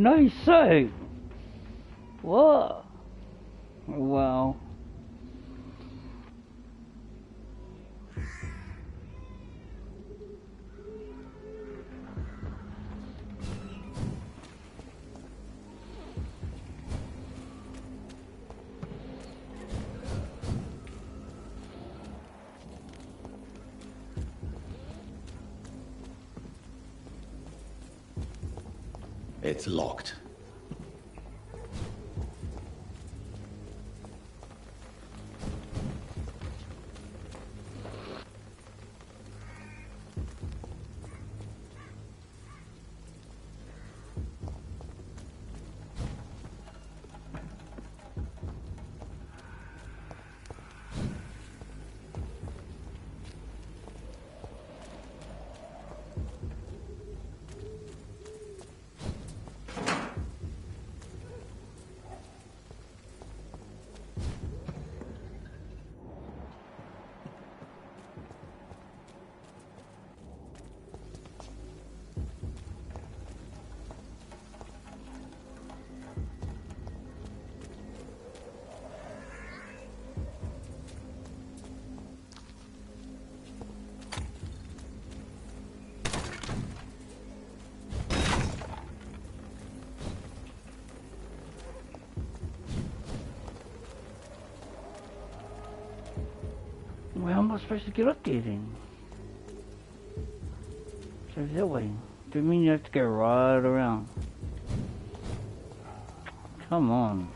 no soap. What? Wow. It's locked. Well, how am I supposed to get up there then? So that way. Do you mean you have to go right around? Come on.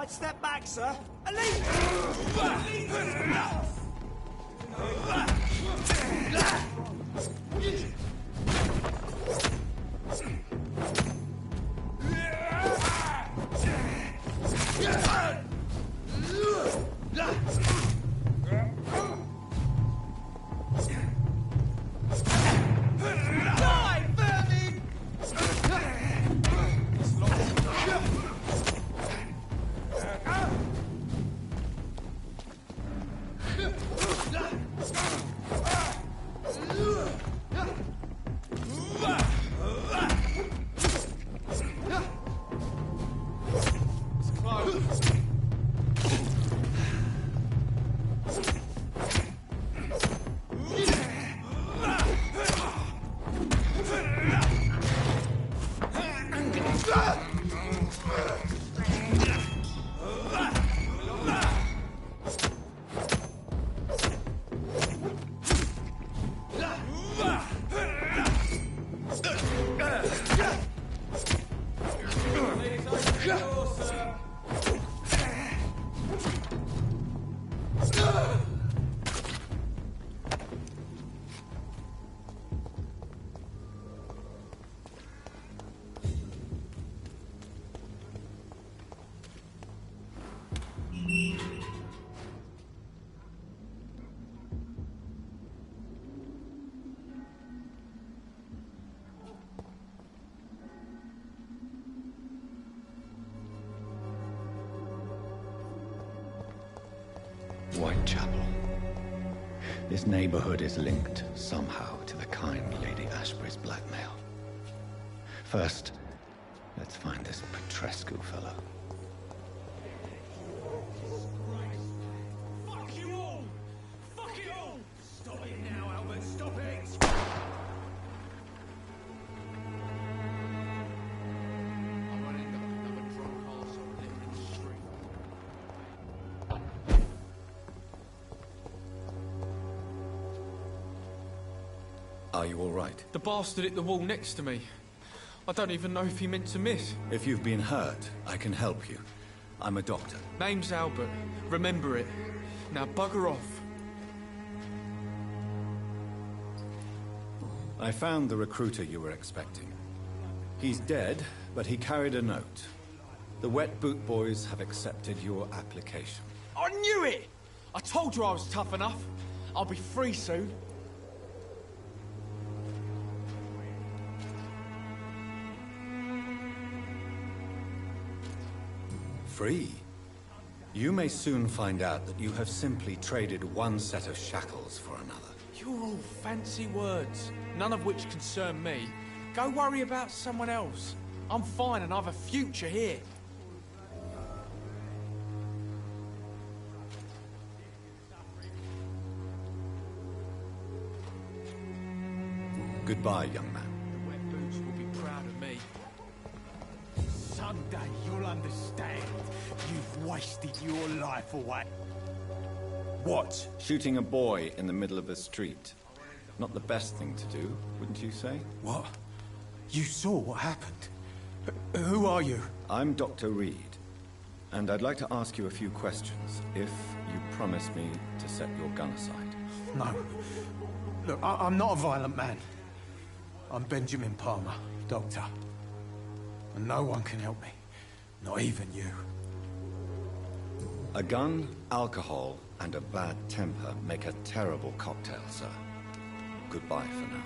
Step back, sir. A lead! Whitechapel. This neighborhood is linked somehow to the kind Lady Ashbury's blackmail. First, let's find this Petrescu fellow. Fuck you all! Fuck it all! Stop it now, Albert, stop it! Are you all right? The bastard hit the wall next to me. I don't even know if he meant to miss. If you've been hurt, I can help you. I'm a doctor. Name's Albert. Remember it. Now bugger off. I found the recruiter you were expecting. He's dead, but he carried a note. The Wet Boot Boys have accepted your application. I knew it! I told you I was tough enough. I'll be free soon. Free? You may soon find out that you have simply traded one set of shackles for another. You're all fancy words, none of which concern me. Go worry about someone else. I'm fine and I've a future here. Goodbye, young man. The Wet Boots will be proud of me. Someday you'll understand. You've wasted your life away. What? Shooting a boy in the middle of a street. Not the best thing to do, wouldn't you say? What? You saw what happened? Who are you? I'm Dr. Reed, and I'd like to ask you a few questions, if you promise me to set your gun aside. No. Look, I'm not a violent man. I'm Benjamin Palmer, doctor. And no one can help me. Not even you. A gun, alcohol, and a bad temper make a terrible cocktail, sir. Goodbye for now.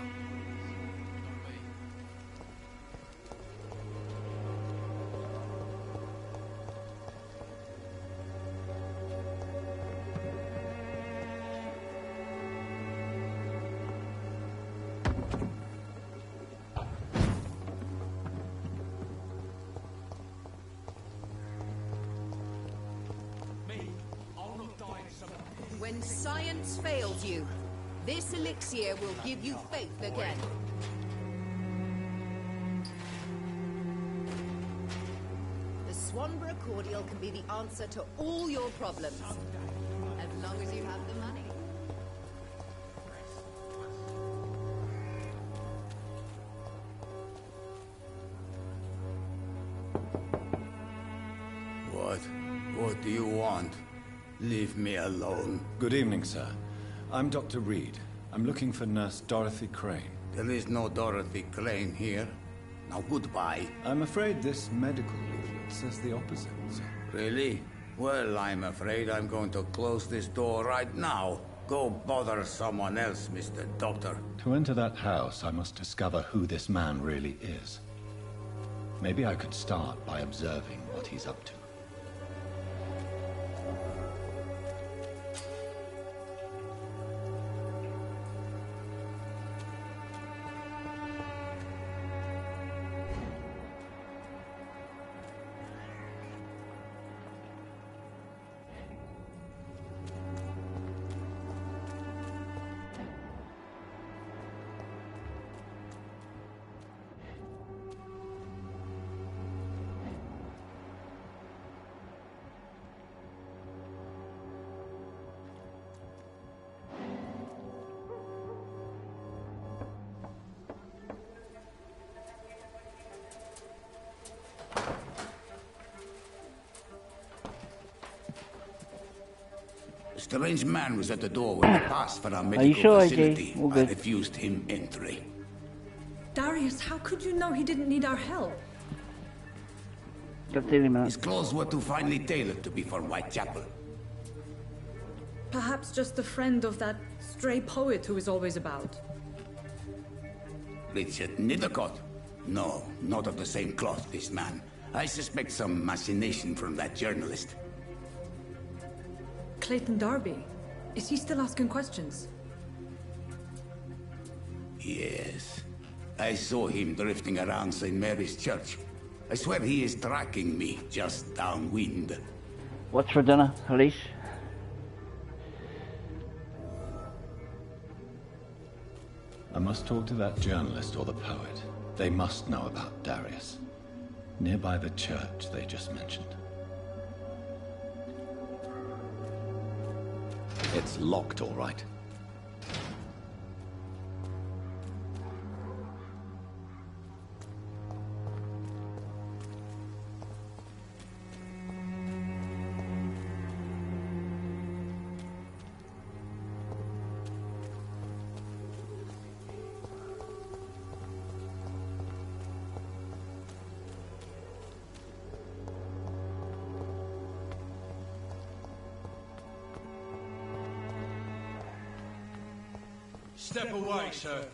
When science fails you, this elixir will give you faith again. The Swanborough cordial can be the answer to all your problems, as long as you have the money. What do you want? Leave me alone. Good evening, sir. I'm Dr. Reed. I'm looking for Nurse Dorothy Crane. There is no Dorothy Crane here. Now goodbye. I'm afraid this medical leaflet says the opposite, sir. Really? Well, I'm afraid I'm going to close this door right now. Go bother someone else, Mr. Doctor. To enter that house, I must discover who this man really is. Maybe I could start by observing what he's up to. A strange man was at the door when I passed for our Are you medical sure, facility. AJ? I refused him entry. Darius, how could you know he didn't need our help? His clothes were too finely tailored to be for Whitechapel. Perhaps just a friend of that stray poet who is always about. Richard Nethercott? No, not of the same cloth, this man. I suspect some machination from that journalist. Clayton Darby. Is he still asking questions? Yes. I saw him drifting around St. Mary's Church. I swear he is tracking me just downwind. What's for dinner, Elise? I must talk to that journalist or the poet. They must know about Darius. Nearby the church they just mentioned. It's locked, all right. Step away, sir.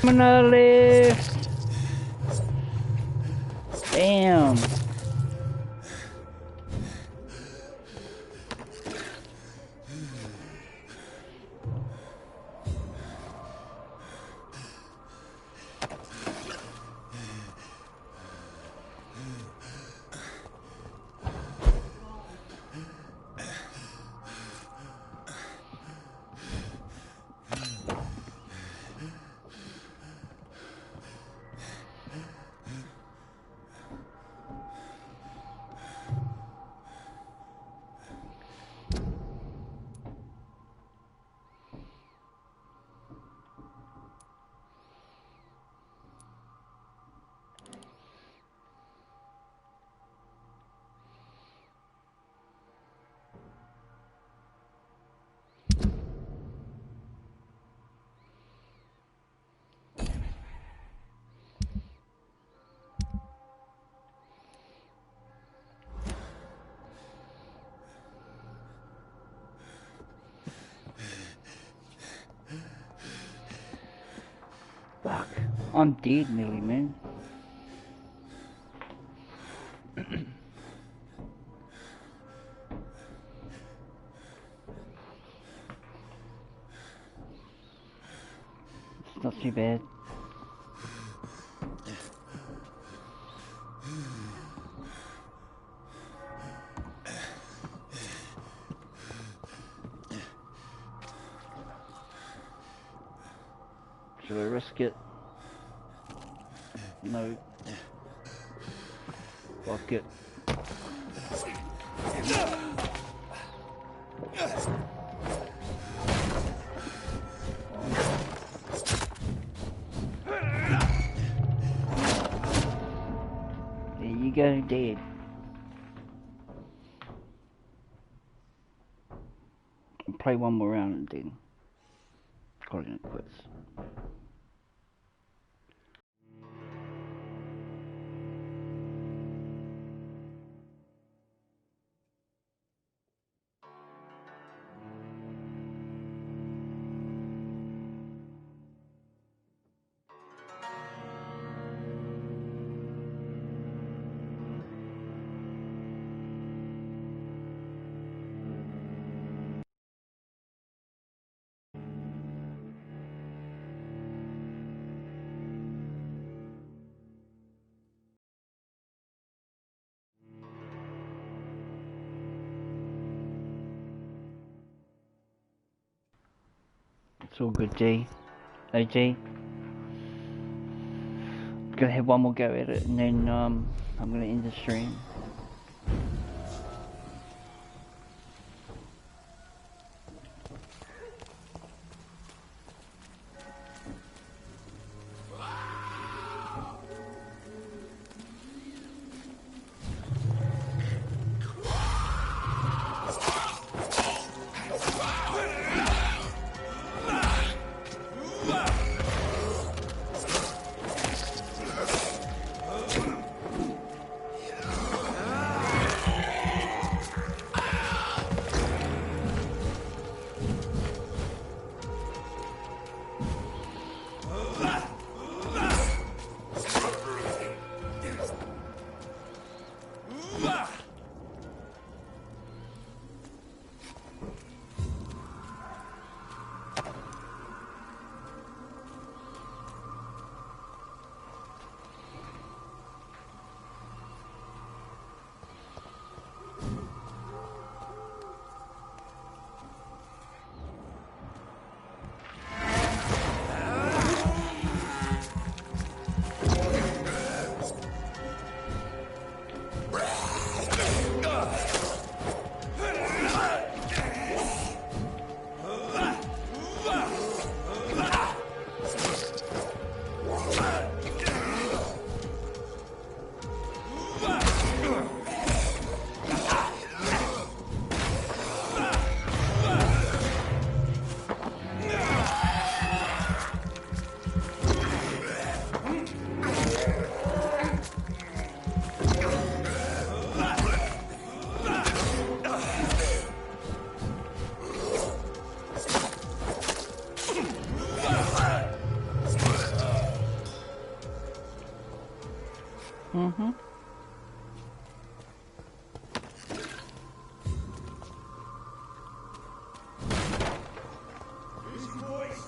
I'm gonna lift. Damn. I'm dead nearly, man. It's not too bad. Should I risk it? No. Fuck it. There you go, dead. I'll play one more round and then call it quits. It's all good, G. Hey, G. Gonna have one more go at it, and then I'm gonna end the stream. Mm-hmm. Easy, boys.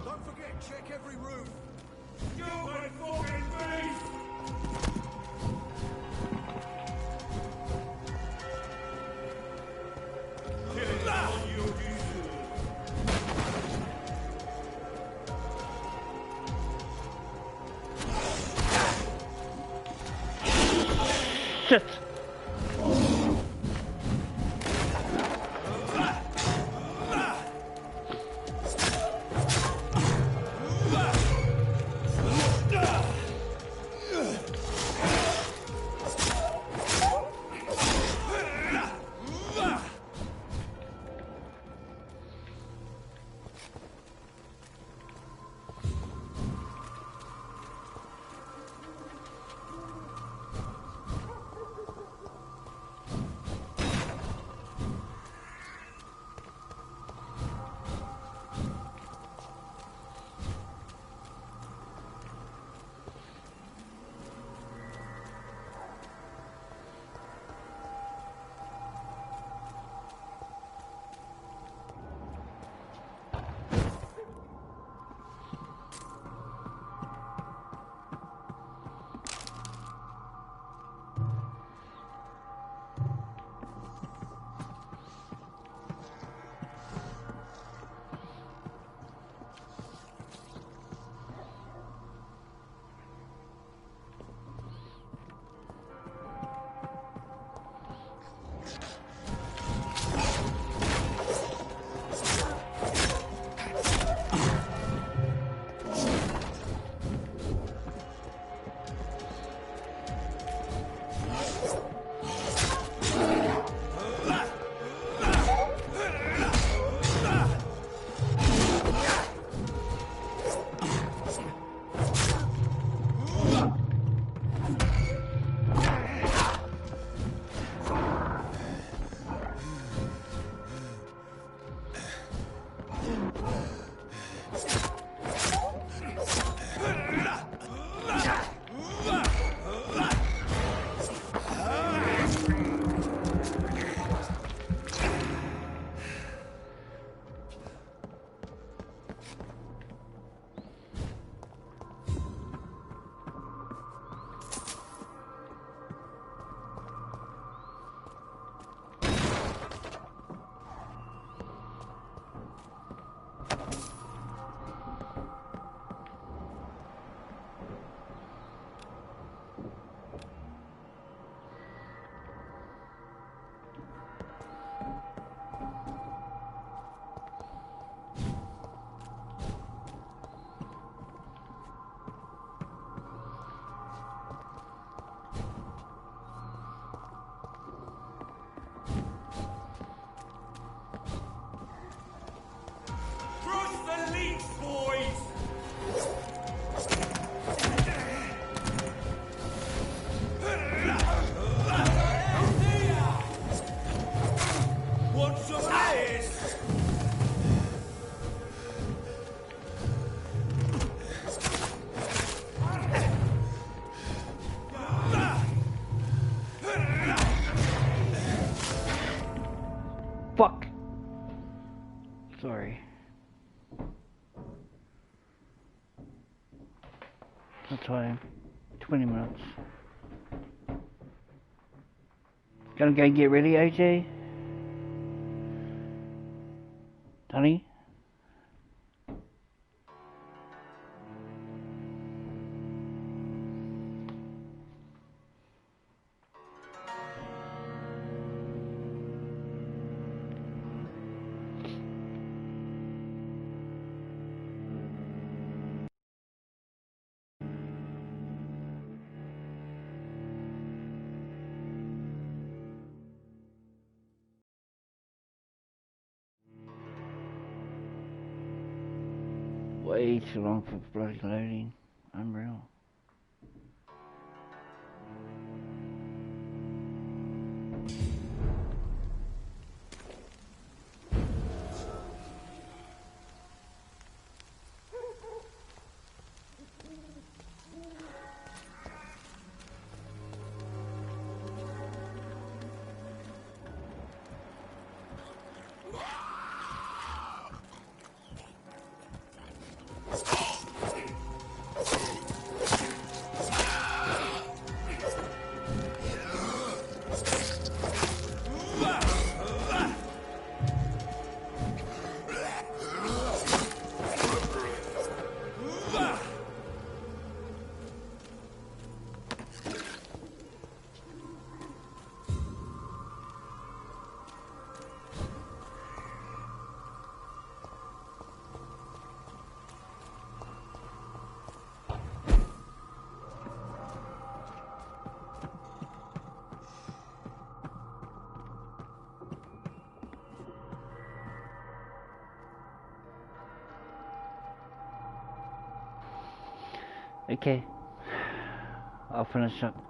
Don't forget, check every room. Stupid fucking beast! Shit! Fuck. Sorry. The time. 20 minutes. Gonna go get ready, AJ? Honey? Way too long for bloody loading. Unreal. Okay, I'll finish up.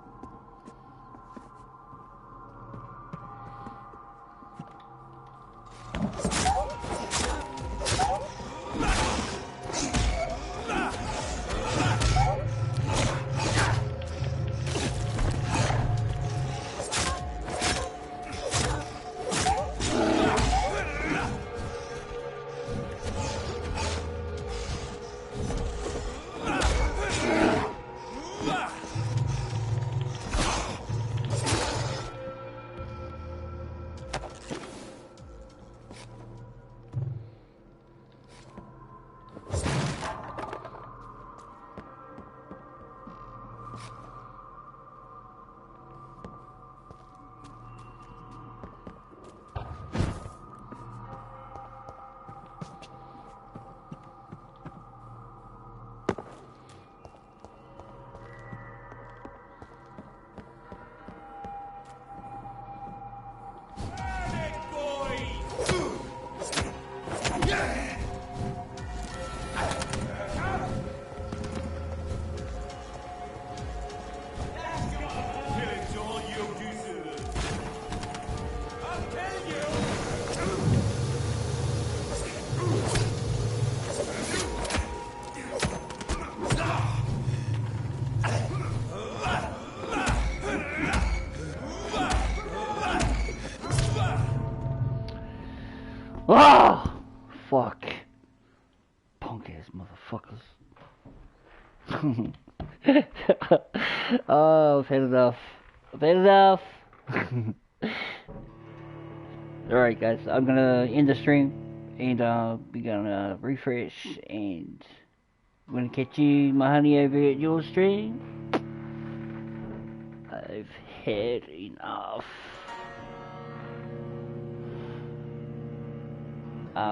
Motherfuckers. Oh, I've had enough. I've had enough. Alright guys, I'm gonna end the stream and we're gonna refresh and I'm gonna catch you, my honey, over at your stream. I've had enough.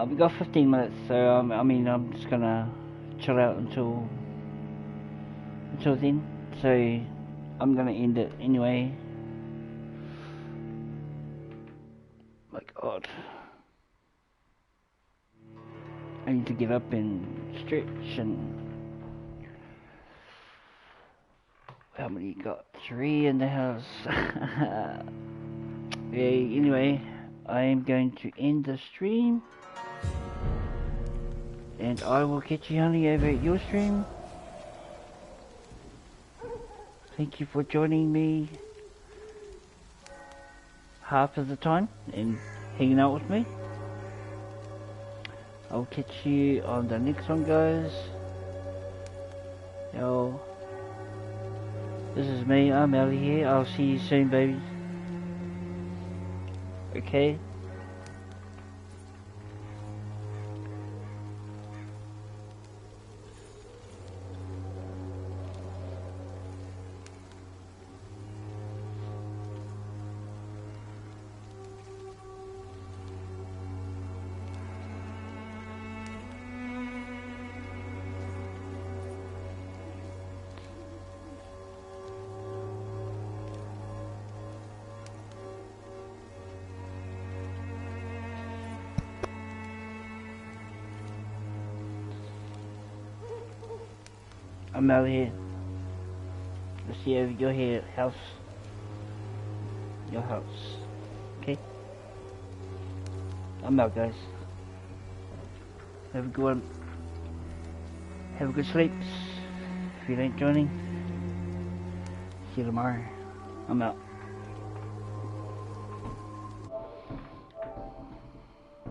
We got 15 minutes, so I mean I'm just gonna chill out until then. So I'm gonna end it anyway. My God, I need to get up and stretch. And how many you got? 3 in the house. Yeah, anyway, I am going to end the stream and I will catch you, honey, over at your stream. Thank you for joining me half of the time and hanging out with me. I'll catch you on the next one, guys. Yo, this is me, I'm out of here. I'll see you soon, baby. Okay? I'm out of here. Let's see over your house. Your house. Okay? I'm out, guys. Have a good one. Have a good sleep. If you ain't joining, see you tomorrow. I'm out.